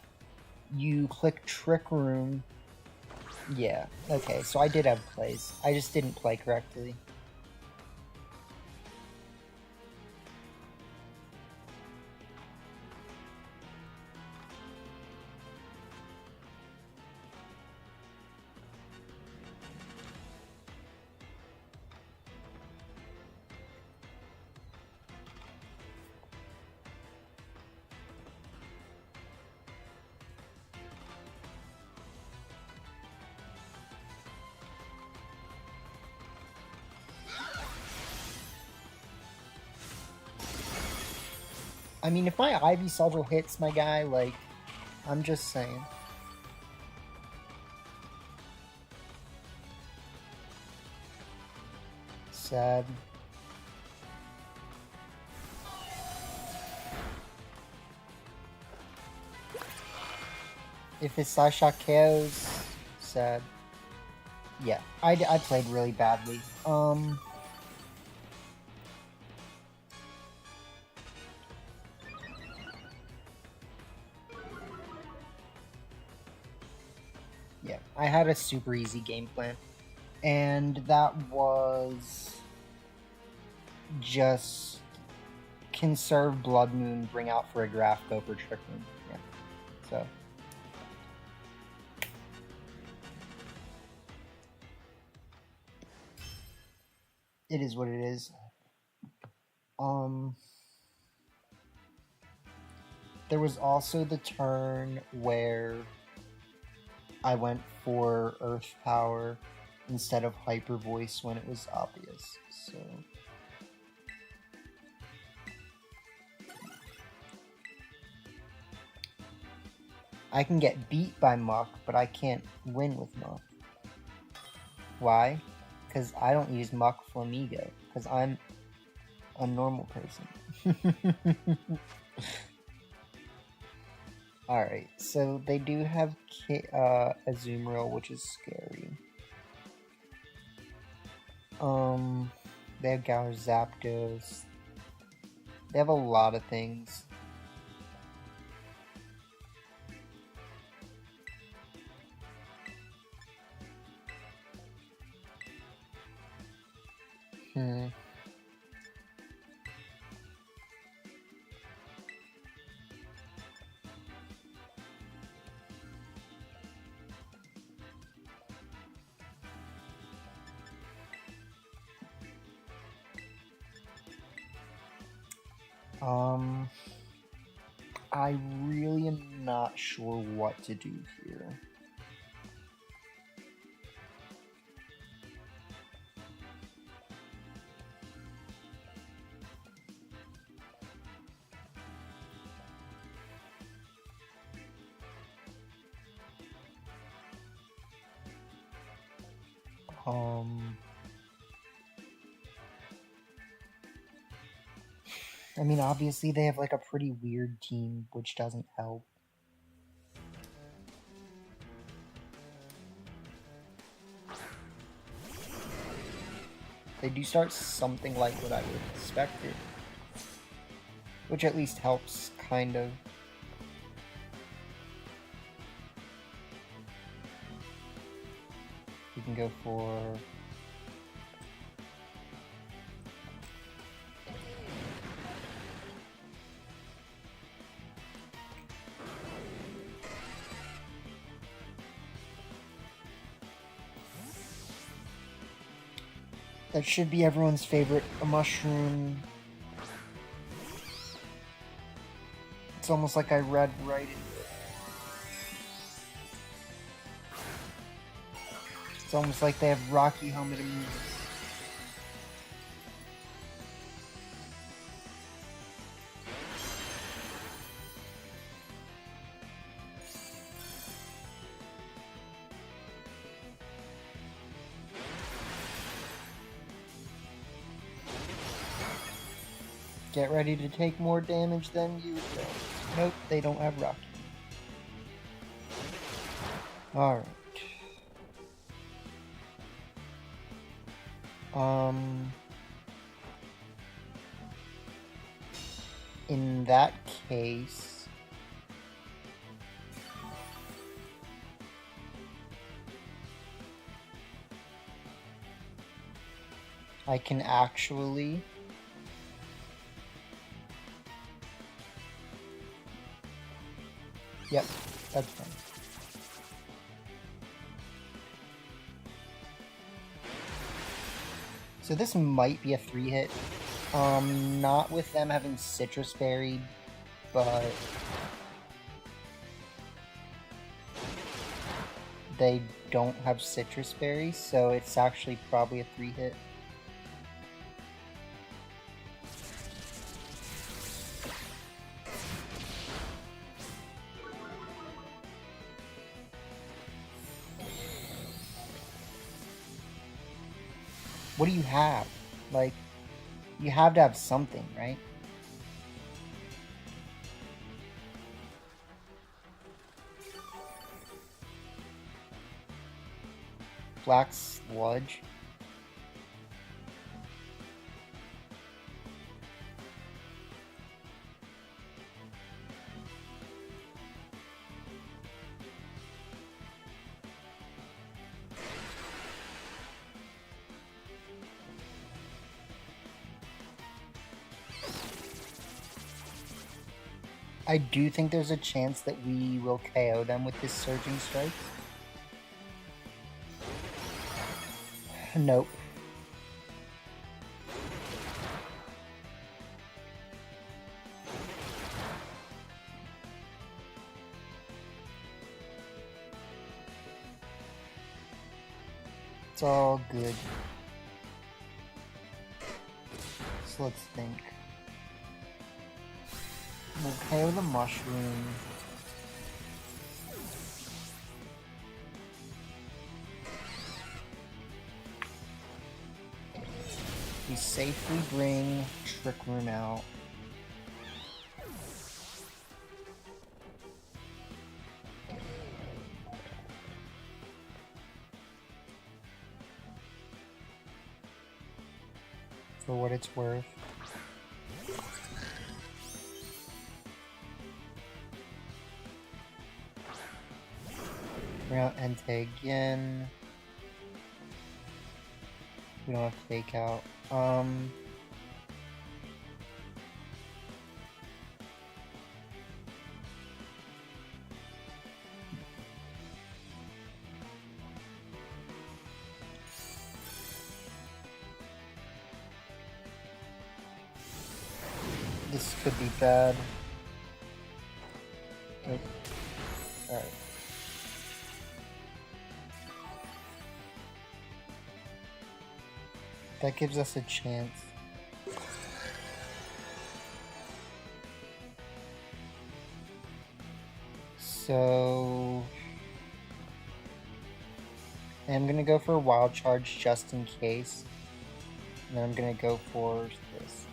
You click Trick Room. Yeah, okay. So I did have plays. I just didn't play correctly. I mean, if my Ivy Soldrel hits my guy, like, I'm just saying. Sad. If his Psyshock KOs, sad. Yeah, I played really badly. Yeah, I had a super easy game plan. And that was just conserve Blood Moon, bring out Farigiraf, go for Trick Room. Yeah, so. It is what it is. There was also the turn where I went for Earth Power instead of Hyper Voice when it was obvious, so. I can get beat by Muck, but I can't win with Muck. Why? Because I don't use Muck Flamigo, because I'm a normal person. Alright, so they do have Azumarill, which is scary. They have Galar Zapdos. They have a lot of things. I really am not sure what to do here. I mean, obviously they have like a pretty weird team, which doesn't help. They do start something like what I would have expected, which at least helps, kind of. We can go for... That should be everyone's favorite, a mushroom. It's almost like I read right into it. It's almost like they have Rocky Helmet immunity. Get ready to take more damage than you will. Nope, they don't have Rocky. Alright. In that case, I can actually yep, that's fine. So this might be a 3-hit. Not with them having Citrus Berry, but they don't have Citrus Berry, so it's actually probably a 3-hit. What do you have? Like, you have to have something, right? Black Sludge. I do think there's a chance that we will KO them with this Surging Strike. Nope. It's all good. So let's think. We'll KO the Mushroom. We safely bring Trick Room out. For what it's worth. Bring out Entei again. We don't have Fake Out. This could be bad. Nope. Alright. That gives us a chance. So I'm gonna go for a Wild Charge just in case. And then I'm gonna go for this.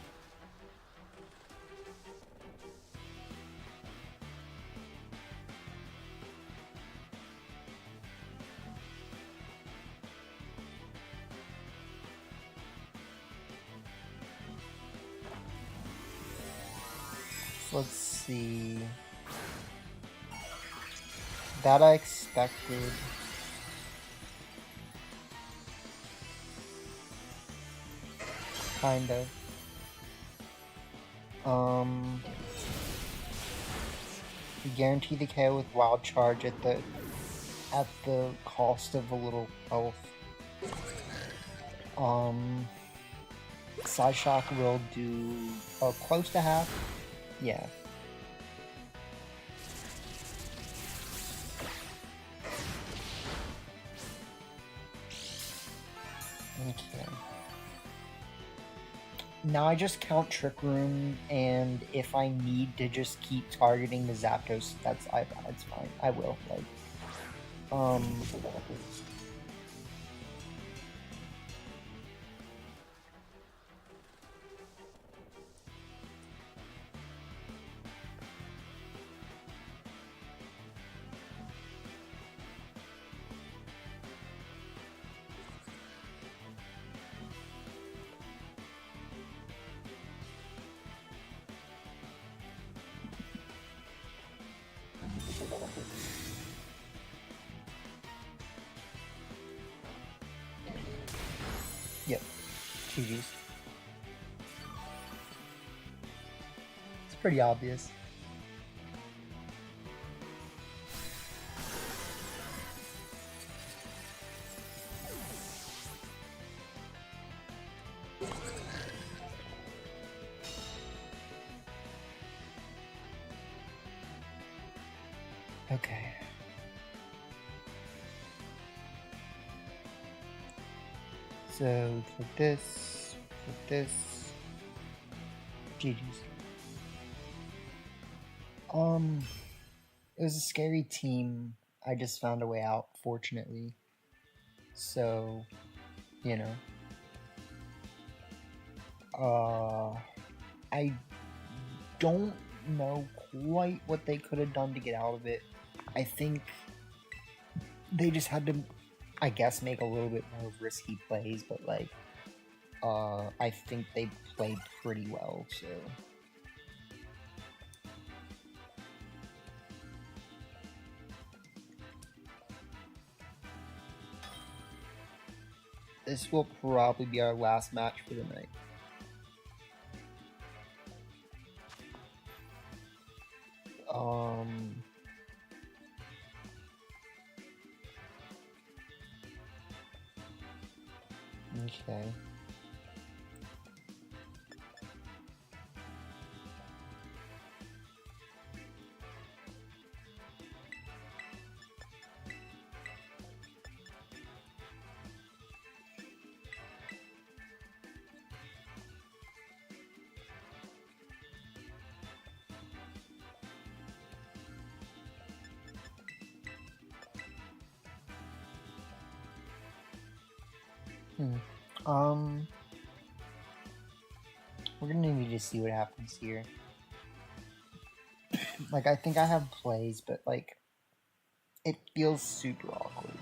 Let's see. That I expected. Kind of. We guarantee the KO with Wild Charge at the cost of a little health. Side Shock will do close to half. Yeah. Okay. Now I just count Trick Room, and if I need to just keep targeting the Zapdos, that's fine. I will. Like, Yep. GG's. It's pretty obvious. Okay. So, click this, GG's. It was a scary team. I just found a way out, fortunately. So, you know. I don't know quite what they could have done to get out of it. I think they just had to, I guess, make a little bit more risky plays, but like, I think they played pretty well, so. This will probably be our last match for the night. Okay. We're gonna need to see what happens here. Like, I think I have plays, but like, it feels super awkward.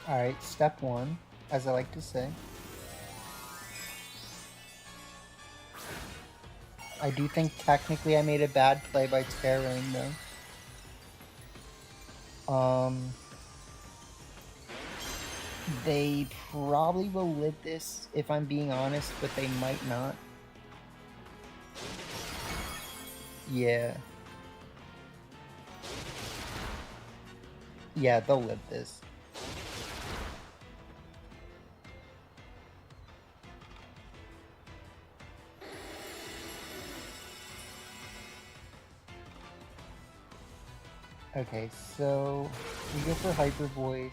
Alright, step one, as I like to say. I do think technically I made a bad play by tearing though. They probably will live this, if I'm being honest, but they might not. Yeah. Yeah, they'll live this. Okay, so we go for Hyper Voice.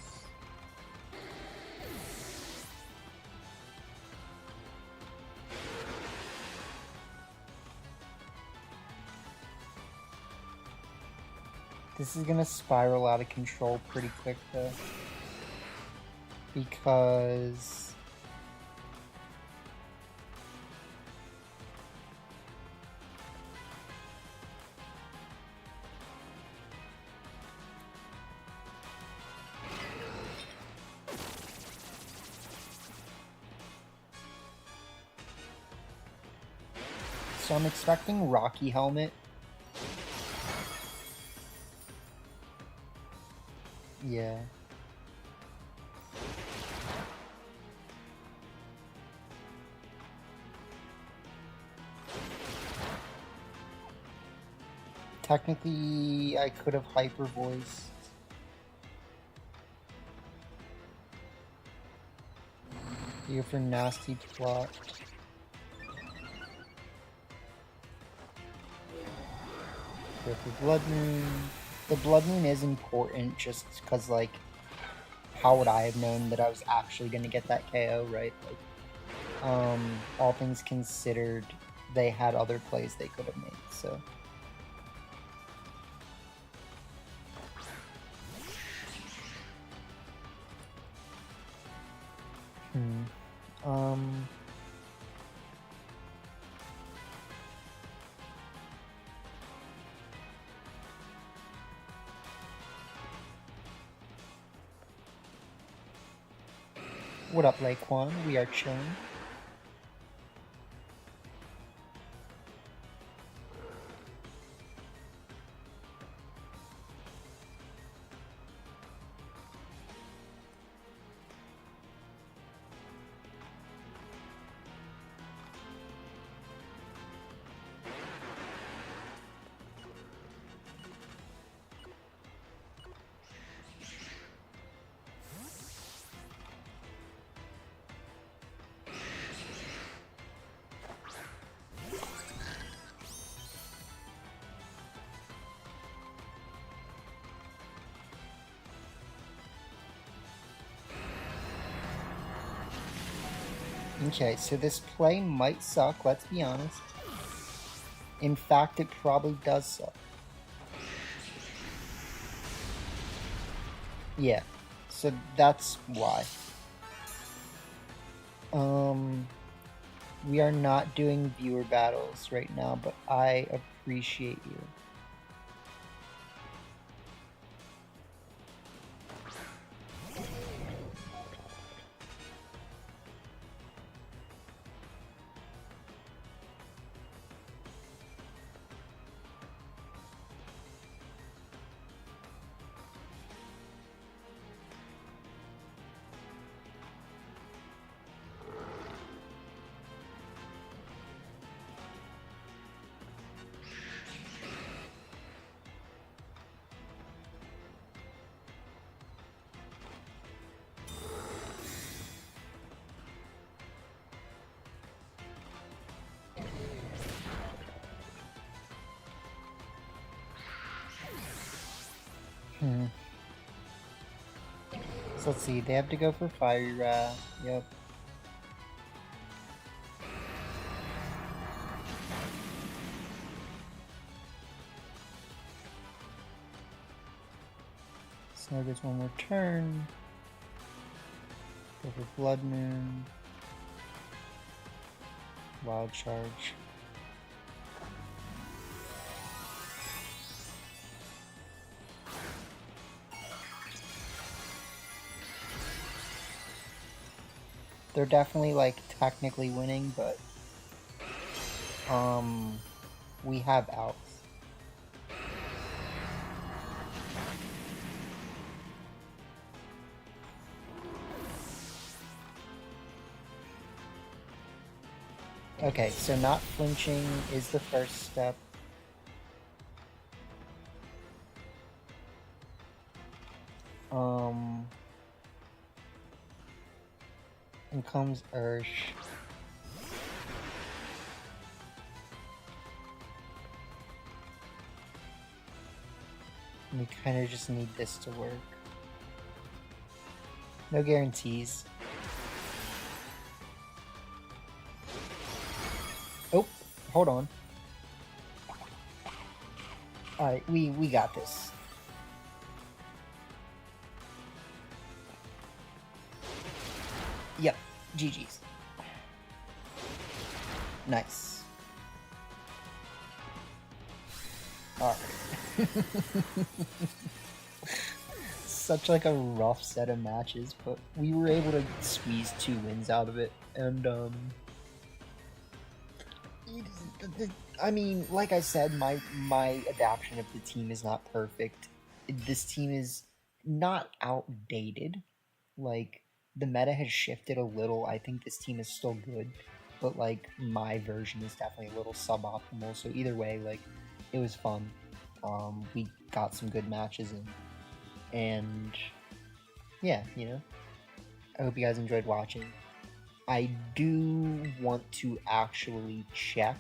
This is gonna spiral out of control pretty quick though. Because so I'm expecting Rocky Helmet. Yeah. Technically, I could have Hyper Voiced. Here for Nasty Plot. Here for Blood Moon. The Blood Moon is important just because, like, how would I have known that I was actually going to get that KO, right? Like, all things considered, they had other plays they could have made, so. What up, Laquan? We are chilling. Okay, so this play might suck, let's be honest. In fact, it probably does suck. Yeah, so that's why. We are not doing viewer battles right now, but I appreciate you. So let's see, they have to go for Fire Wrath. Yep. Snow gets one more turn. Go for Blood Moon. Wild Charge. They're definitely, like, technically winning, but we have outs. Okay, so not flinching is the first step. And comes Ursh. We kind of just need this to work. No guarantees. Oh, hold on. Alright, we got this. Yep, GG's. Nice. Alright. Such like a rough set of matches, but we were able to squeeze 2 wins out of it, and I mean, like I said, my adaptation of the team is not perfect. This team is not outdated. Like, the meta has shifted a little. I think this team is still good, but like my version is definitely a little suboptimal. So either way, like, it was fun. We got some good matches in, and yeah, you know, I hope you guys enjoyed watching. I do want to actually check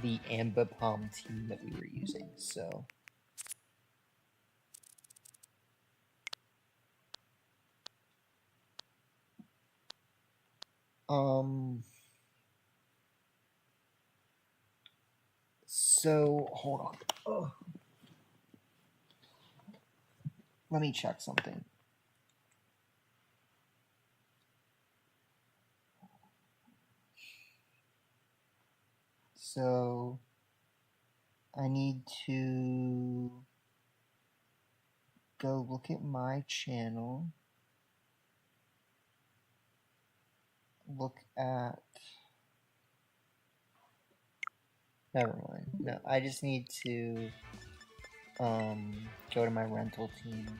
the Ambipom team that we were using, so So hold on. Oh. Let me check something. So I need to go look at my channel. Look at. Never mind. No, I just need to go to my rental teams.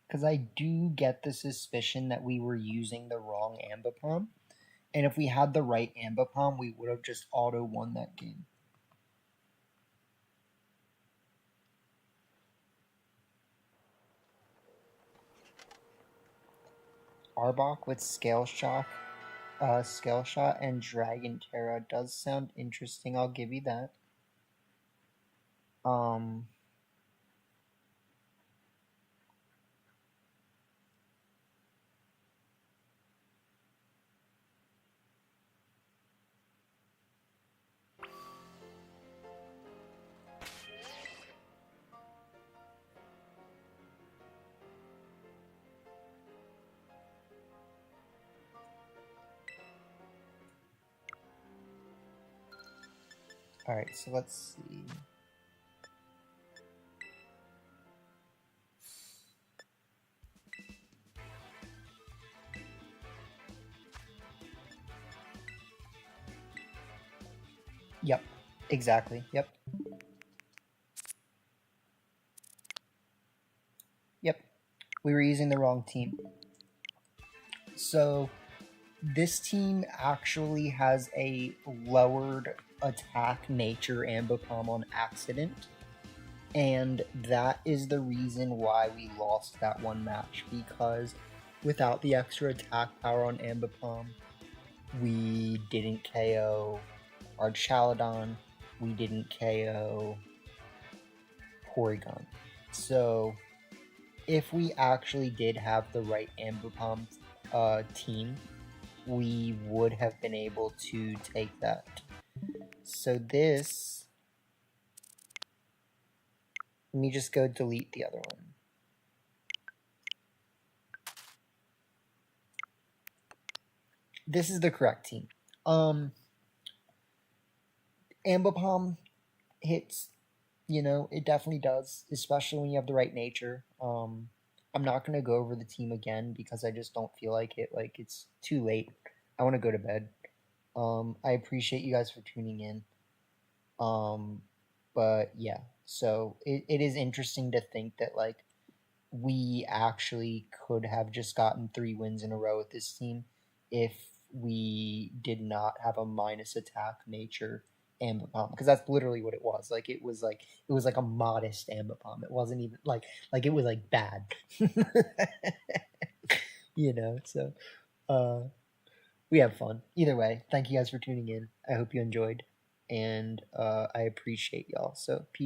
Because I do get the suspicion that we were using the wrong Ambipom. And if we had the right Ambipom, we would have just auto won that game. Arbok with Scale Shot and Dragon Terra does sound interesting, I'll give you that. Alright, so let's see. Yep, exactly, yep. Yep, we were using the wrong team. So, this team actually has a lowered attack nature Ambipom on accident. And that is the reason why we lost that one match, because without the extra attack power on Ambipom, we didn't KO our Chaladon, we didn't KO Porygon. So if we actually did have the right Ambipom team, we would have been able to take that. So this, let me just go delete the other one. This is the correct team. Ambipom hits, you know, it definitely does, especially when you have the right nature. I'm not going to go over the team again because I just don't feel like it. Like, it's too late. I want to go to bed. I appreciate you guys for tuning in. But yeah, so it is interesting to think that, like, we actually could have just gotten 3 wins in a row with this team if we did not have a minus attack nature Ambipom, because that's literally what it was. Like, it was like a modest Ambipom. It wasn't even like it was like bad. You know, so we have fun. Either way, thank you guys for tuning in. I hope you enjoyed, and I appreciate y'all. So peace.